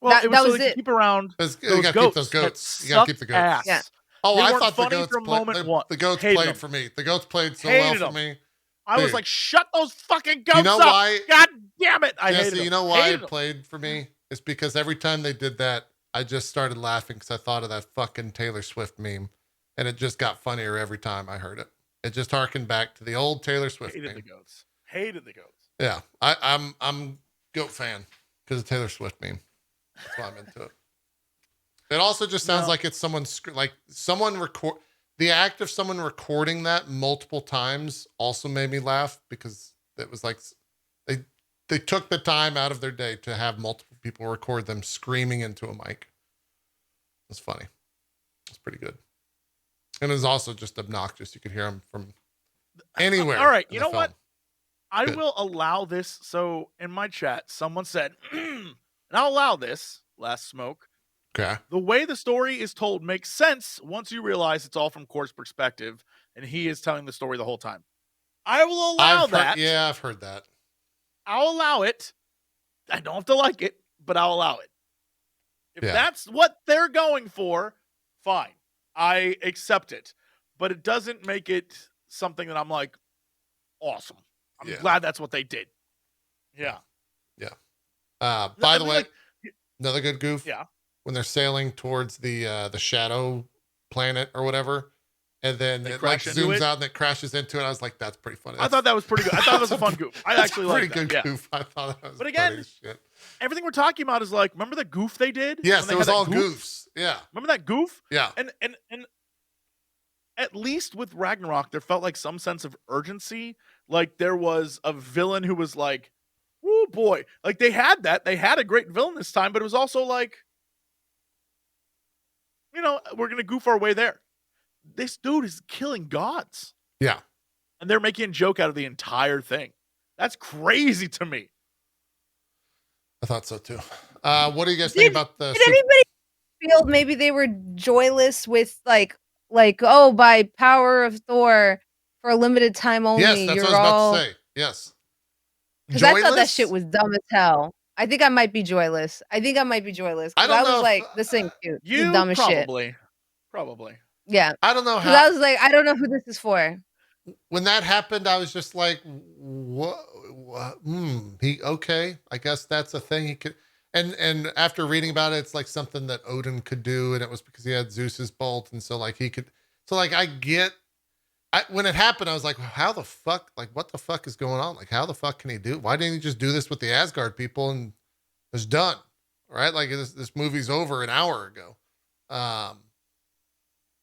S2: Well,
S3: That
S2: it was so
S3: was
S2: they could
S3: it.
S2: keep around
S1: You
S2: those
S1: gotta keep
S2: goats.
S1: those goats.
S2: That
S1: You gotta keep the
S2: sucked
S1: goats.
S2: ass.
S3: Yeah.
S1: Oh,
S2: They
S1: I
S2: weren't
S1: thought the
S2: funny
S1: goats
S2: from moment one.
S1: the goats
S2: Hated
S1: played
S2: them.
S1: for me. The goats played so
S2: Hated
S1: well for
S2: them.
S1: me.
S2: I was
S1: Dude.
S2: like, shut those fucking goats
S1: You know
S2: up.
S1: why?
S2: God damn it. I
S1: Jesse,
S2: hated them.
S1: you know why
S2: Hated
S1: it
S2: them.
S1: played for me? It's because every time they did that, I just started laughing because I thought of that fucking Taylor Swift meme. And it just got funnier every time I heard it. It just harkened back to the old Taylor Swift
S2: Hated
S1: meme.
S2: the goats. Hated the goats.
S1: Yeah. I'm goat fan because of Taylor Swift meme. That's why I'm into it. It also just sounds like it's the act of someone recording that multiple times also made me laugh because it was like they took the time out of their day to have multiple people record them screaming into a mic. It's funny. It's pretty good. And it's also just obnoxious. You could hear them from anywhere.
S2: All right. You know what? I will allow this. So in my chat, someone said, and I'll allow this last smoke.
S1: Okay.
S2: The way the story is told makes sense once you realize it's all from Kor's perspective and he is telling the story the whole time. I will allow that.
S1: Yeah, I've heard that.
S2: I'll allow it. I don't have to like it, but I'll allow it. If that's what they're going for, fine. I accept it. But it doesn't make it something that I'm like, awesome. I'm glad that's what they did. Yeah.
S1: Yeah. By the way, another good goof.
S2: Yeah.
S1: When they're sailing towards the shadow planet or whatever, and then it like zooms out and it crashes into it. I was like, that's pretty funny.
S2: I thought that was pretty good. I thought it was a fun goof. I actually liked that.
S1: Pretty good goof. I thought that was
S2: but again,
S1: funny as shit.
S2: Everything we're talking about is like, remember the goof they did?
S1: Yes, it was all goofs. Yeah.
S2: Remember that goof?
S1: Yeah.
S2: And at least with Ragnarok, there felt like some sense of urgency. Like there was a villain who was like, "Oh boy!" Like they had that. They had a great villain this time, but it was also like, you know, we're gonna goof our way there. This dude is killing gods.
S1: Yeah.
S2: And they're making a joke out of the entire thing. That's crazy to me.
S1: I thought so too. What do you guys think about the?
S3: Did anybody feel maybe they were joyless with like oh, by power of Thor for a limited time only?
S1: Yes, that's what I was about to say. Yes.
S3: Because I thought that shit was dumb as hell. I think I might be joyless. I was like, this ain't cute. This is dumb as shit.
S2: Probably.
S3: Yeah.
S1: I don't know how.
S3: I was like, I don't know who this is for.
S1: When that happened, I was just like, what? Okay. I guess that's a thing he could. And after reading about it, it's like something that Odin could do, and it was because he had Zeus's bolt, and so like he could. So like when it happened, I was like, how the fuck? Like, what the fuck is going on? Like, how the fuck can he do? Why didn't he just do this with the Asgard people and it's done? Right? Like this movie's over an hour ago.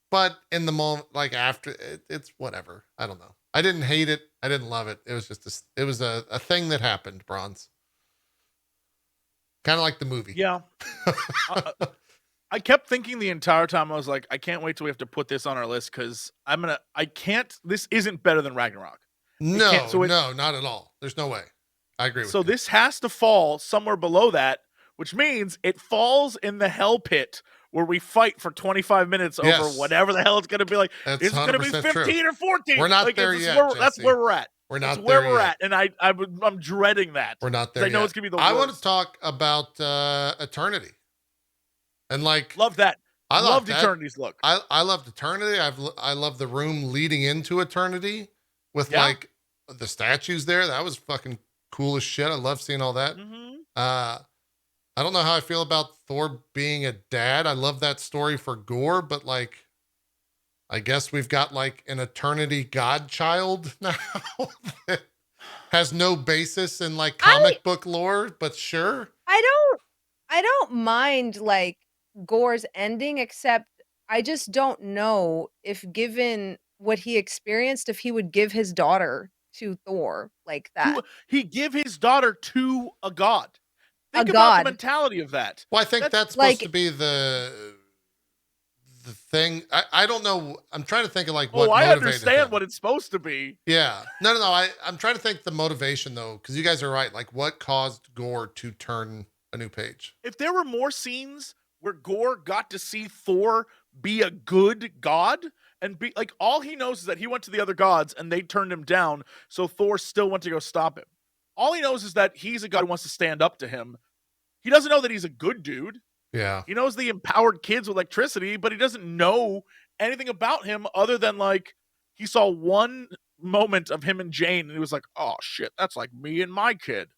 S1: But in the moment, like after it's whatever. I don't know. I didn't hate it. I didn't love it. It was just a thing that happened, Bronze. Kind of like the movie.
S2: Yeah. I kept thinking the entire time, I was like, I can't wait till we have to put this on our list because this isn't better than Ragnarok.
S1: No, not at all. There's no way. I agree with you.
S2: So this has to fall somewhere below that, which means it falls in the hell pit where we fight for 25 minutes over whatever the hell it's going to be like. It's going to be 15
S1: true.
S2: or 14.
S1: We're not there yet.
S2: That's where we're at.
S1: We're not
S2: where
S1: there
S2: we're
S1: yet.
S2: at. And I'm dreading that.
S1: We're not there yet.
S2: I know it's going to be the worst.
S1: I want to talk about Eternity. And like,
S2: love that.
S1: I
S2: loved Eternity's look.
S1: I loved Eternity. I love the room leading into Eternity with like the statues there. That was fucking cool as shit. I love seeing all that.
S2: Mm-hmm.
S1: I don't know how I feel about Thor being a dad. I love that story for Gore, but like, I guess we've got like an Eternity godchild now that has no basis in like comic book lore, but sure.
S3: I don't mind like Gore's ending, except I just don't know if given what he experienced, if he would give his daughter to Thor like that.
S2: He give his daughter to a god. Think about the mentality of that.
S1: Well, I think that's supposed to be the thing. I don't know. I'm trying to think of like what
S2: I
S1: motivated
S2: understand
S1: him.
S2: what it's supposed to be.
S1: Yeah. No. I'm trying to think the motivation though, because you guys are right. Like, what caused Gore to turn a new page?
S2: If there were more scenes where Gore got to see Thor be a good god and be like, all he knows is that he went to the other gods and they turned him down, so Thor still went to go stop him. All he knows is that he's a god who wants to stand up to him. He doesn't know that he's a good dude.
S1: Yeah.
S2: He knows the empowered kids with electricity, but he doesn't know anything about him other than like he saw one moment of him and Jane and he was like, oh shit, that's like me and my kid.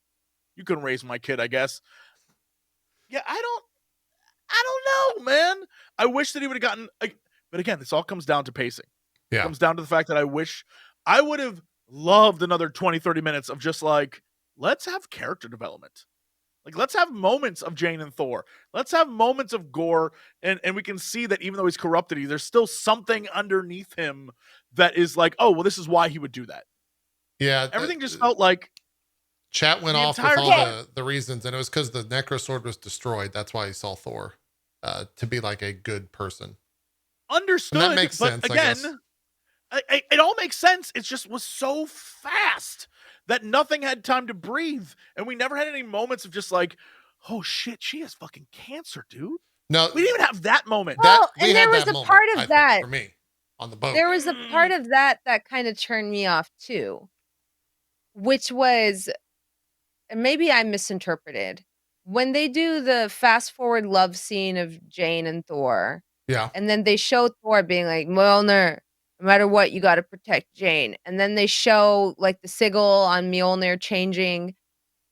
S2: You can raise my kid, I guess. Yeah, I don't know, man. I wish that he would have gotten but again, this all comes down to pacing.
S1: Yeah.
S2: It comes down to the fact that I wish I would have loved another 20, 30 minutes of just like, let's have character development. Like, let's have moments of Jane and Thor. Let's have moments of Gore, and we can see that even though he's corrupted, there's still something underneath him that is like, oh, well, this is why he would do that.
S1: Yeah.
S2: Everything just felt like
S1: chat went
S2: the
S1: off with
S2: entire
S1: all
S2: game.
S1: the reasons, and it was because the Necrosword was destroyed. That's why he saw Thor to be like a good person.
S2: Understood,
S1: And that makes
S2: but
S1: sense,
S2: again, it all makes sense. It just was so fast that nothing had time to breathe, and we never had any moments of just like, oh shit, she has fucking cancer, dude.
S1: No,
S2: We didn't even have that moment.
S3: Well,
S1: we
S3: and there
S1: had
S3: was
S1: that
S3: a
S1: moment,
S3: part
S1: I
S3: of
S1: think,
S3: that.
S1: for me on the boat.
S3: There was a part of that kind of turned me off too, which was, and maybe I misinterpreted, when they do the fast forward love scene of Jane and Thor,
S1: Yeah.
S3: and then they show Thor being like, Mjolnir, no matter what, you got to protect Jane. And then they show like the sigil on Mjolnir changing.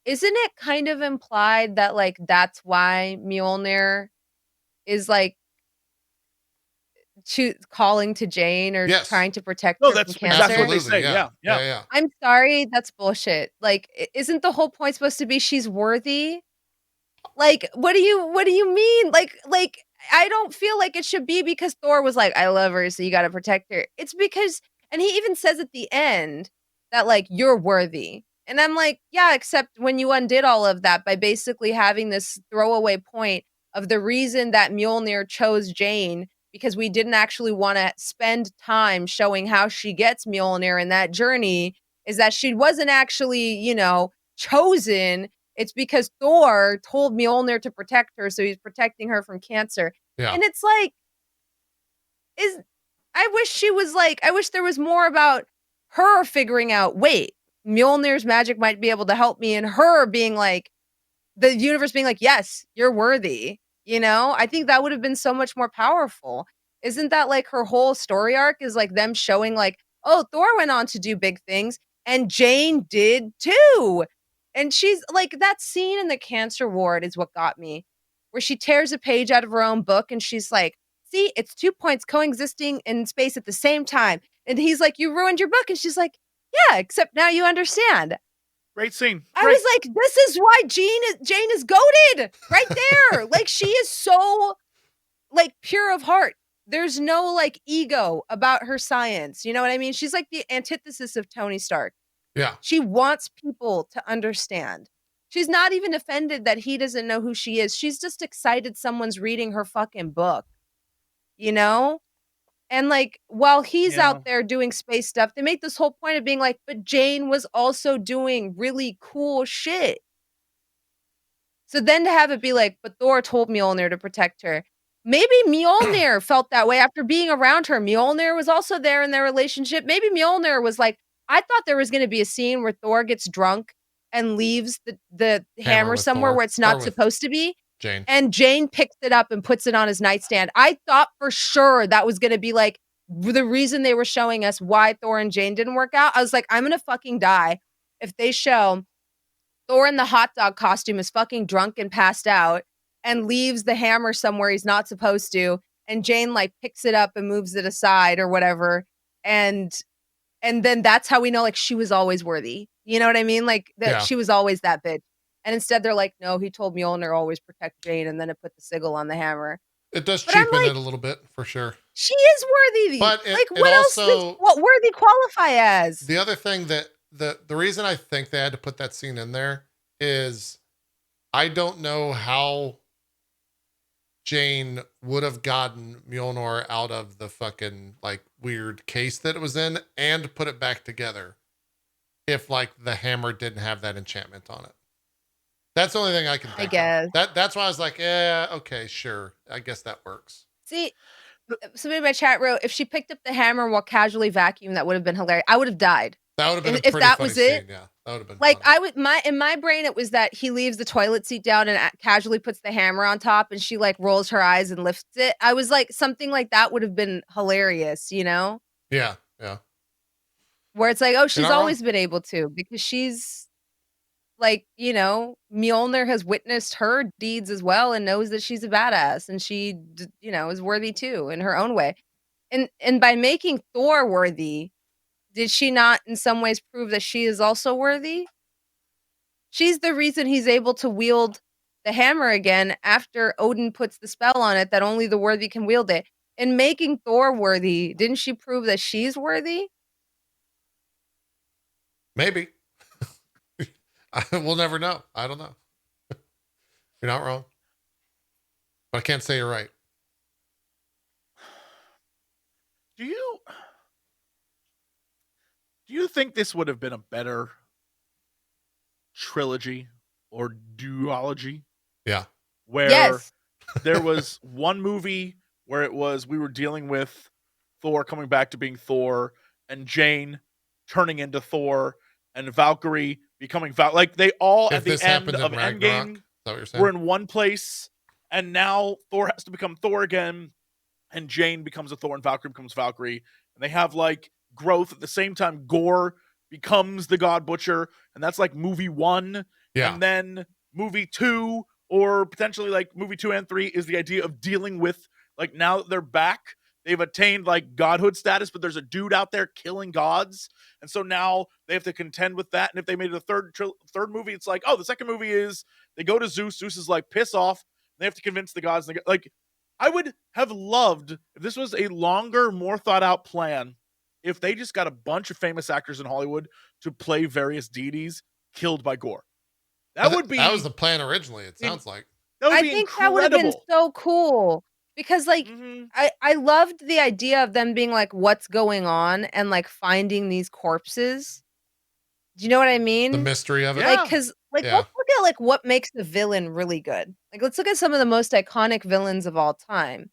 S3: Isn't it kind of implied that like that's why Mjolnir is like calling to Jane or
S1: Yes.
S3: trying to protect
S2: No,
S3: her
S2: that's
S3: from cancer?
S2: exactly what they
S1: Absolutely.
S2: say. Yeah.
S1: Yeah.
S3: I'm sorry, that's bullshit. Like, isn't the whole point supposed to be she's worthy? Like, what do you mean? Like, I don't feel like it should be because Thor was like, I love her, so you gotta protect her. It's because, and he even says at the end that, like, you're worthy. And I'm like, yeah, except when you undid all of that by basically having this throwaway point of the reason that Mjolnir chose Jane, because we didn't actually want to spend time showing how she gets Mjolnir in that journey, is that she wasn't actually, chosen. It's because Thor told Mjolnir to protect her, so he's protecting her from cancer.
S1: Yeah.
S3: And it's like, I wish there was more about her figuring out, wait, Mjolnir's magic might be able to help me, and her being like, the universe being like, yes, you're worthy. I think that would have been so much more powerful. Isn't that like her whole story arc is like them showing like, oh, Thor went on to do big things and Jane did too. And she's like, that scene in the cancer ward is what got me, where she tears a page out of her own book and she's like, see, it's 2 points coexisting in space at the same time. And he's like, you ruined your book. And she's like, yeah, except now you understand.
S2: Great scene.
S3: I was like, this is why Jane is goated right there. Like, she is so like pure of heart. There's no like ego about her science. You know what I mean? She's like the antithesis of Tony Stark.
S1: Yeah.
S3: She wants people to understand. She's not even offended that he doesn't know who she is. She's just excited someone's reading her fucking book. And like, while he's out there doing space stuff, they make this whole point of being like, but Jane was also doing really cool shit. So then to have it be like, but Thor told Mjolnir to protect her. Maybe Mjolnir felt that way after being around her. Mjolnir was also there in their relationship. Maybe Mjolnir was like, I thought there was going to be a scene where Thor gets drunk and leaves the hammer somewhere where it's not supposed to be.
S1: Jane.
S3: And Jane picks it up and puts it on his nightstand. I thought for sure that was going to be like the reason they were showing us why Thor and Jane didn't work out. I was like, I'm going to fucking die if they show Thor in the hot dog costume is fucking drunk and passed out and leaves the hammer somewhere he's not supposed to. And Jane like picks it up and moves it aside or whatever. And then that's how we know like she was always worthy. You know what I mean? Like that she was always that bitch. And instead they're like, no, he told Mjolnir always protect Jane, and then it put the sigil on the hammer.
S1: It does cheapen it a little bit for sure.
S3: She is worthy.
S1: But
S3: what else does what worthy qualify as?
S1: The other thing that the reason I think they had to put that scene in there is I don't know how Jane would have gotten Mjolnir out of the fucking like weird case that it was in and put it back together if like the hammer didn't have that enchantment on it. That's the only thing I can think
S3: I guess.
S1: of. That's why I was like, yeah, okay, sure. I guess that works.
S3: See, somebody in my chat wrote, if she picked up the hammer while casually vacuuming, that would have been hilarious. I would have died.
S1: That would have been a
S3: If
S1: pretty
S3: that
S1: funny
S3: was it.
S1: scene. Yeah, that would have been
S3: Like
S1: funny.
S3: in my brain, it was that he leaves the toilet seat down and casually puts the hammer on top, and she like rolls her eyes and lifts it. I was like, something like that would have been hilarious, you know?
S1: Yeah, yeah.
S3: Where it's like, oh, she's
S1: not wrong.
S3: always been able to because she's like, you know, Mjolnir has witnessed her deeds as well and knows that she's a badass and she, you know, is worthy too in her own way. And by making Thor worthy, did she not in some ways prove that she is also worthy? She's the reason he's able to wield the hammer again after Odin puts the spell on it that only the worthy can wield it. In making Thor worthy, didn't she prove that she's worthy?
S1: Maybe. We'll never know. I don't know. You're not wrong. But I can't say you're right.
S2: Do you think this would have been a better trilogy or duology?
S1: Yeah.
S2: Where
S3: Yes.
S2: there was one movie where it was we were dealing with Thor coming back to being Thor and Jane turning into Thor and Valkyrie becoming like they all
S1: If
S2: at the
S1: this
S2: end
S1: happened
S2: of
S1: in Ragnarok,
S2: Endgame
S1: is that what you're saying?
S2: were in one place, and now Thor has to become Thor again, and Jane becomes a Thor and Valkyrie becomes Valkyrie, and they have like growth at the same time. Gore becomes the God Butcher, and that's like movie 1,
S1: Yeah.
S2: and then movie 2, or potentially like movie 2 and 3 is the idea of dealing with like now that they're back. They've attained like godhood status, but there's a dude out there killing gods, and so now they have to contend with that. And if they made a third movie, it's like, oh, the second movie is they go to Zeus. Zeus is like, piss off. They have to convince the gods. Like, I would have loved if this was a longer, more thought out plan. If they just got a bunch of famous actors in Hollywood to play various deities killed by Gore, that would be
S1: that was the plan originally. It sounds like
S2: that would
S3: I
S2: be
S3: think
S2: incredible.
S3: that would have been so cool because like I loved the idea of them being like, what's going on and like finding these corpses. Do you know what I mean?
S1: the mystery of it.
S2: Yeah.
S3: Like, because like
S1: Yeah.
S3: let's look at like what makes the villain really good. Like, let's look at some of the most iconic villains of all time,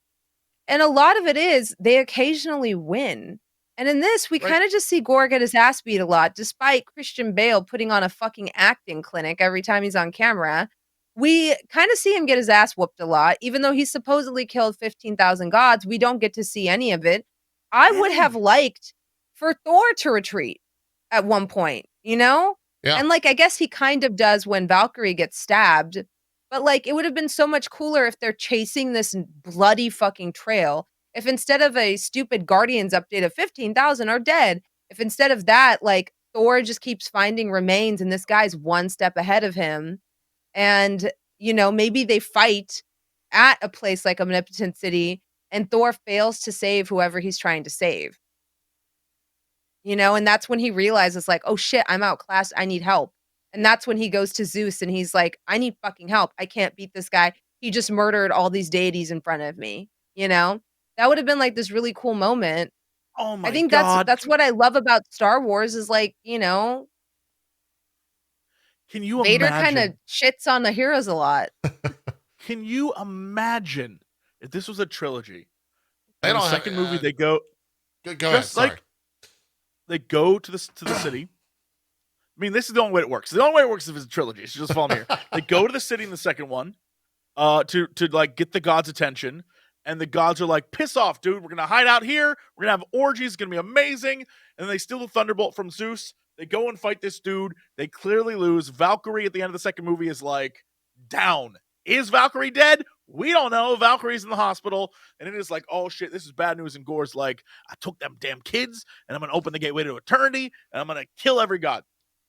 S3: and a lot of it is they occasionally win. And in this, we
S2: Right.
S3: kind of just see Gore get his ass beat a lot, despite Christian Bale putting on a fucking acting clinic every time he's on camera. We kind of see him get his ass whooped a lot, even though he supposedly killed 15,000 gods. We don't get to see any of it. I would have liked for Thor to retreat at one point, you know?
S1: Yeah.
S3: And like, I guess he kind of does when Valkyrie gets stabbed, but like, it would have been so much cooler if they're chasing this bloody fucking trail. If instead of a stupid Guardians update of 15,000 are dead, if instead of that, like Thor just keeps finding remains and this guy's one step ahead of him. And, you know, maybe they fight at a place like Omnipotent City and Thor fails to save whoever he's trying to save. You know, and that's when he realizes, like, oh shit, I'm outclassed. I need help. And that's when he goes to Zeus and he's like, I need fucking help. I can't beat this guy. He just murdered all these deities in front of me. You know, that would have been like this really cool moment.
S2: Oh my
S3: I think
S2: God.
S3: that's what I love about Star Wars is like, you know,
S2: Can you
S3: Vader
S2: imagine?
S3: kind of shits on the heroes a lot.
S2: Can you imagine if this was a trilogy?
S1: They
S2: And
S1: don't
S2: the
S1: have-
S2: second movie they go
S1: Go ahead.
S2: just
S1: Sorry.
S2: like they go to the city. I mean, this is the only way it works. The only way it works is if it's a trilogy. So just follow me here. They go to the city in the second one, to like get the gods' attention, and the gods are like, "Piss off, dude! We're gonna hide out here. We're gonna have orgies. It's gonna be amazing." And then they steal the thunderbolt from Zeus. They go and fight this dude. They clearly lose. Valkyrie at the end of the second movie is like down. Is Valkyrie dead? We don't know. Valkyrie's in the hospital, and it is like, oh shit, this is bad news. And Gore's like, I took them damn kids, and I'm gonna open the gateway to eternity, and I'm gonna kill every god.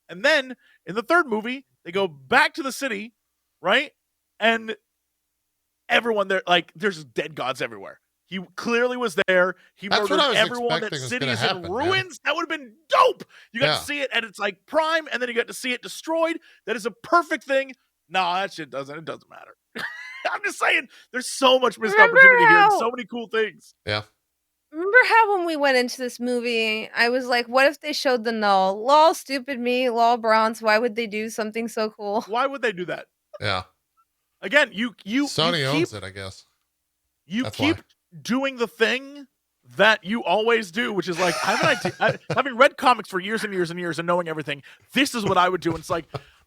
S2: And then in the third movie, they go back to the city, right? And everyone there, like, there's dead gods everywhere. He clearly was there. He
S1: That's what
S2: murdered
S1: I was
S2: everyone. That
S1: expecting was
S2: city
S1: gonna
S2: is
S1: happen,
S2: in
S1: man.
S2: ruins. That would have been dope. You got
S1: Yeah.
S2: to see it at its like prime, and then you got to see it destroyed. That is a perfect thing. No, that shit doesn't. It doesn't matter. I'm just saying, there's so much missed
S3: Remember
S2: opportunity here and
S3: how-
S2: so many cool things.
S1: Yeah.
S3: Remember how when we went into this movie, I was like, what if they showed the null? Lol, stupid me, lol, bronze. Why would they do something so cool?
S2: Why would they do that?
S1: Yeah.
S2: Again, you
S1: Sony
S2: keep,
S1: owns it, I guess.
S2: You
S1: That's
S2: keep
S1: why.
S2: doing the thing that you always do, which is like, I have an idea. Having read comics for years and years and years and knowing everything, this is what I would do. And it's like,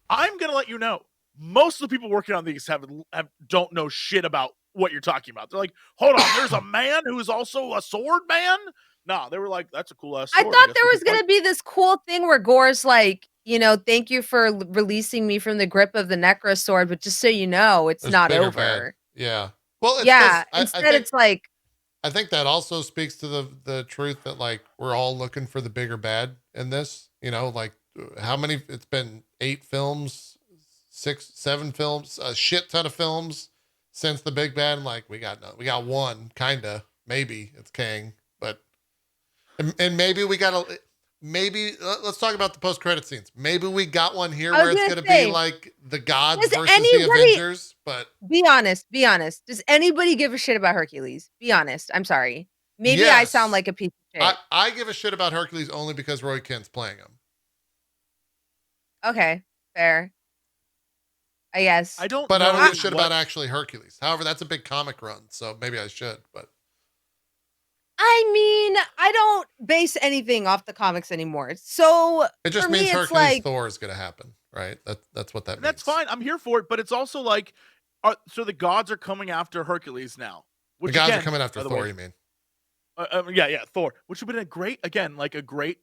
S2: I'm going to let you know, most of the people working on these don't know shit about what you're talking about. They're like, hold on, there's a man who is also a sword man? Nah, they were like, that's a cool ass sword.
S3: I thought there was going to be this cool thing where Gore's like, thank you for releasing me from the grip of the Necro sword, but just so you know, it's
S1: There's
S3: not
S1: bigger
S3: over.
S1: bad. Yeah. Well, it's
S3: Yeah,
S1: 'cause
S3: instead it's like,
S1: I think that also speaks to the truth that like we're all looking for the bigger bad in this. Like how many? It's been 8 films, 6, 7 films, a shit ton of films since the big bad. And like we got one kinda, maybe it's Kang, but and maybe we got a. Maybe let's talk about the post-credit scenes. Maybe we got one here where it's going to be like the gods versus the Avengers. But
S3: be honest. Does anybody give a shit about Hercules? Be honest. I'm sorry. Maybe I sound like a piece of shit.
S1: I give a shit about Hercules only because Roy Kent's playing him.
S3: Okay, fair. I guess.
S1: But I don't give a shit about actually Hercules. However, that's a big comic run, so maybe I should. But
S3: I mean, I don't base anything off the comics anymore. So
S1: it just means Hercules Thor is going to happen, right? That's what that means.
S2: That's fine. I'm here for it, but it's also like, so the gods are coming after Hercules now.
S1: The gods are coming after Thor, you mean?
S2: Yeah, Thor. Which would have been a great.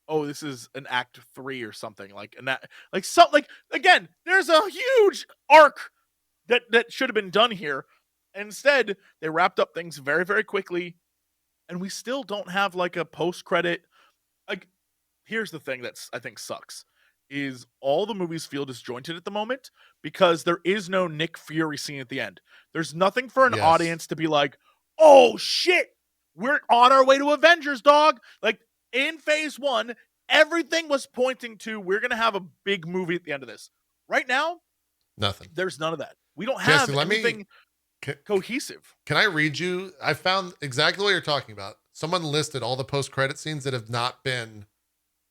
S2: Oh, this is an act 3 or something again. There's a huge arc that should have been done here. Instead, they wrapped up things very, very quickly. And we still don't have like a post-credit. Like, here's the thing that's I think sucks is all the movies feel disjointed at the moment because there is no Nick Fury scene at the end. There's nothing for an audience to be like, oh shit, we're on our way to Avengers, dog. Like in phase 1, everything was pointing to we're gonna have a big movie at the end of this. Right now,
S1: nothing.
S2: There's none of that. We don't have anything cohesive.
S1: Can I read you? I found exactly what you're talking about. Someone listed all the post-credit scenes that have not been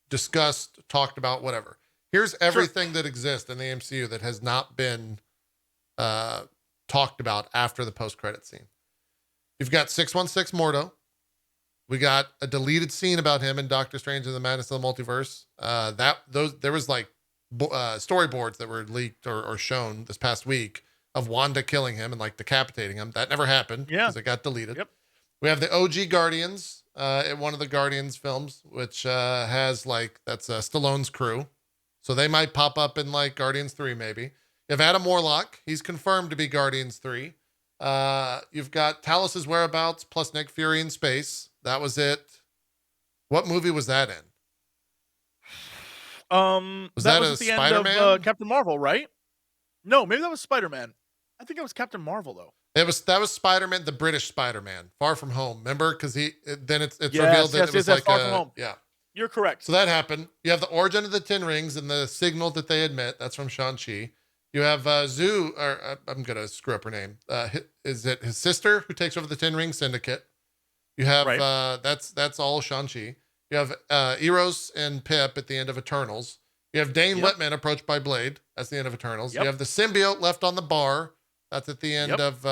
S1: discussed, talked about, whatever. Here's everything that exists in the MCU that has not been talked about after the post-credit scene. You've got 616 Mordo. We got a deleted scene about him in Doctor Strange and the Madness of the Multiverse. There was like storyboards that were leaked or shown this past week of Wanda killing him and like decapitating him. That never happened because it got deleted.
S2: Yep.
S1: We have the OG Guardians in one of the Guardians films, which has that's Stallone's crew. So they might pop up in like Guardians 3 maybe. You have Adam Warlock. He's confirmed to be Guardians 3. You've got Talos's whereabouts plus Nick Fury in space. That was it. What movie was that in?
S2: Was that at the Spider-Man? End of Captain Marvel, right? No, maybe that was Spider-Man. I think it was Captain Marvel though.
S1: That was Spider-Man, the British Spider-Man, Far From Home. Remember? Because then it's revealed that it was like
S2: Far From Home.
S1: Yeah,
S2: you're correct.
S1: So that happened. You have the origin of the Ten Rings and the signal that they admit. That's from Shang-Chi. You have Zhu, or I'm gonna screw up her name. Is it his sister who takes over the Ten Ring Syndicate? You have that's all Shang-Chi. You have Eros and Pip at the end of Eternals. You have Dane Whitman approached by Blade. That's the end of Eternals. You have the symbiote left on the area. That's at the end of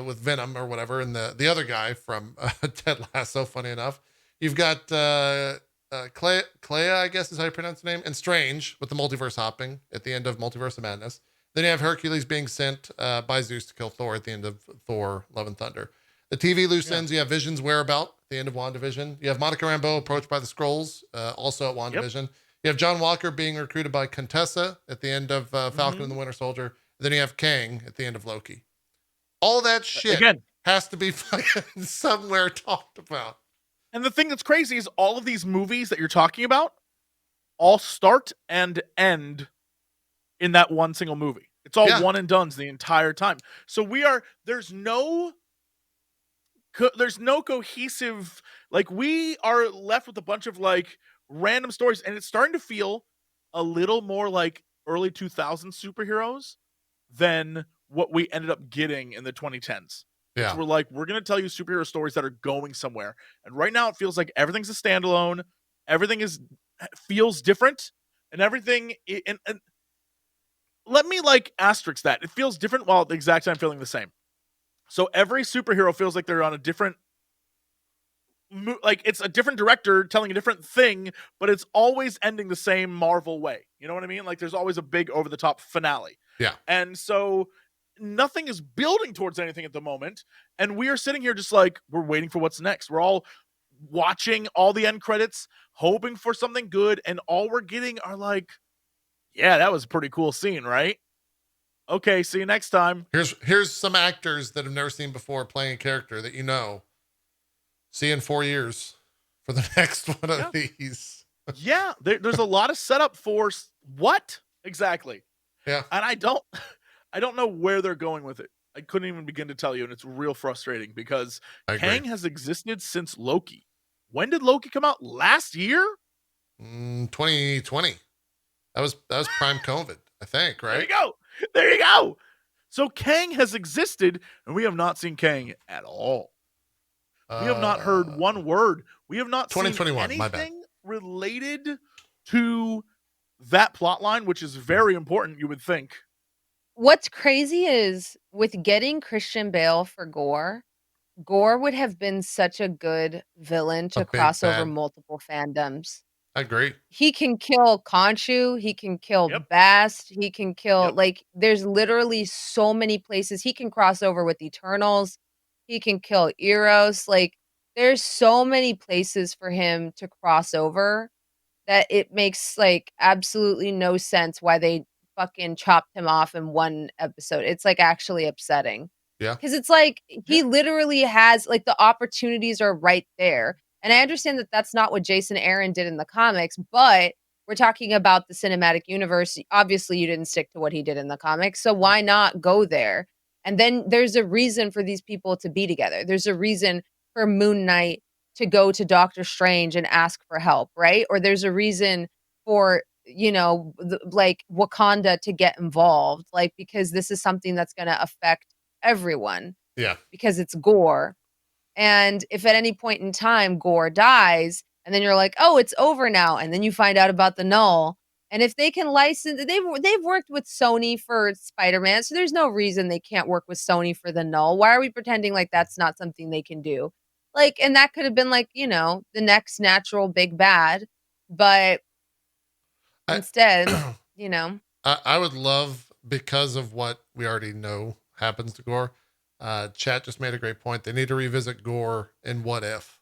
S1: with Venom or whatever, and the other guy from Ted Lasso. Funny enough, you've got Clea, I guess is how you pronounce the name, and Strange with the multiverse hopping at the end of Multiverse of Madness. Then you have Hercules being sent by Zeus to kill Thor at the end of Thor: Love and Thunder. The TV loose ends. You have Vision's whereabout at the end of WandaVision. You have Monica Rambeau approached by the Skrulls, also at WandaVision. You have John Walker being recruited by Contessa at the end of Falcon and the Winter Soldier. Then you have Kang at the end of Loki. All that shit has to be fucking somewhere talked about.
S2: And the thing that's crazy is all of these movies that you're talking about all start and end in that one single movie. It's all one and dones the entire time. So there's no cohesive, like we are left with a bunch of like random stories, and it's starting to feel a little more like early 2000s superheroes than what we ended up getting in the 2010s.
S1: Yeah.
S2: So we're like, we're going to tell you superhero stories that are going somewhere. And right now it feels like everything's a standalone. Everything feels different. And everything, and let me like asterisk that. It feels different while at the exact time feeling the same. So every superhero feels like they're on a different, like it's a different director telling a different thing, but it's always ending the same Marvel way. You know what I mean? Like there's always a big over the top finale.
S1: Yeah.
S2: And so nothing is building towards anything at the moment. And we are sitting here just like, we're waiting for what's next. We're all watching all the end credits, hoping for something good. And all we're getting are like, yeah, that was a pretty cool scene, right? Okay, see you next time.
S1: Here's some actors that have never seen before playing a character that you know. See you in 4 years for the next one of these.
S2: Yeah, there's a lot of setup for what exactly.
S1: Yeah,
S2: and I don't know where they're going with it. I couldn't even begin to tell you, and it's real frustrating because Kang has existed since Loki. When did Loki come out? Last year?
S1: 2020. That was prime COVID, I think, right?
S2: There you go. So Kang has existed, and we have not seen Kang at all. We have not heard one word. We have not seen anything related to that plot line, which is very important, you would think.
S3: What's crazy is with getting Christian Bale for Gore would have been such a good villain to cross over multiple fandoms.
S1: I agree.
S3: He can kill Khonshu, he can kill Bast, he can kill like there's literally so many places he can cross over with Eternals. He can kill Eros. Like there's so many places for him to cross over that it makes like absolutely no sense why they fucking chopped him off in one episode. It's like actually upsetting.
S1: Yeah.
S3: Because it's like he literally has like the opportunities are right there. And I understand that that's not what Jason Aaron did in the comics, but we're talking about the cinematic universe. Obviously, you didn't stick to what he did in the comics. So why not go there? And then there's a reason for these people to be together. There's a reason for Moon Knight to go to Doctor Strange and ask for help, right? Or there's a reason for, like Wakanda to get involved, like, because this is something that's going to affect everyone.
S1: Yeah.
S3: Because it's Gore. And if at any point in time Gore dies, and then you're like, oh, it's over now, and then you find out about the Null, and if they can license, they've worked with Sony for Spider-Man, so there's no reason they can't work with Sony for the Null. Why are we pretending like that's not something they can do? Like, and that could have been like, the next natural big bad, but instead,
S1: I would love, because of what we already know happens to Gore. Chat just made a great point. They need to revisit Gore in What If.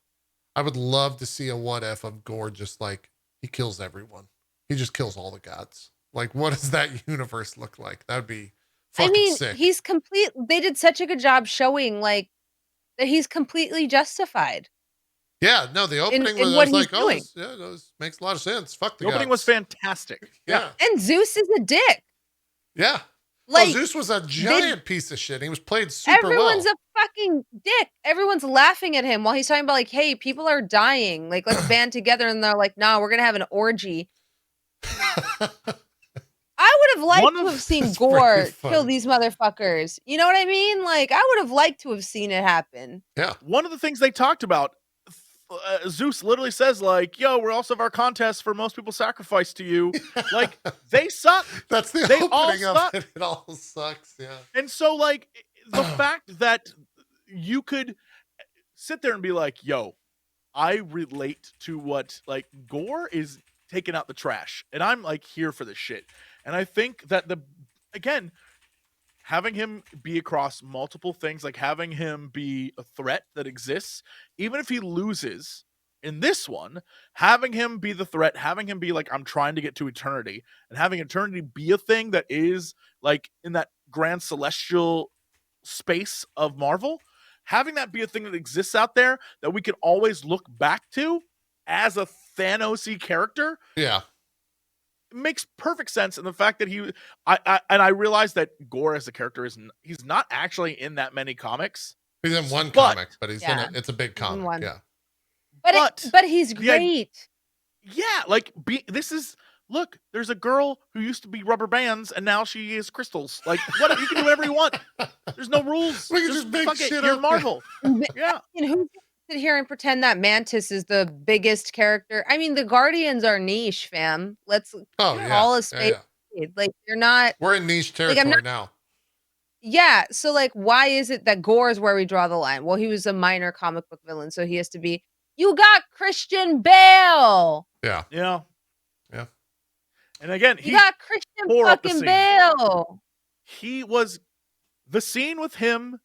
S1: I would love to see a What If of Gore just like he kills everyone. He just kills all the gods. Like, what does that universe look like? That would be fucking sick.
S3: He's complete. They did such a good job showing like that he's completely justified.
S1: Yeah, no, the opening was like, this makes a lot of sense. Fuck the
S2: opening was fantastic.
S1: Yeah.
S3: And Zeus is a dick.
S1: Yeah.
S3: Like,
S1: Zeus was a giant piece of shit. He was played super well.
S3: Everyone's a fucking dick. Everyone's laughing at him while he's talking about like, hey, people are dying. Like, let's band together. And they're like, nah, we're going to have an orgy. I would have liked to have seen Gore kill these motherfuckers. You know what I mean? Like, I would have liked to have seen it happen.
S1: Yeah.
S2: One of the things they talked about, Zeus literally says like, yo, we're also have our contest for most people sacrifice to you. Like, they suck.
S1: That's the opening of it. It all sucks. Yeah.
S2: And so like the fact that you could sit there and be like, yo, I relate to what like Gore is taking out the trash. And I'm like here for this shit. And I think that having him be across multiple things, like having him be a threat that exists, even if he loses in this one, having him be the threat, having him be like, I'm trying to get to eternity, and having eternity be a thing that is like in that grand celestial space of Marvel, having that be a thing that exists out there that we can always look back to as a Thanos-y character.
S1: Yeah.
S2: It makes perfect sense. And the fact that I realized that Gore as a character he's not actually in that many comics.
S1: He's in one comic, but he's in it's a big comic. Yeah.
S3: But he's great.
S2: Like this is look, there's a girl who used to be rubber bands and now she is crystals. Like, what? You can do whatever you want. There's no rules.
S1: We can just make shit
S2: You're
S1: up.
S2: Marvel. Yeah.
S3: And who's gonna sit here and pretend that Mantis is the biggest character? I mean, the Guardians are niche, fam. Let's
S1: Oh yeah.
S3: call a
S1: Yeah,
S3: spade.
S1: yeah.
S3: Like, you're not.
S1: We're in niche
S3: Like,
S1: territory
S3: I'm not.
S1: now.
S3: Yeah. So, like, why is it that Gore is where we draw the line? Well, he was a minor comic book villain, so he has to be. You got Christian Bale.
S1: Yeah.
S2: Yeah.
S1: Yeah.
S2: And again,
S3: You got Christian
S2: tore up the
S3: fucking
S2: scene.
S3: Bale.
S2: He was the scene with him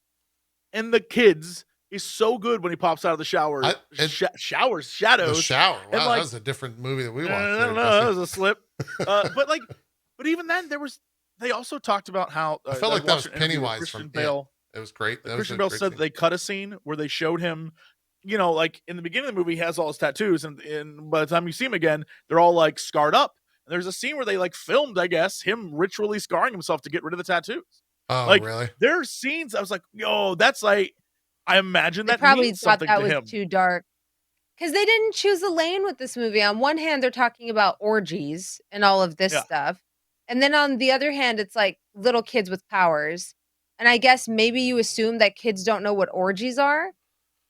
S2: and the kids is so good when he pops out of the shower. Shadows.
S1: The shower. Wow,
S2: And, like,
S1: that was a different movie that we watched.
S2: No, that was a slip. But even then, they also talked about how
S1: I felt like that was Pennywise from
S2: Bale.
S1: It was great.
S2: Christian Bale said they cut a scene where they showed him, like in the beginning of the movie, he has all his tattoos, and by the time you see him again, they're all like scarred up. And there's a scene where they like filmed, I guess, him ritually scarring himself to get rid of the tattoos.
S1: Oh,
S2: like,
S1: really?
S2: There's scenes I was like, yo, that's like, I imagine that
S3: probably
S2: means
S3: thought
S2: something
S3: that
S2: to
S3: was
S2: him.
S3: too dark. Because they didn't choose a lane with this movie. On one hand, they're talking about orgies and all of this stuff. And then on the other hand, it's like little kids with powers. And I guess maybe you assume that kids don't know what orgies are.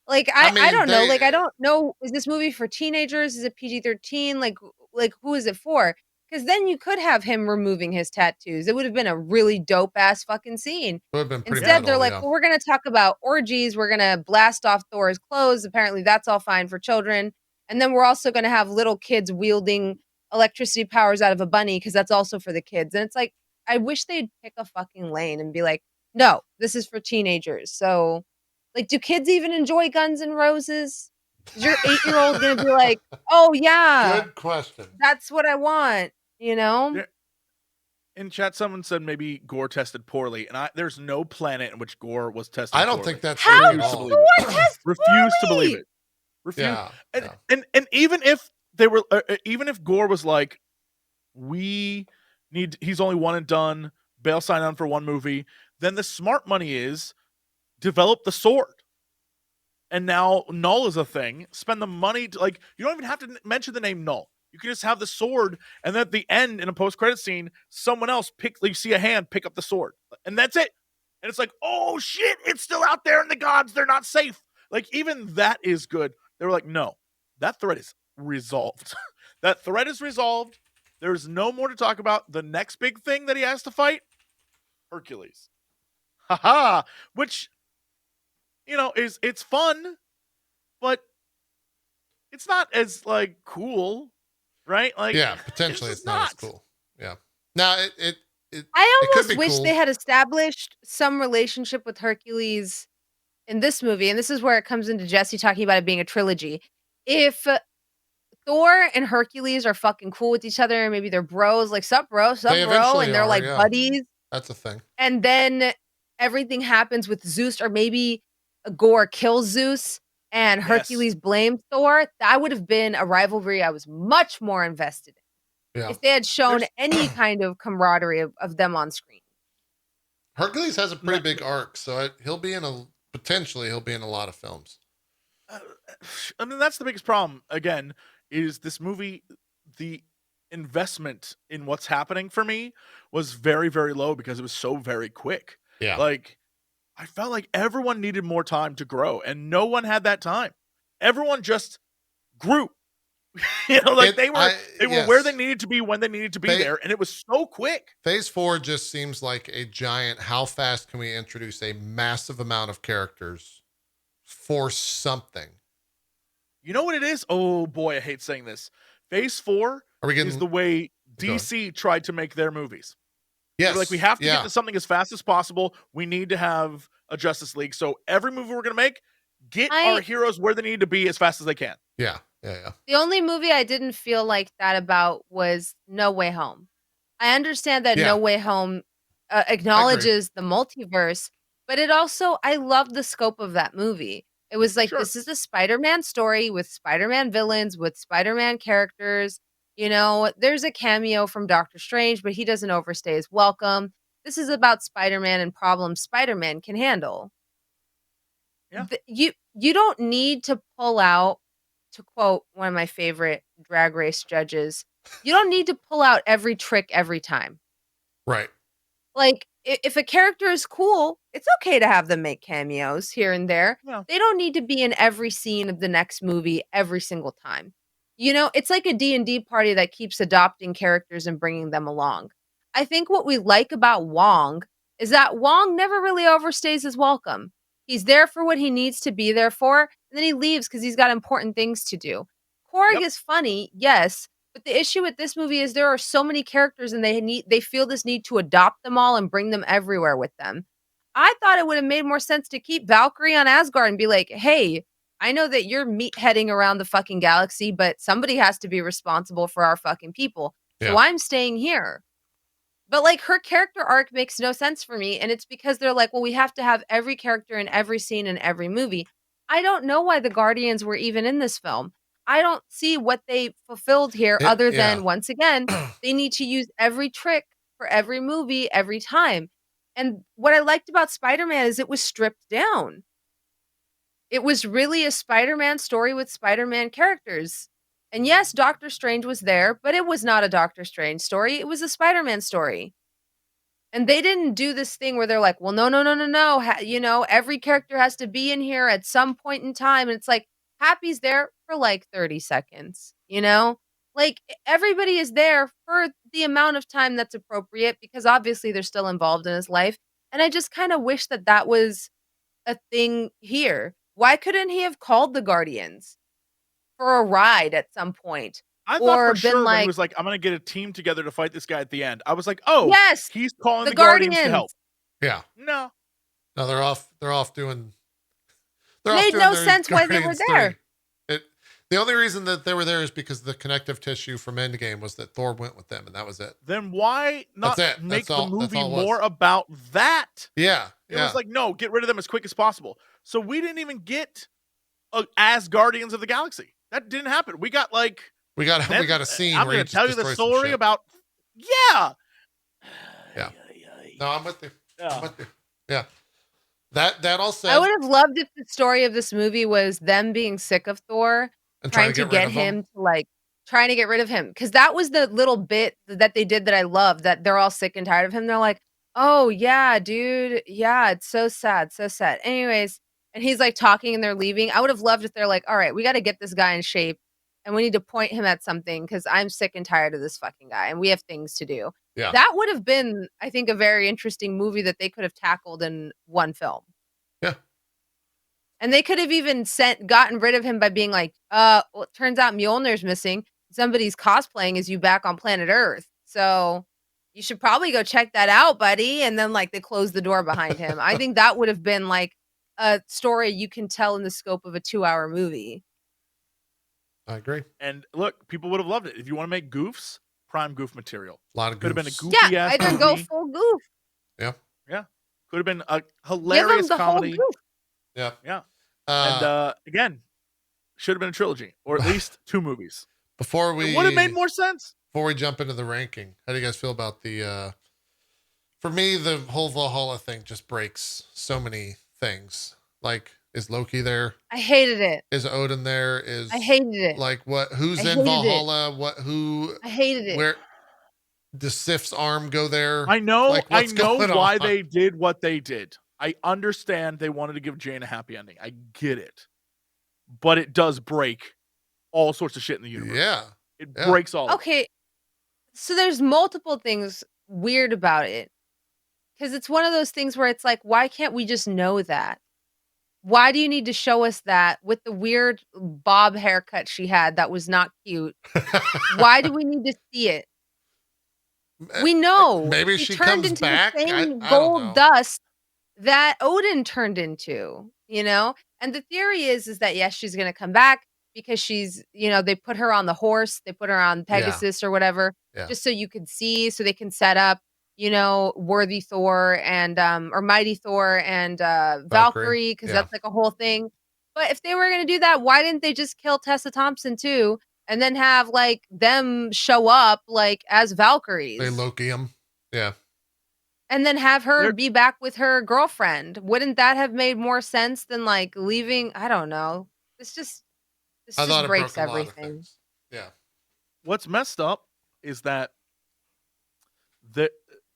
S3: Like, I don't know. Like, I don't know. Is this movie for teenagers? Is it PG-13? Like who is it for? Because then you could have him removing his tattoos. It would have been a really dope-ass fucking scene.
S1: It would have been pretty
S3: Instead,
S1: metal,
S3: they're like,
S1: yeah.
S3: well, we're going to talk about orgies. We're going to blast off Thor's clothes. Apparently, that's all fine for children. And then we're also going to have little kids wielding electricity powers out of a bunny because that's also for the kids. And it's like, I wish they'd pick a fucking lane and be like, no, this is for teenagers. So, like, do kids even enjoy Guns N' Roses? Is your 8-year-old going to be like, oh, yeah.
S1: Good question.
S3: That's what I want, you know?
S2: In chat, someone said maybe Gore tested poorly, and there's no planet in which Gore was tested.
S1: I don't
S2: poorly.
S1: think that's
S3: How
S1: true at all.
S3: Gore test
S2: Refuse to believe it. Refuse.
S1: Yeah,
S2: And even if they were, even if Gore was like, he's only one and done, Bale signed on for one movie, then the smart money is develop the sword. And now Null is a thing. Spend the money to, like, you don't even have to mention the name Null. You can just have the sword, and then at the end in a post-credit scene, someone else you see a hand pick up the sword, and that's it. And it's like, oh shit, it's still out there in the gods. They're not safe. Like, even that is good. They were like, no, that threat is resolved. That threat is resolved. There's no more to talk about. The next big thing that he has to fight, Hercules. Haha. Which, it's fun, but it's not as like cool, right? Like,
S1: yeah, potentially it's not as cool. Yeah. Now
S3: I almost
S1: be
S3: wish
S1: cool.
S3: they had established some relationship with Hercules in this movie, and this is where it comes into Jesse talking about it being a trilogy. If Thor and Hercules are fucking cool with each other, and maybe they're bros, like sup bro, and they're like buddies.
S1: That's a thing.
S3: And then everything happens with Zeus, or maybe Gore kills Zeus and Hercules blames Thor. That would have been a rivalry I was much more invested in.
S1: Yeah.
S3: If they had shown any kind of camaraderie of them on screen.
S1: Hercules has a pretty big arc, so potentially he'll be in a lot of films.
S2: I mean, that's the biggest problem, again, is this movie, the investment in what's happening for me was very, very low because it was so very quick.
S1: Yeah.
S2: Like, I felt like everyone needed more time to grow, and no one had that time. Everyone just grew. They were where they needed to be when they needed to be there, and it was so quick.
S1: Phase 4 just seems like a giant, how fast can we introduce a massive amount of characters for something?
S2: You know what it is? Oh boy, I hate saying this. Phase 4 is the way DC tried to make their movies.
S1: Yes.
S2: Like, we have to get to something as fast as possible. We need to have a Justice League. So every movie we're going to make, get our heroes where they need to be as fast as they can.
S1: Yeah.
S3: The only movie I didn't feel like that about was No Way Home. I understand that No Way Home acknowledges the multiverse, but it also, I love the scope of that movie. It was like, this is a Spider-Man story with Spider-Man villains, with Spider-Man characters. There's a cameo from Doctor Strange, but he doesn't overstay his welcome. This is about Spider-Man and problems Spider-Man can handle.
S2: Yeah.
S3: You don't need to pull out to quote one of my favorite Drag Race judges, you don't need to pull out every trick every time.
S1: Right.
S3: Like, if a character is cool, it's okay to have them make cameos here and there.
S2: Yeah.
S3: They don't need to be in every scene of the next movie every single time. You know, it's like a D&D party that keeps adopting characters and bringing them along. I think what we like about Wong is that Wong never really overstays his welcome. He's there for what he needs to be there for, and then he leaves because he's got important things to do. Korg
S2: Yep.
S3: is funny, yes, but the issue with this movie is there are so many characters and they feel this need to adopt them all and bring them everywhere with them. I thought it would have made more sense to keep Valkyrie on Asgard and be like, "Hey, I know that you're meatheading around the fucking galaxy, but somebody has to be responsible for our fucking people. So
S1: Yeah.
S3: I'm staying here." But like her character arc makes no sense for me. And it's because they're like, well, we have to have every character in every scene in every movie. I don't know why the Guardians were even in this film. I don't see what they fulfilled here other
S1: Yeah.
S3: than, once again, they need to use every trick for every movie every time. And what I liked about Spider-Man is it was stripped down. It was really a Spider-Man story with Spider-Man characters. And yes, Doctor Strange was there, but it was not a Doctor Strange story. It was a Spider-Man story. And they didn't do this thing where they're like, well, no, no, no, no, no. You know, every character has to be in here at some point in time. And it's like, Happy's there for like 30 seconds, you know? Like, everybody is there for the amount of time that's appropriate because obviously they're still involved in his life. And I just kind of wish that that was a thing here. Why couldn't he have called the Guardians for a ride at some point?
S2: I thought
S3: Or
S2: for
S3: been
S2: sure when he
S3: like,
S2: was like, I'm gonna get a team together to fight this guy at the end. I was like, oh,
S3: yes,
S2: he's calling
S3: the
S2: the Guardians to help.
S1: Yeah.
S2: No.
S1: No, they're off doing. They're
S3: Made
S1: off doing
S3: no
S1: their
S3: sense why they were
S1: Guardians
S3: there.
S1: 3. The only reason that they were there is because the connective tissue from Endgame was that Thor went with them, and that was it.
S2: Then why not
S1: That's it.
S2: make
S1: That's all-
S2: the
S1: that's
S2: movie
S1: all it was.
S2: more about that?
S1: Yeah.
S2: It was like, no, get rid of them as quick as possible. So we didn't even get as Guardians of the Galaxy. That didn't happen. We got like
S1: we got
S2: then,
S1: a scene
S2: I'm
S1: where
S2: going
S1: he
S2: to tell you
S1: just
S2: the
S1: destroys some
S2: story
S1: shit.
S2: about. Yeah.
S1: Yeah. No, I'm with you.
S2: Yeah.
S1: I'm with you. Yeah. That all said,
S3: I would have loved if the story of this movie was them being sick of Thor,
S1: and
S3: trying to
S1: rid
S3: get
S1: of him.
S3: him to like trying to get rid of him. Because that was the little bit that they did that I loved, that they're all sick and tired of him. They're like, oh yeah, dude. Yeah, it's so sad, so sad. Anyways, and he's like talking and they're leaving. I would have loved if they're like, all right, we got to get this guy in shape and we need to point him at something because I'm sick and tired of this fucking guy and we have things to do.
S1: Yeah.
S3: That would have been, I think, a very interesting movie that they could have tackled in one film.
S1: Yeah.
S3: And they could have even gotten rid of him by being like, well, it turns out Mjolnir's missing. Somebody's cosplaying as you back on planet Earth. So you should probably go check that out, buddy. And then like they close the door behind him. I think that would have been like a story you can tell in the scope of a 2-hour movie.
S1: I agree.
S2: And look, people would have loved it. If you want to make goofs, prime goof material.
S1: A lot of
S2: Could have been a
S1: goofs.
S2: goofy
S3: Yeah,
S2: ass
S3: either
S2: movie.
S3: go full goof.
S1: Yeah.
S2: Could have been a
S3: Give him
S2: hilarious
S3: the
S2: comedy.
S3: whole goof.
S1: Yeah.
S2: Yeah.
S1: Uh,
S2: And again, should have been a trilogy or at least 2 movies.
S1: before
S2: It
S1: we
S2: would have made more sense.
S1: Before we jump into the ranking, how do you guys feel about the? For me, the whole Valhalla thing just breaks so many things. Like, is Loki there?
S3: I hated it.
S1: Is Odin there? Is
S3: I hated it.
S1: like what? Who's
S3: I
S1: in
S3: hated it.
S1: Valhalla? What? Who?
S3: I hated it.
S1: Where? Does Sif's arm go there?
S2: I know.
S1: Like,
S2: I
S1: what's
S2: know
S1: going
S2: why
S1: on?
S2: they did what they did. I understand they wanted to give Jane a happy ending. I get it, but it does break all sorts of shit in the universe.
S1: Yeah.
S2: It
S1: Yeah.
S2: breaks all. Of it.
S3: Okay. So there's multiple things weird about it. Because it's one of those things where it's like, why can't we just know that? Why do you need to show us that with the weird bob haircut she had that was not cute? Why do we need to see it? We know.
S1: Maybe
S3: he
S1: she
S3: turned
S1: comes
S3: into
S1: back.
S3: the same
S1: I don't know.
S3: gold dust that Odin turned into, you know? And the theory is that yes, she's gonna come back because she's, you know, they put her on the horse, they put her on Pegasus or whatever,
S1: Yeah.
S3: just so you could see, so they can set up, you know, worthy Thor and or mighty Thor and Valkyrie, because
S1: yeah.
S3: that's like a whole thing. But if they were gonna do that, why didn't they just kill Tessa Thompson too? And then have like them show up like as Valkyries.
S1: They Loki him. Yeah.
S3: And then have her
S2: They're-
S3: be back with her girlfriend. Wouldn't that have made more sense than like leaving? I don't know. It's just This
S1: I
S3: just
S1: thought it
S3: breaks
S1: broke a lot of
S3: everything.
S1: things. Yeah.
S2: What's messed up is that the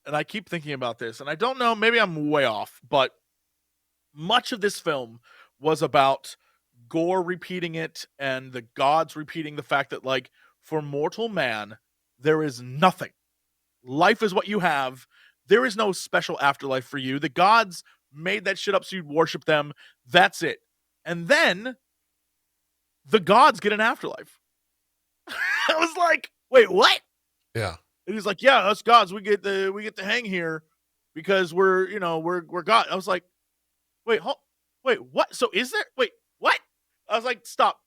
S2: and I keep thinking about this, and I don't know, maybe I'm way off, but much of this film was about Gore repeating it and the gods repeating the fact that, like, for mortal man, there is nothing. Life is what you have. There is no special afterlife for you. The gods made that shit up so you'd worship them. That's it. And then the gods get an afterlife. I was like, wait, what?
S1: Yeah.
S2: And he's like, yeah, us gods, we get to hang here because we're God. I was like, wait, what? So is there? Wait, what? I was like, stop.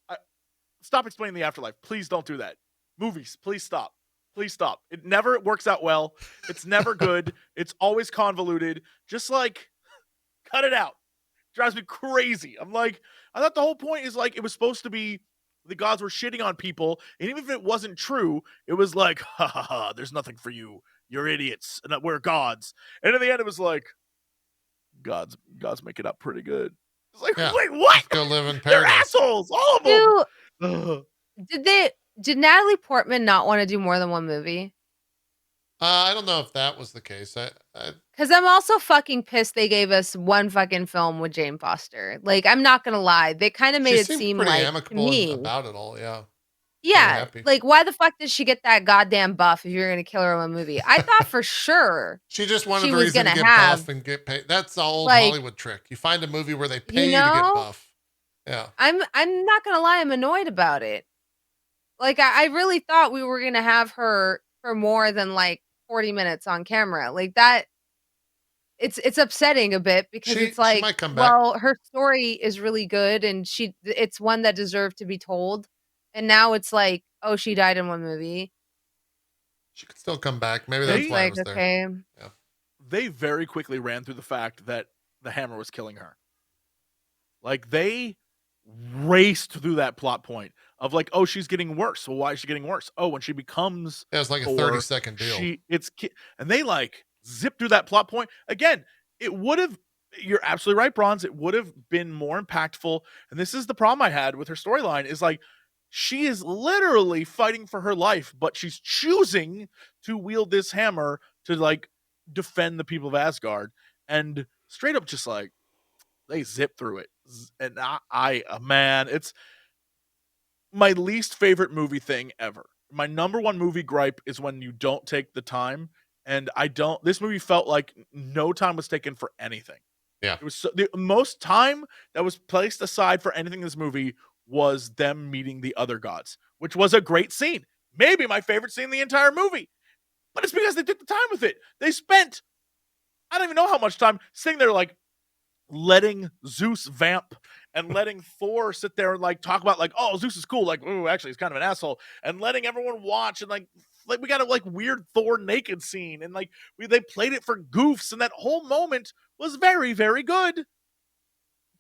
S2: Stop explaining the afterlife. Please don't do that. Movies, please stop. Please stop. It never works out well. It's never good. It's always convoluted. Just like, cut it out. Drives me crazy. I'm like, I thought the whole point is like, it was supposed to be the gods were shitting on people. And even if it wasn't true, it was like, ha ha ha, there's nothing for you. You're idiots. And we're gods. And in the end, it was like, gods make it up pretty good. It's like,
S1: Yeah.
S2: wait, what?
S1: Let's go live in
S2: They're
S1: paradise.
S2: assholes, all of them.
S3: Did Natalie Portman not want to do more than one movie?
S1: I don't know if that was the case.
S3: Because I'm also fucking pissed they gave us one fucking film with Jane Foster. Like, I'm not gonna lie, they kind of made it seem
S1: pretty
S3: like to
S1: amicable
S3: me,
S1: about it all. Yeah.
S3: yeah,
S1: happy.
S3: like why the fuck did she get that goddamn buff if you're gonna kill her in one movie? I thought for sure
S1: She just wanted
S3: she
S1: the
S3: was
S1: reason to
S3: gonna
S1: get
S3: have,
S1: buff and get paid. That's the old
S3: like,
S1: Hollywood trick. You find a movie where they pay
S3: you
S1: you to get
S3: know,
S1: buff. Yeah.
S3: I'm not gonna lie, I'm annoyed about it. Like, I really thought we were gonna have her for more than like 40 minutes on camera. Like that, it's upsetting a bit because it's
S1: She
S3: like,
S1: might come back.
S3: well, her story is really good and it's one that deserved to be told. And now it's like, oh, she died in one movie.
S1: She could still come back. Maybe
S2: They-
S1: that's why it
S3: Like,
S1: was there.
S3: okay.
S1: Yeah.
S2: They very quickly ran through the fact that the hammer was killing her. Like, they raced through that plot point of like, oh, she's getting worse. Well, why is she getting worse? Oh, when she becomes
S1: It was like a
S2: Thor,
S1: 30-second deal.
S2: and they like zip through that plot point. Again, it would have, you're absolutely right, Bronze. It would have been more impactful. And this is the problem I had with her storyline is like, she is literally fighting for her life, but she's choosing to wield this hammer to like defend the people of Asgard. And straight up just like, they zip through it. And man, it's my least favorite movie thing ever. My number one movie gripe is when you don't take the time. And this movie felt like no time was taken for anything.
S1: Yeah.
S2: It was the most time that was placed aside for anything in this movie was them meeting the other gods, which was a great scene. Maybe my favorite scene in the entire movie. But it's because they took the time with it. They spent, I don't even know how much time sitting there like letting Zeus vamp and letting Thor sit there and like talk about like, oh, Zeus is cool. Like, ooh, actually he's kind of an asshole. And letting everyone watch and like we got a like weird Thor naked scene. And like they played it for goofs. And that whole moment was very, very good.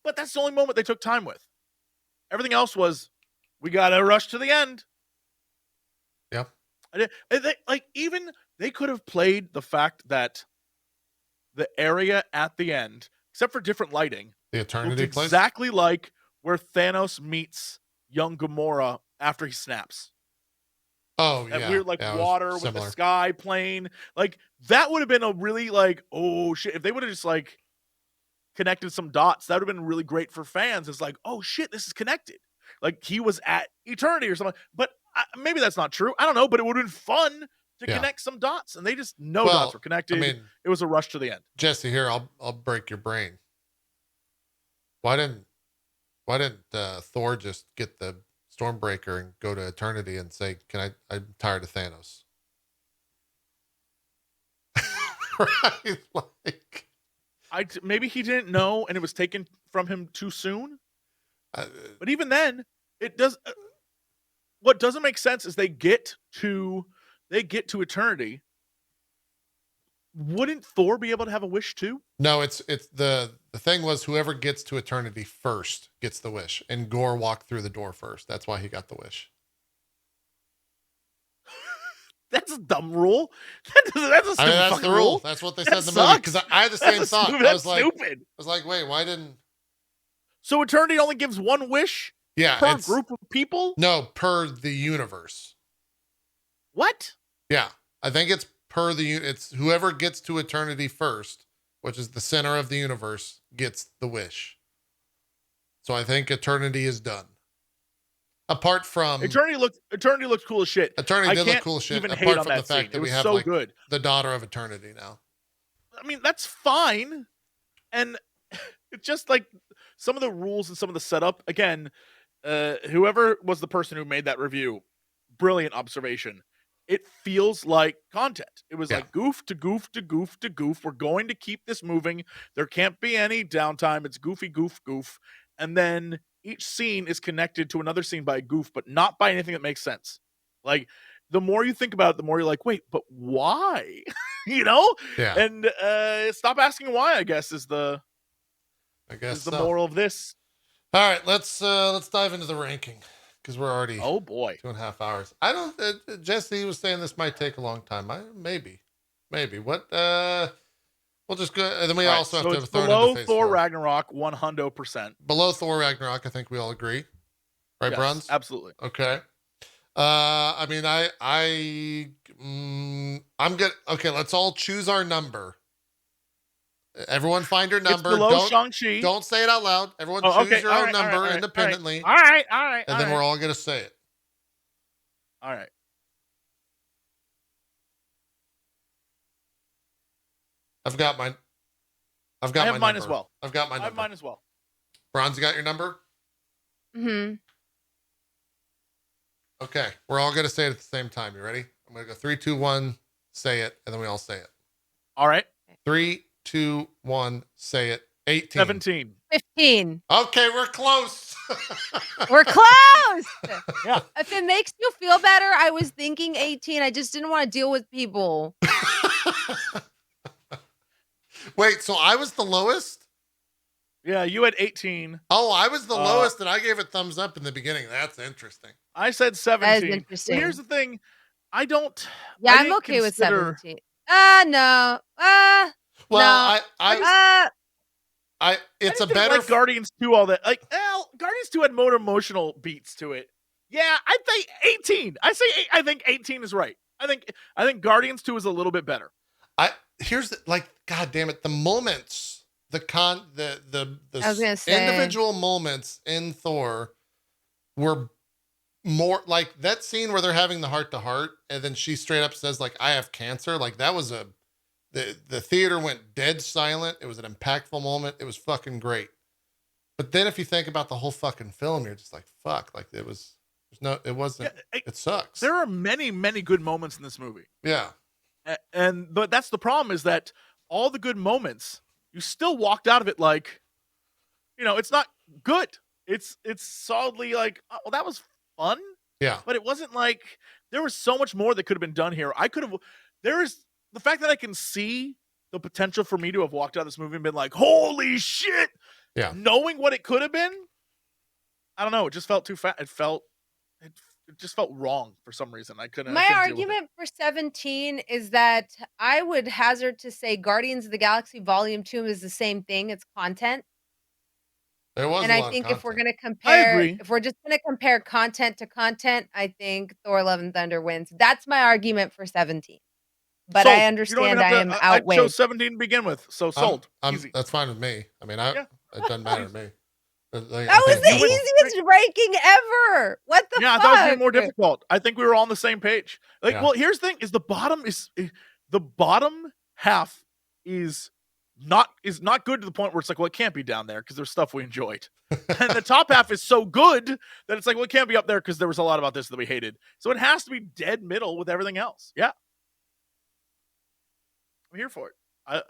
S2: But that's the only moment they took time with. Everything else was, we got to rush to the end.
S1: Yeah.
S2: They could have played the fact that the area at the end, except for different lighting,
S1: The Eternity place?
S2: exactly like where Thanos meets young Gamora after he snaps.
S1: Oh,
S2: That
S1: yeah.
S2: weird like
S1: Yeah,
S2: water with the sky plane. Like that would have been a really like, oh shit. If they would have just like connected some dots, that would have been really great for fans. It's like, oh shit, this is connected. Like he was at Eternity or something. But maybe that's not true. I don't know. But it would have been fun to connect some dots. And they just dots were connected.
S1: I mean,
S2: it was a rush to the end.
S1: Jesse, here, I'll break your brain. Why didn't Thor just get the Stormbreaker and go to Eternity and say, I'm tired of Thanos. Right? Like,
S2: maybe he didn't know and it was taken from him too soon. But even then, it does. What doesn't make sense is they get to Eternity. Wouldn't Thor be able to have a wish too?
S1: No, it's the thing was whoever gets to Eternity first gets the wish, and Gore walked through the door first. That's why he got the wish.
S2: That's a dumb rule. That's a stupid
S1: that's the rule.
S2: rule.
S1: That's what they
S2: That
S1: said in the movie.
S2: sucks.
S1: Because I had the same thought.
S2: That's
S1: I was
S2: stupid.
S1: like, wait, why didn't?
S2: So Eternity only gives one wish
S1: Yeah,
S2: per
S1: it's
S2: group of people.
S1: no per the universe.
S2: What?
S1: Yeah, I think it's per the it's whoever gets to eternity first, which is the center of the universe, gets the wish. So I think eternity is done. Apart from
S2: Eternity looked cool as shit.
S1: Eternity
S2: I
S1: did look
S2: can't
S1: cool as shit.
S2: even hate
S1: Apart
S2: on
S1: from the
S2: that scene.
S1: fact that
S2: It
S1: we
S2: was
S1: have
S2: so
S1: like
S2: good.
S1: the daughter of eternity now.
S2: I mean, that's fine. And it's just like some of the rules and some of the setup. Again, whoever was the person who made that review, brilliant observation. It feels like content. It was
S1: Yeah.
S2: like goof to goof to goof to goof. We're going to keep this moving. There can't be any downtime. It's goofy, goof, goof. And then each scene is connected to another scene by a goof, but not by anything that makes sense. Like, the more you think about it, the more you're like, wait, but why? You know?
S1: Yeah,
S2: And stop asking why, I guess, is the
S1: I guess
S2: is the
S1: so.
S2: moral of this.
S1: All right, let's dive into the ranking because we're already
S2: Oh boy.
S1: 2.5 hours. I don't. Jesse was saying this might take a long time. Maybe. What? We'll just go. And then we
S2: All right,
S1: also
S2: so
S1: have
S2: it's
S1: to throw it
S2: below
S1: into phase
S2: Thor
S1: 4.
S2: Ragnarok 100%.
S1: Below Thor Ragnarok, I think we all agree, right,
S2: Yes,
S1: Bruns?
S2: absolutely.
S1: Okay. I mean, I'm good. Okay, let's all choose our number. Everyone find your number.
S2: It's below Shang-Chi.
S1: Don't say it out loud. Everyone
S2: Oh,
S1: choose
S2: okay.
S1: your
S2: All
S1: own
S2: right,
S1: number
S2: all right,
S1: independently.
S2: All right.
S1: And then we're all gonna say it.
S2: All right.
S1: I've got mine.
S2: I have mine
S1: number
S2: as well.
S1: I've got my
S2: I
S1: number.
S2: have mine as well.
S1: Bronze, you got your number?
S3: Mm-hmm.
S1: Okay. We're all gonna say it at the same time. You ready? I'm gonna go 3, 2, 1, say it, and then we all say it.
S2: All right.
S1: 3, 2, 1, say it. 18.
S2: 17.
S3: 15.
S1: Okay, we're close.
S3: We're close.
S2: Yeah.
S3: If it makes you feel better, I was thinking 18. I just didn't want to deal with people.
S1: Wait, so I was the lowest?
S2: Yeah, you had 18.
S1: Oh, I was the lowest, and I gave it thumbs up in the beginning. That's interesting.
S2: I said 17.
S3: That is interesting.
S2: Well, here's the thing. I don't.
S3: Yeah,
S2: I
S3: I'm
S2: didn't
S3: okay with
S2: consider-
S3: 17. No.
S1: Well,
S3: No.
S1: it's
S2: I
S1: a
S2: didn't
S1: better
S2: like Guardians 2 all that. Like, well, Guardians 2 had more emotional beats to it. Yeah, I think 18. I think 18 is right. I think Guardians 2 is a little bit better.
S1: Here's the, like, god damn it, the moments, the
S3: I was gonna say.
S1: individual moments in Thor were more like that scene where they're having the heart to heart, and then she straight up says like, I have cancer. Like, that was the theater went dead silent. It was an impactful moment. It was fucking great. But then if you think about the whole fucking film, you're just like, fuck, like it wasn't, it sucks.
S2: There are many, many good moments in this movie.
S1: Yeah.
S2: But that's the problem, is that all the good moments, you still walked out of it like, it's not good. It's solidly like, oh, well, that was fun.
S1: Yeah.
S2: But it wasn't like, there was so much more that could have been done here. There is the fact that I can see the potential for me to have walked out of this movie and been like, holy shit.
S1: Yeah.
S2: Knowing what it could have been, I don't know. It just felt too fast. It just felt wrong for some reason. I couldn't.
S3: My argument for 17 is that I would hazard to say Guardians of the Galaxy Volume 2 is the same thing. It's content.
S1: There was,
S3: and
S1: a
S3: I
S1: lot
S3: think
S1: of
S3: if we're
S1: content.
S3: going to compare,
S2: agree.
S3: if we're just going to compare content to content, I think Thor: Love and Thunder wins. That's my argument for 17. But
S2: Sold.
S3: I understand I am
S2: I
S3: outweighed.
S2: chose 17 to begin with, so sold. Easy.
S1: That's fine with me. I mean, it doesn't matter to me.
S3: That was the easiest ranking ever. What the fuck?
S2: I thought it would be more difficult. I think we were all on the same page. Like,
S1: Yeah.
S2: well, here's the thing: is the bottom half is not good to the point where it's like, well, it can't be down there because there's stuff we enjoyed, and the top half is so good that it's like, well, it can't be up there because there was a lot about this that we hated. So it has to be dead middle with everything else. Yeah, I'm here for it.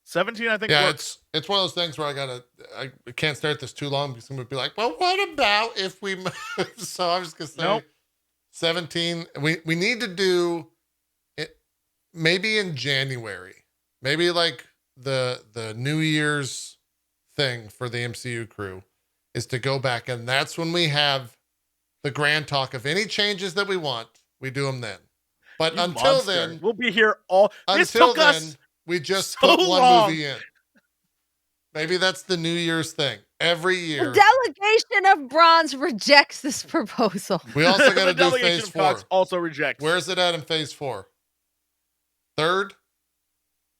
S2: 17, I think.
S1: Yeah,
S2: works.
S1: it's one of those things where I can't start this too long because someone would be like, well, what about if we move? So I was gonna say
S2: Nope.
S1: 17. We need to do it maybe in January. Maybe like the New Year's thing for the MCU crew is to go back, and that's when we have the grand talk of any changes that we want. We do them then. But
S2: You
S1: until
S2: monster.
S1: then,
S2: we'll be here all. This
S1: until
S2: took
S1: then,
S2: us
S1: we just
S2: so
S1: put one
S2: long.
S1: movie in. Maybe that's the New Year's thing. every
S3: The
S1: year.
S3: delegation of bronze rejects this proposal.
S1: We also got to
S2: The
S1: do
S2: delegation
S1: phase
S2: of
S1: 4.
S2: Cox also rejects.
S1: Where's it at in phase 4? Third?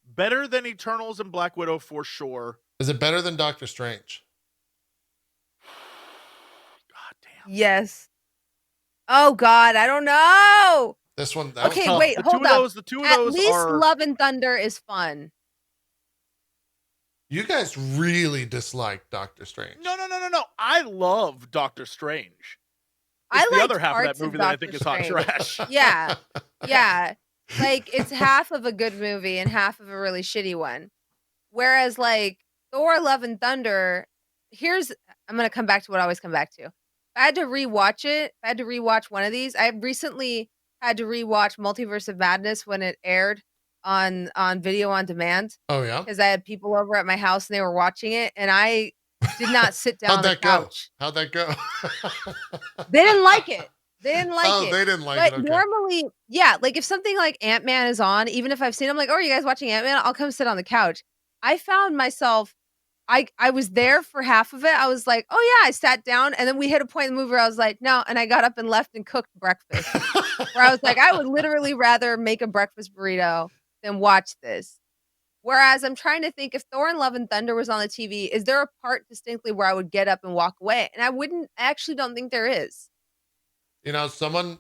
S2: Better than Eternals and Black Widow for sure.
S1: Is it better than Doctor Strange?
S2: God damn.
S3: Yes. Oh God, I don't know.
S1: This one.
S3: Okay, wait,
S2: The
S3: hold
S2: two of
S3: up.
S2: those, the two of
S3: At
S2: those
S3: least
S2: are.
S3: Love and Thunder is fun.
S1: You guys really dislike Doctor Strange.
S2: No. I love Doctor Strange.
S3: I
S2: It's the
S3: liked
S2: other half of that
S3: parts
S2: movie that I think
S3: Doctor
S2: is hot
S3: Strange.
S2: trash.
S3: Yeah. Yeah. Like it's half of a good movie and half of a really shitty one. Whereas like Thor Love and Thunder, I'm gonna come back to what I always come back to. If I had to rewatch it, if I had to rewatch one of these, I recently had to rewatch Multiverse of Madness when it aired on video on demand.
S1: Oh yeah.
S3: Because I had people over at my house and they were watching it, and I did not sit down
S1: How'd
S3: on the
S1: that go?
S3: couch.
S1: How'd that go?
S3: They didn't like it. They didn't like
S1: Oh,
S3: it.
S1: they didn't like
S3: But
S1: it. Okay.
S3: normally, yeah, like if something like Ant-Man is on, even if I've seen, I'm like, oh, are you guys watching Ant-Man? I'll come sit on the couch. I found myself, I was there for half of it. I was like, oh yeah, I sat down, and then we hit a point in the movie where I was like, no, and I got up and left and cooked breakfast. Where I was like, I would literally rather make a breakfast burrito than watch this. Whereas I'm trying to think if Thor and Love and Thunder was on the TV, is there a part distinctly where I would get up and walk away? And I actually don't think there is.
S1: You know, someone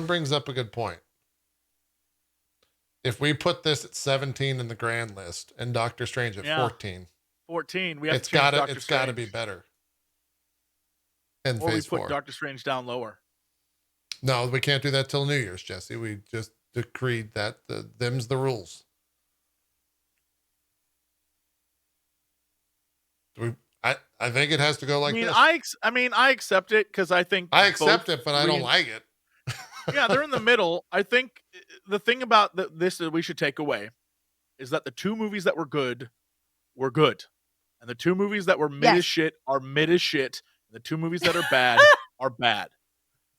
S1: brings up a good point. If we put this at 17 in the grand list and Doctor Strange at 14,
S2: 14, we have
S1: it's
S2: to change Doctor
S1: got to
S2: Strange.
S1: be better. In
S2: Or we
S1: phase
S2: put
S1: 4.
S2: Doctor Strange down lower.
S1: No, we can't do that till New Year's, Jesse. We just decreed that them's the rules. I think it has to go like this.
S2: I accept it because I think
S1: I accept it, but I don't like it.
S2: Yeah, they're in the middle. I think the thing about this that we should take away is that the two movies that were good, and the two movies that were mid as shit are mid as shit. And the two movies that are bad are bad,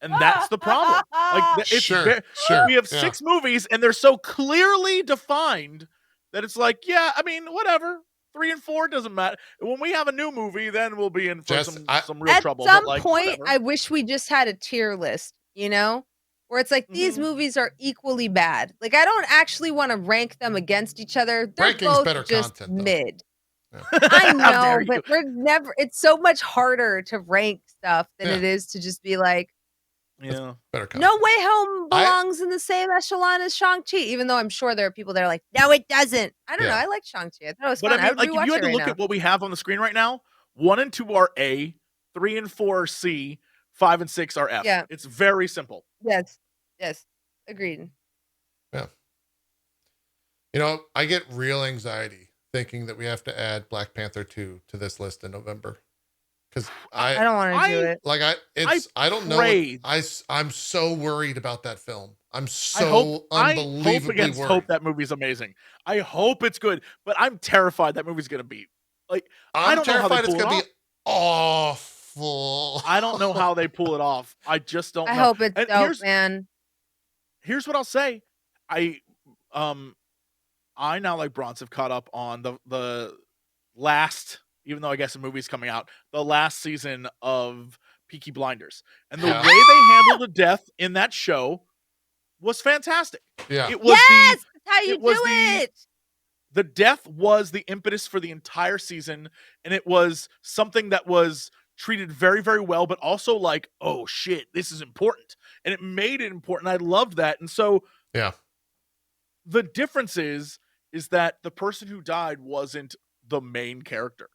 S2: and that's the problem. Like, it's
S1: Sure.
S2: we have 6 movies, and they're so clearly defined that it's like, yeah, I mean, whatever. 3 and 4 doesn't matter. When we have a new movie, then we'll be in for some real trouble.
S3: At some
S2: but like,
S3: point,
S2: whatever.
S3: I wish we just had a tier list, you know? Where it's like, these movies are equally bad. Like, I don't actually want to rank them against each other. They're
S1: Ranking's
S3: both
S1: better
S3: just
S1: content, though.
S3: mid.
S1: Yeah.
S3: I
S2: How
S3: know,
S2: dare
S3: but it's so much harder to rank stuff than it is to just be like,
S2: Yeah.
S1: Better content.
S3: No Way Home belongs in the same echelon as Shang-Chi, even though I'm sure there are people that are like, no, it doesn't. I don't know. I like Shang-Chi. I thought it was fun.
S2: But I mean, like,
S3: would
S2: if you had
S3: rewatch
S2: to
S3: it
S2: look
S3: right
S2: at what we have on the screen right now, 1 and 2 are A, 3 and 4 are C, 5 and 6 are F.
S3: Yeah.
S2: It's very simple.
S3: Yes. Agreed.
S1: Yeah. You know, I get real anxiety thinking that we have to add Black Panther 2 to this list in November. Because
S3: I don't want to do it.
S1: Like, I don't know. I'm so worried about that film. I'm so unbelievably
S2: I hope against
S1: worried.
S2: hope that movie's amazing. I hope it's good, but I'm terrified that movie's going to be like, I don't know how they
S1: it's
S2: pull it
S1: going to
S2: off.
S1: be awful.
S2: I don't know how they pull it off. I just don't know.
S3: I hope it's
S2: And
S3: dope, man.
S2: Here's what I'll say. I now, like Bronze, have caught up on the last, even though I guess the movie's coming out, the last season of Peaky Blinders. And the way they handled the death in that show was fantastic.
S1: Yeah.
S2: It was
S3: that's how you do it.
S2: The death was the impetus for the entire season, and it was something that was treated very, very well, but also like, oh shit, this is important. And it made it important. I loved that. And so the difference is that the person who died wasn't the main character.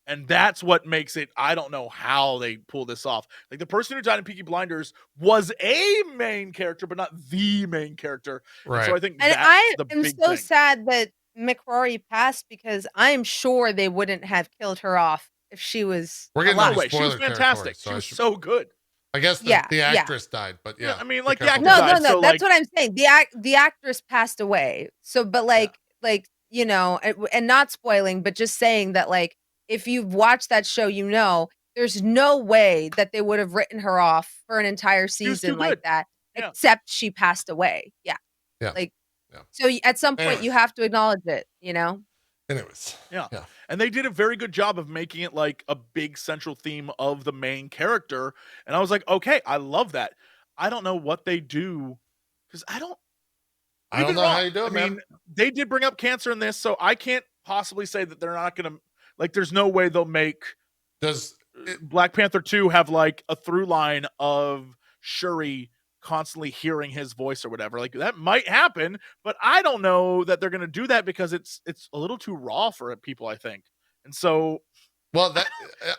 S2: And that's what makes it, I don't know how they pull this off. Like, the person who died in Peaky Blinders was a main character, but not the main character.
S1: Right.
S2: And so I think
S3: And
S2: that's
S3: I
S2: the
S3: am
S2: big
S3: so
S2: thing.
S3: sad that McRory passed, because I'm sure they wouldn't have killed her off if she was
S1: We're getting
S3: alive.
S1: into
S2: She was
S1: spoiler
S2: fantastic.
S1: territory,
S2: She was so good.
S1: I guess the actress died, but yeah.
S2: I mean, like, the
S1: couple
S2: actor
S3: No,
S2: died, so,
S3: that's
S2: like,
S3: what I'm saying. The actress passed away. So, but like, you know, and not spoiling, but just saying that, like, if you've watched that show, you know, there's no way that they would have written her off for an entire season like that, except she passed away. Yeah.
S1: Yeah.
S3: Like, so at some point you have to acknowledge it, you know?
S1: Anyways.
S2: Yeah. And they did a very good job of making it like a big central theme of the main character. And I was like, okay, I love that. I don't know what they do because I don't
S1: know how you do it,
S2: I mean, they did bring up cancer in this, so I can't possibly say that they're not gonna like there's no way they'll make Black Panther 2 have like a through line of Shuri constantly hearing his voice or whatever. Like that might happen, but I don't know that they're gonna do that because it's a little too raw for people, I think. And so
S1: that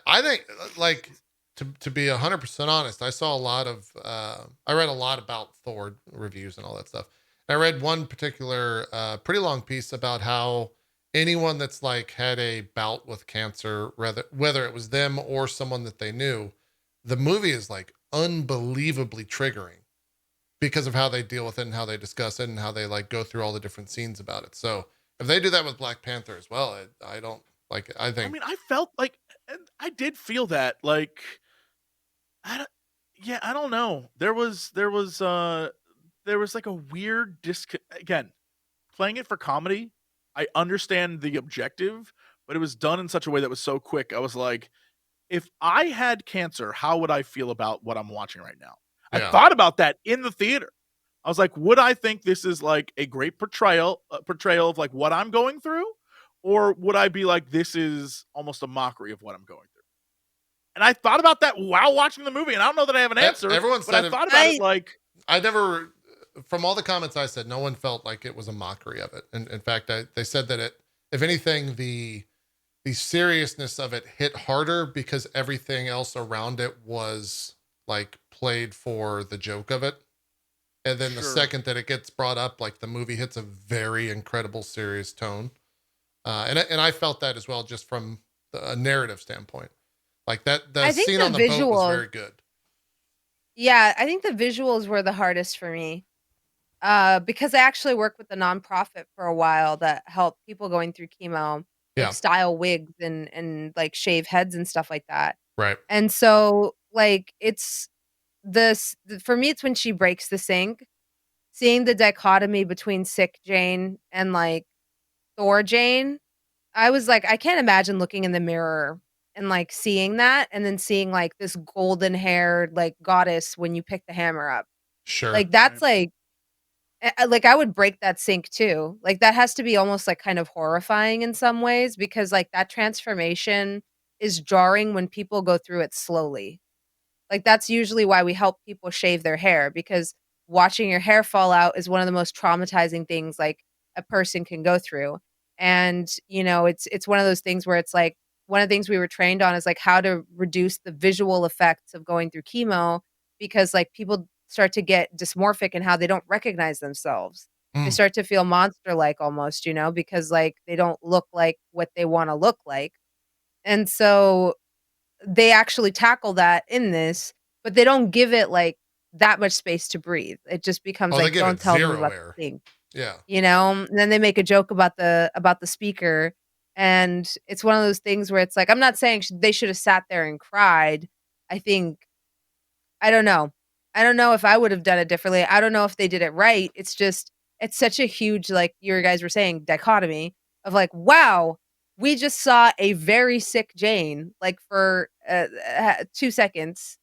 S1: I think like to be 100% honest, I saw a lot of I read a lot about Thor reviews and all that stuff. I read one particular pretty long piece about how anyone that's like had a bout with cancer, whether it was them or someone that they knew, the movie is like unbelievably triggering because of how they deal with it and how they discuss it and how they like go through all the different scenes about it. So if they do that with Black Panther as well, I don't like it. I mean,
S2: I felt like I did feel that like I don't know. There was like a weird again, playing it for comedy. I understand the objective, but it was done in such a way that was so quick. I was like, if I had cancer, how would I feel about what I'm watching right now? I thought about that in the theater. I was like, would I think this is like a great portrayal of like what I'm going through? Or would I be like, this is almost a mockery of what I'm going through? And I thought about that while watching the movie, and I don't know that I have an answer.
S1: Everyone said
S2: but I thought about it like
S1: I never, from all the comments I said, no one felt like it was a mockery of it. And in fact, they said that if anything, the seriousness of it hit harder because everything else around it was like played for the joke of it. And then the second that it gets brought up, like the movie hits a very incredible serious tone. And I felt that as well, just from a narrative standpoint. Like the scene on the boat was very good.
S3: Yeah, I think the visuals were the hardest for me. Because I actually worked with a nonprofit for a while that helped people going through chemo, like style wigs and like shave heads and stuff like that.
S1: Right.
S3: And so like it's for me, it's when she breaks the sink, seeing the dichotomy between sick Jane and like Thor Jane. I was like, I can't imagine looking in the mirror and like seeing that and then seeing like this golden haired like goddess when you pick the hammer up.
S1: Sure.
S3: Like that's like I would break that sink too. Like that has to be almost like kind of horrifying in some ways because like that transformation is jarring when people go through it slowly. Like that's usually why we help people shave their hair because watching your hair fall out is one of the most traumatizing things like a person can go through. And you know, it's one of those things where it's like one of the things we were trained on is like how to reduce the visual effects of going through chemo because like people start to get dysmorphic in how they don't recognize themselves. They start to feel monster-like almost, you know, because like they don't look like what they want to look like. And so they actually tackle that in this, but they don't give it like that much space to breathe. It just becomes like don't tell me what to think.
S1: Yeah.
S3: You know, and then they make a joke about the speaker and it's one of those things where it's like I'm not saying they should have sat there and cried. I think I don't know. I don't know if I would have done it differently. I don't know if they did it right. It's just it's such a huge like you guys were saying dichotomy of like wow, we just saw a very sick Jane like for 2 seconds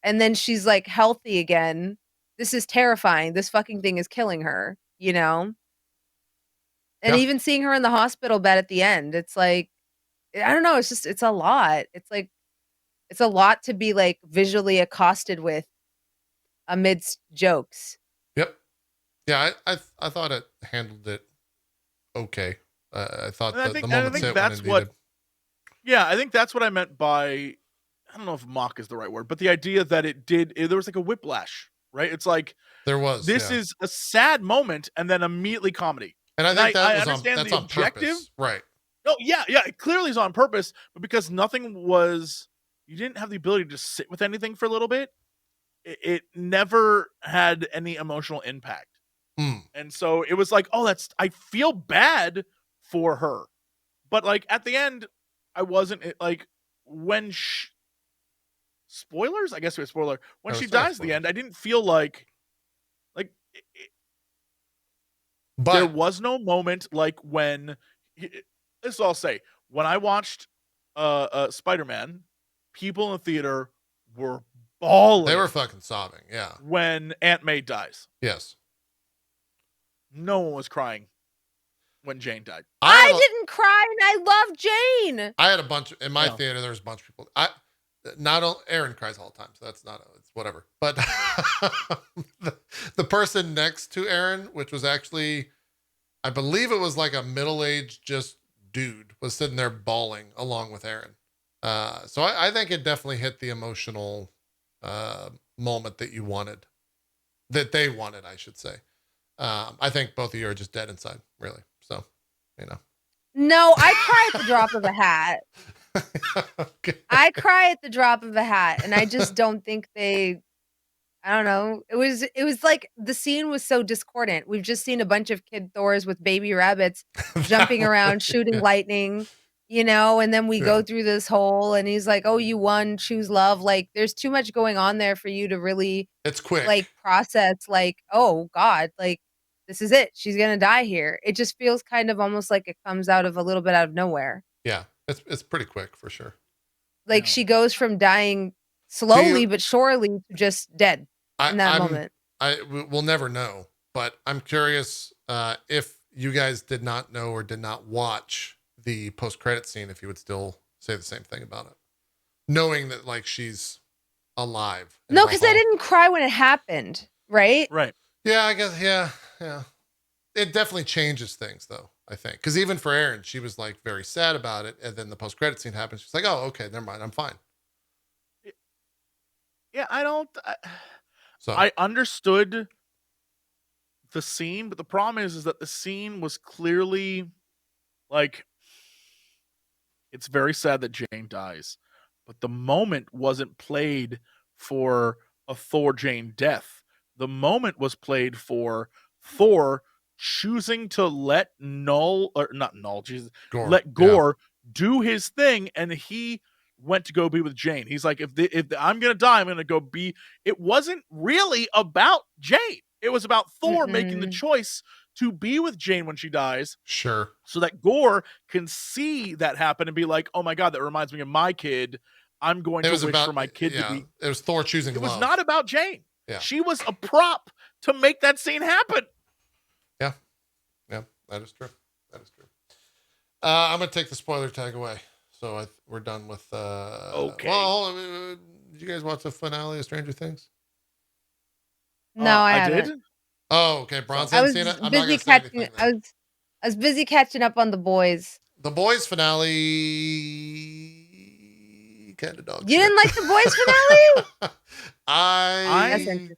S3: and then she's like healthy again. This is terrifying. This fucking thing is killing her, you know? And even seeing her in the hospital bed at the end, it's like I don't know, it's just it's a lot. It's like it's a lot to be like visually accosted with amidst jokes.
S1: Yep. Yeah, I thought it handled it okay. I thought the moment hit when it needed.
S2: Yeah, I think that's what I meant by I don't know if mock is the right word, but the idea that there was like a whiplash, right? It's like
S1: there was
S2: this is a sad moment and then immediately comedy.
S1: And I think I understand that's on purpose. Right.
S2: Oh yeah, it clearly is on purpose, but because you didn't have the ability to sit with anything for a little bit, it never had any emotional impact. And so it was like, I feel bad for her. But like at the end, I wasn't like when spoilers, I guess we have spoiler. When she dies at the end, I didn't feel like but there was no moment like when this is all I'll say. When I watched Spider-Man, people in the theater were bawling.
S1: They were fucking sobbing. Yeah.
S2: When Aunt May dies.
S1: Yes.
S2: No one was crying when Jane died.
S3: I didn't cry, and I love Jane.
S1: I had a bunch in my theater. There was a bunch of people. Aaron cries all the time, so that's not. It's whatever. But the person next to Aaron, which was actually, I believe it was like a middle-aged just dude, was sitting there bawling along with Aaron. So I think it definitely hit the emotional moment that you wanted, that they wanted, I should say. I think both of you are just dead inside, really. So, you know.
S3: No, I cry at the drop of a hat.
S1: Okay.
S3: I cry at the drop of a hat, and I just don't think I don't know. It was like the scene was so discordant. We've just seen a bunch of kid Thors with baby rabbits jumping around, shooting lightning, and then we go through this whole, and he's like, "Oh, you won, choose love." Like, there's too much going on there for you to really,
S1: it's quick,
S3: like, process, like, oh God, like, this is it. She's gonna die here. It just feels kind of almost like it comes out of a little bit out of nowhere.
S1: Yeah, it's pretty quick for sure.
S3: Like, she goes from dying slowly but surely to just dead in that moment.
S1: We'll never know, but I'm curious if you guys did not know or did not watch the post-credit scene, if you would still say the same thing about it, knowing that like she's alive.
S3: No, because I didn't cry when it happened, right?
S2: Right.
S1: Yeah, I guess. Yeah. It definitely changes things, though, I think. Because even for Aaron, she was like very sad about it. And then the post-credit scene happens. She's like, oh, okay, never mind. I'm fine.
S2: Yeah, I understood the scene, but the problem is that the scene was clearly like, it's very sad that Jane dies, but the moment wasn't played for a Thor Jane death. The moment was played for Thor choosing to let Gore do his thing, and he went to go be with Jane. He's like, if I'm gonna die, I'm gonna go be. It wasn't really about Jane. It was about Thor making the choice to be with Jane when she dies.
S1: Sure.
S2: So that Gore can see that happen and be like, oh my God, that reminds me of my kid. I'm going to wish for my kid to be.
S1: It was Thor choosing love.
S2: It was not about Jane.
S1: Yeah.
S2: She was a prop to make that scene happen.
S1: Yeah. Yeah, that is true. I'm going to take the spoiler tag away. So we're done with...
S2: okay.
S1: Well, did you guys watch the finale of Stranger Things?
S3: No, I haven't.
S2: did.
S1: Oh, okay. Bronze hasn't seen it? I'm not going to say anything.
S3: I was busy catching up on The Boys.
S1: The Boys finale... kind of dog.
S3: You didn't like The Boys finale?
S2: That's interesting.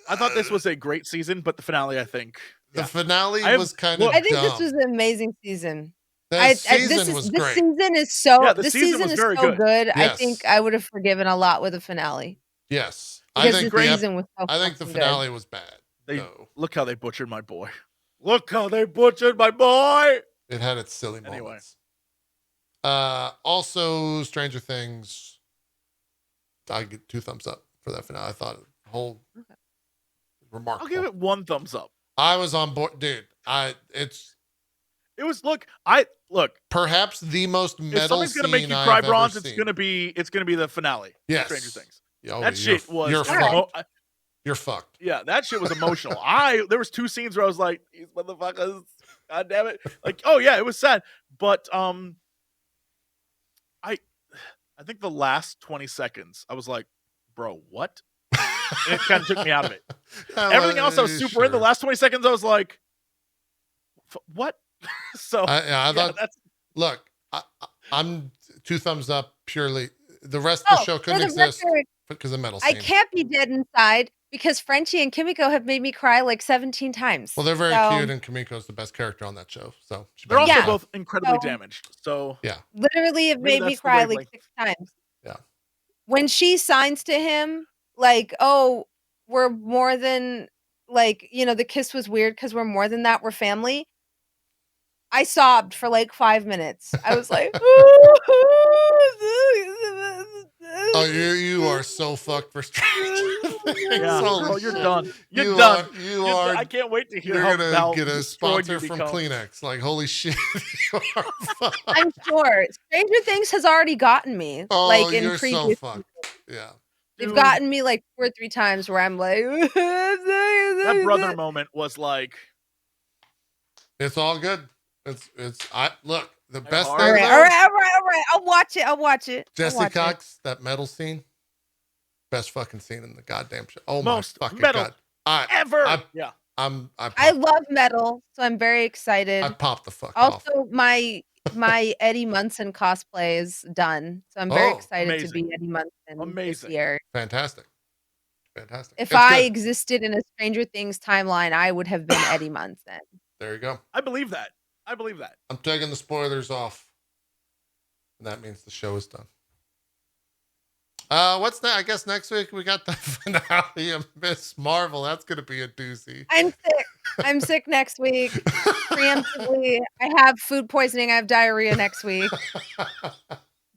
S2: I thought this was a great season, but the finale, I think...
S1: The finale was kind of
S3: I think
S1: dumb.
S3: this was an amazing season.
S1: This season was great.
S3: This season is so
S2: this season is so
S3: good.
S1: Yes.
S3: I think I would have forgiven a lot with a finale.
S1: Yes.
S3: Because
S1: I think the finale was bad.
S2: Look how they butchered my boy. Look how they butchered my boy.
S1: It had its silly moments. Also, Stranger Things, I get 2 thumbs up for that finale. I thought remarkable.
S2: I'll give it 1 thumbs up.
S1: I was on board, dude.
S2: It was look.
S1: Perhaps the most metal scene. If something's gonna make you
S2: cry, Bronze, it's gonna be the finale.
S1: Yes.
S2: Stranger Things.
S1: Oh,
S2: that shit was.
S1: You're fucked. You're fucked.
S2: Yeah, that shit was emotional. There was 2 scenes where I was like, these motherfuckers, god damn it. Like, oh yeah, it was sad. But I think the last 20 seconds, I was like, bro, what? And it kind of took me out of it. Everything else I was super in. The last 20 seconds, I was like, what? So
S1: I thought. Look, I'm 2 thumbs up purely. The rest of the show couldn't exist because of metal scene.
S3: I can't be dead inside because Frenchie and Kimiko have made me cry like 17 times.
S1: Well, they're very cute, and Kimiko's the best character on that show. So
S2: they're also both incredibly damaged. So
S1: yeah,
S3: literally have made me cry like 6 times.
S1: Yeah.
S3: When she signs to him, like, oh, we're more than, like, the kiss was weird because we're more than that. We're family. I sobbed for like 5 minutes. I was like,
S1: oh, you are so fucked for Stranger Things.
S2: Yeah.
S1: Holy
S2: Oh, you're
S1: shit.
S2: done. You're
S1: You
S2: done.
S1: are.
S2: I can't wait to hear
S1: You're
S2: how
S1: gonna get a
S2: destroyed you
S1: sponsor from
S2: become.
S1: Kleenex. Like, holy shit, you are fucked.
S3: I'm sure Stranger Things has already gotten me.
S1: Oh,
S3: Like in
S1: you're so
S3: previous
S1: fucked. Yeah.
S3: They've
S2: Dude,
S3: gotten me like 2 or 3 times where I'm like,
S2: that brother moment was like,
S1: It's all good. Look, the
S2: My
S1: best
S2: heart.
S1: thing
S3: all right,
S1: though,
S3: all right, all right, all right. I'll watch it. I'll watch it. I'll
S1: Jesse
S3: watch it.
S1: Cox, that metal scene, best fucking scene in the goddamn show. Oh
S2: Most
S1: my fucking
S2: metal
S1: god.
S2: ever. Yeah.
S3: I love metal, so I'm very excited.
S1: I popped the fuck off.
S3: Also, my Eddie Munson cosplay is done, so I'm very excited to be Eddie Munson this year.
S1: Fantastic.
S3: If
S1: It's
S3: I
S1: good.
S3: existed in a Stranger Things timeline, I would have been Eddie Munson.
S1: There you go.
S2: I believe that.
S1: I'm taking the spoilers off. And that means the show is done. What's that? I guess next week we got the finale of Miss Marvel. That's gonna be a doozy.
S3: I'm sick. I'm sick next week. Preemptively, I have food poisoning. I have diarrhea next week.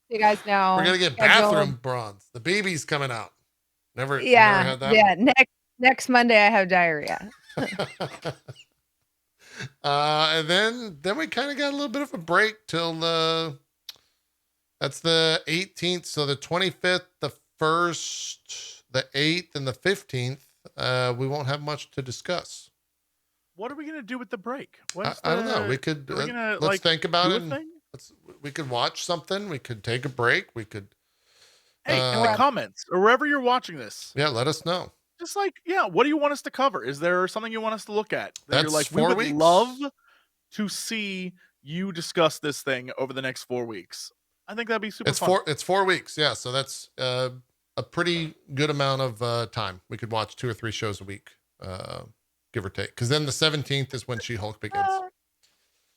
S3: You guys know.
S1: We're gonna get bathroom bronze. The BB's coming out. Never had that.
S3: Yeah. Next Monday I have diarrhea.
S1: And then we kind of got a little bit of a break till that's the 18th. So the 25th, the 1st, the 8th, and the 15th. We won't have much to discuss.
S2: What are we gonna do with the break?
S1: I don't know. We could let's think about it. We could watch something. We could take a break. We could.
S2: Hey, in the comments or wherever you're watching this.
S1: Yeah, let us know.
S2: Just like, what do you want us to cover? Is there something you want us to look at?
S1: That's
S2: you're like,
S1: 4
S2: we would
S1: weeks.
S2: love to see you discuss this thing over the next 4 weeks. I think that'd be super fun.
S1: It's 4 weeks. Yeah. So that's a pretty good amount of time. We could watch 2 or 3 shows a week, give or take. Because then the 17th is when She-Hulk begins.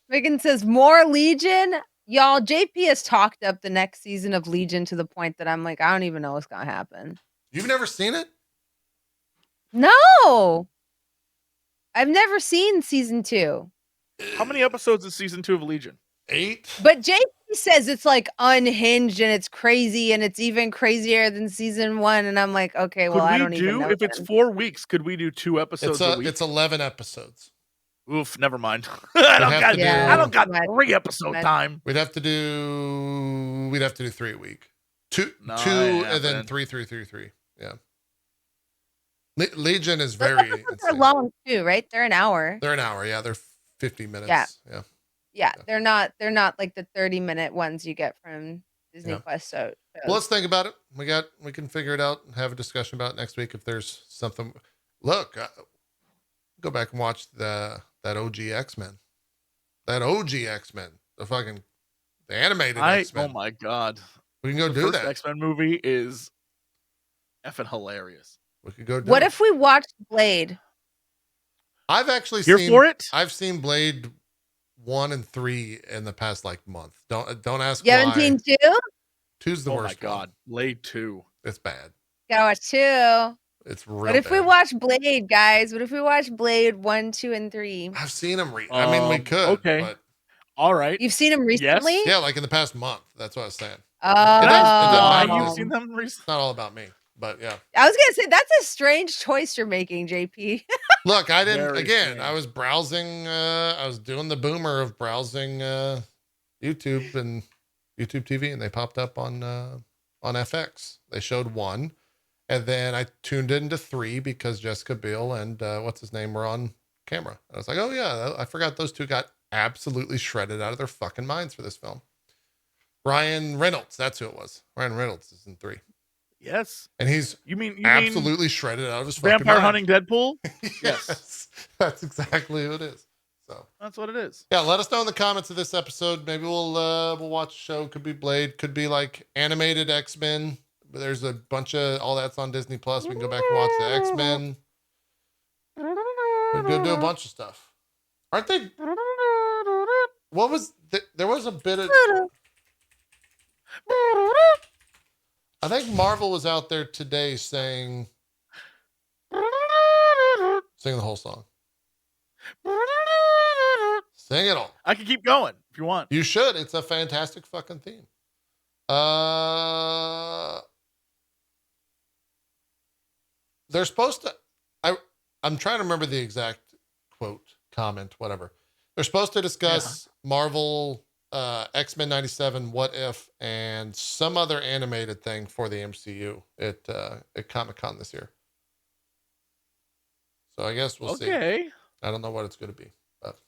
S3: Megan says, more Legion. Y'all, JP has talked up the next season of Legion to the point that I'm like, I don't even know what's going to happen.
S1: You've never seen it?
S3: No. I've never seen season 2.
S2: How many episodes is season 2 of Legion?
S1: 8.
S3: But JP says it's like unhinged and it's crazy and it's even crazier than season 1. And I'm like, okay, well, I don't even know.
S2: If it's 4 weeks, could we do 2 episodes a week?
S1: It's 11 episodes.
S2: Oof, never mind. I don't got 3 episode time.
S1: We'd have to do 3 a week. Two and then 3. Yeah. Legion is very
S3: they're long too, right? They're an hour.
S1: Yeah, they're 50 minutes.
S3: Yeah. They're not like the 30-minute ones you get from Disney Plus. So
S1: well, let's think about it. We can figure it out and have a discussion about it next week if there's something. Look, go back and watch that OG X-Men. That OG X-Men. The animated X-Men.
S2: Oh my god.
S1: We can go do that.
S2: The X-Men movie is effing hilarious.
S1: We could go do
S3: What
S1: it.
S3: if we watched Blade?
S1: I've actually
S2: for it.
S1: I've seen Blade 1 and 3 in the past month. Don't ask
S3: you
S1: why.
S3: haven't seen 2?
S1: 2's the worst.
S2: Oh my god.
S1: one.
S2: Blade 2.
S1: It's bad.
S3: Gotta watch 2.
S1: It's real
S3: What if
S1: bad.
S3: we watch Blade, guys? What if we watch Blade 1, 2, and 3?
S1: I've seen them. I mean, we could.
S2: Okay.
S1: But
S2: all right.
S3: You've seen them recently?
S2: Yes.
S1: yeah, like in the past month. That's what I was saying.
S2: You've seen them recently?
S1: It's not all about me, but yeah.
S3: I was gonna say that's a strange choice you're making, JP.
S1: Look, I didn't.
S2: Very
S1: Again,
S2: strange.
S1: I was browsing. I was doing the boomer of browsing YouTube and YouTube TV, and they popped up on FX. They showed 1, and then I tuned into 3 because Jessica Biel and what's his name were on camera. And I was like, oh yeah, I forgot those 2 got absolutely shredded out of their fucking minds for this film. Ryan Reynolds, that's who it was. Ryan Reynolds is in 3.
S2: Yes.
S1: And he's
S2: You mean
S1: absolutely shredded out of his fucking
S2: Vampire
S1: mind.
S2: Hunting Deadpool?
S1: Yes. That's exactly who it is. So
S2: that's what it is.
S1: yeah, let us know in the comments of this episode. Maybe we'll watch a show. Could be Blade, could be like animated X-Men. There's a bunch of all that's on Disney Plus. We can go back and watch the X-Men. We can go do a bunch of stuff. Aren't they? What was there was a bit of I think Marvel was out there today sing the whole song. Sing it all.
S2: I can keep going if you want.
S1: You should. It's a fantastic fucking theme. they're supposed to. I'm trying to remember the exact quote, comment, whatever. They're supposed to discuss Marvel, X-Men 97, What If, and some other animated thing for the MCU at Comic-Con this year. So I guess we'll see.
S2: Okay.
S1: I don't know what it's going to be. But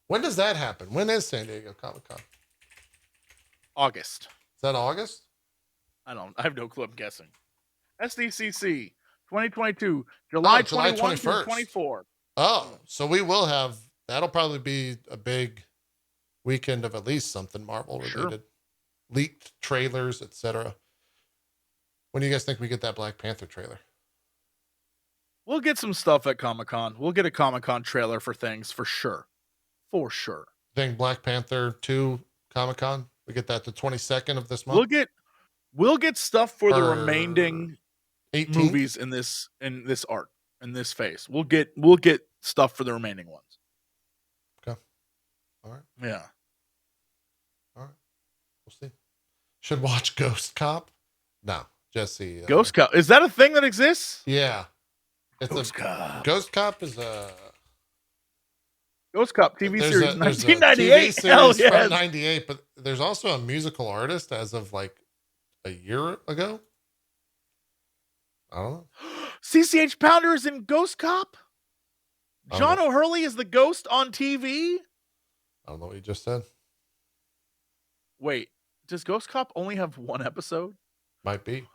S1: when does that happen? When is San Diego Comic-Con?
S2: August.
S1: Is that August?
S2: I have no clue. I'm guessing. SDCC 2022, July 21 to 24.
S1: Oh, so we will have, that'll probably be a big weekend of at least something Marvel related. Sure. Leaked trailers, etc. When do you guys think we get that Black Panther trailer?
S2: We'll get some stuff at Comic-Con. We'll get a Comic-Con trailer for things for sure. For sure.
S1: Think Black Panther 2 Comic-Con? We get that the 22nd of this month?
S2: We'll get stuff for the remaining
S1: 18th?
S2: Movies in this art, in this phase. We'll get stuff for the remaining ones.
S1: Okay. All right.
S2: Yeah.
S1: All right. We'll see. Should watch Ghost Cop? No. Jesse.
S2: Ghost Cop. Is that a thing that exists?
S1: Yeah.
S2: Ghost Cop.
S1: Ghost Cop is a
S2: Ghost Cop TV series, 1998.
S1: TV series
S2: Hell yes.
S1: from 98, but there's also a musical artist as of like a year ago. I don't know.
S2: CCH Pounder is in Ghost Cop? John O'Hurley is the ghost on TV?
S1: I don't know what you just said.
S2: Wait, does Ghost Cop only have one episode?
S1: Might be.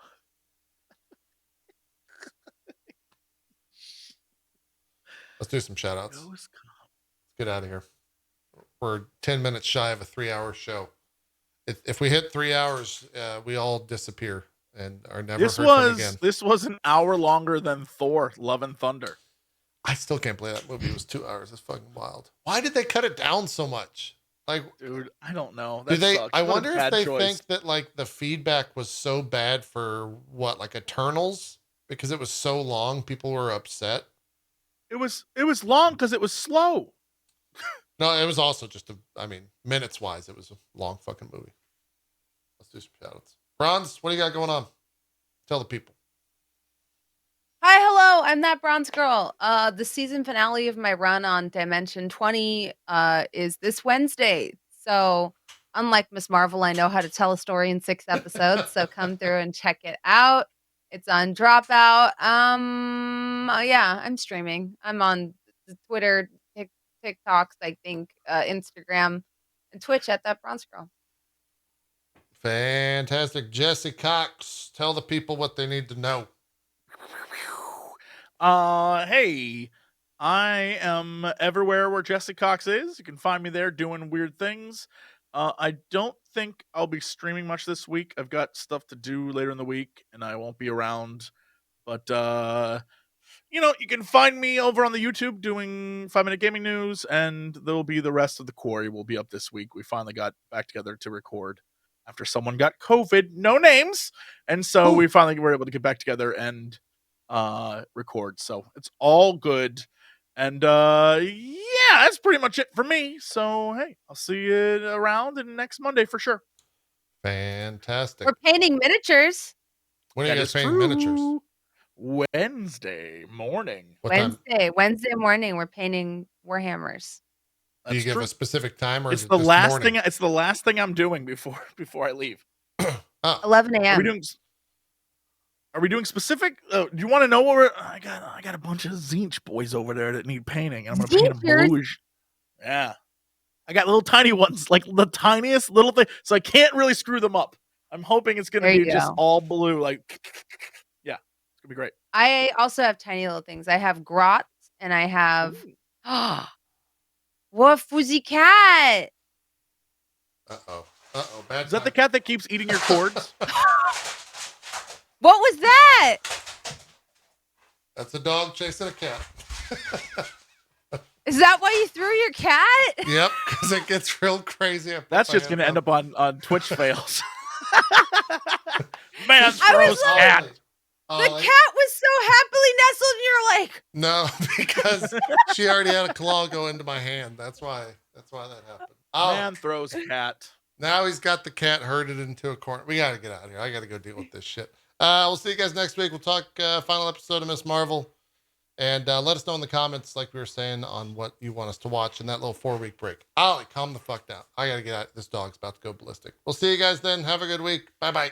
S1: Let's do some shout outs. Let's get out of here. We're 10 minutes shy of a 3-hour show. If we hit 3 hours, we all disappear and are never heard from again.
S2: This was an hour longer than Thor, Love and Thunder.
S1: I still can't believe that movie was 2 hours. It's fucking wild. Why did they cut it down so much? Like,
S2: dude, I don't know.
S1: I wonder if they think that like the feedback was so bad for like Eternals because it was so long, people were upset.
S2: It was long because it was slow.
S1: No, it was also just minutes wise, it was a long fucking movie. Let's do some shout outs. Bronze, what do you got going on? Tell the people.
S3: Hi, hello. I'm that bronze girl. The season finale of my run on Dimension 20 is this Wednesday. So unlike Miss Marvel, I know how to tell a story in 6 episodes. So come through and check it out. It's on Dropout. Yeah, I'm streaming. I'm on Twitter, TikToks, I think, Instagram, and Twitch at that bronze girl.
S1: Fantastic. Jesse Cox, tell the people what they need to know.
S2: Hey, I am everywhere where Jesse Cox is. You can find me there doing weird things. I don't think I'll be streaming much this week. I've got stuff to do later in the week, and I won't be around. But, you can find me over on the YouTube doing 5-minute gaming news, and there'll be the rest of the quarry will be up this week. We finally got back together to record after someone got COVID, no names. And so we finally were able to get back together and record. So it's all good. And yeah, that's pretty much it for me. So hey, I'll see you around next Monday for sure.
S1: Fantastic.
S3: We're painting miniatures.
S1: When are you guys painting miniatures?
S2: Wednesday morning.
S3: Wednesday morning. We're painting Warhammers.
S1: Do you give a specific time, or
S2: it's the last thing? It's the last thing I'm doing before I leave.
S3: 11 a.m.
S2: Are we doing specific? Do you want to know what I got a bunch of Zinch boys over there that need painting, and I'm gonna paint them bluish. Yeah, I got little tiny ones, like the tiniest little thing, so I can't really screw them up. I'm hoping it's gonna be just all blue, like yeah, it's gonna be great.
S3: I also have tiny little things. I have grots, and I have what fuzzy cat?
S1: Bad.
S2: Is that the cat that keeps eating your cords?
S3: What was that?
S1: That's a dog chasing a cat.
S3: Is that why you threw your cat?
S1: Yep, because it gets real crazy.
S2: That's just going to end up on Twitch fails. Man throws cat.
S3: The cat was so happily nestled, and you're like,
S1: no, because she already had a claw go into my hand. That's why that happened.
S2: Man throws cat.
S1: Now he's got the cat herded into a corner. We got to get out of here. I got to go deal with this shit. We'll see you guys next week. We'll talk final episode of Miss Marvel. And let us know in the comments, like we were saying, on what you want us to watch in that little 4-week break. Ollie, calm the fuck down. I got to get out. This dog's about to go ballistic. We'll see you guys then. Have a good week. Bye-bye.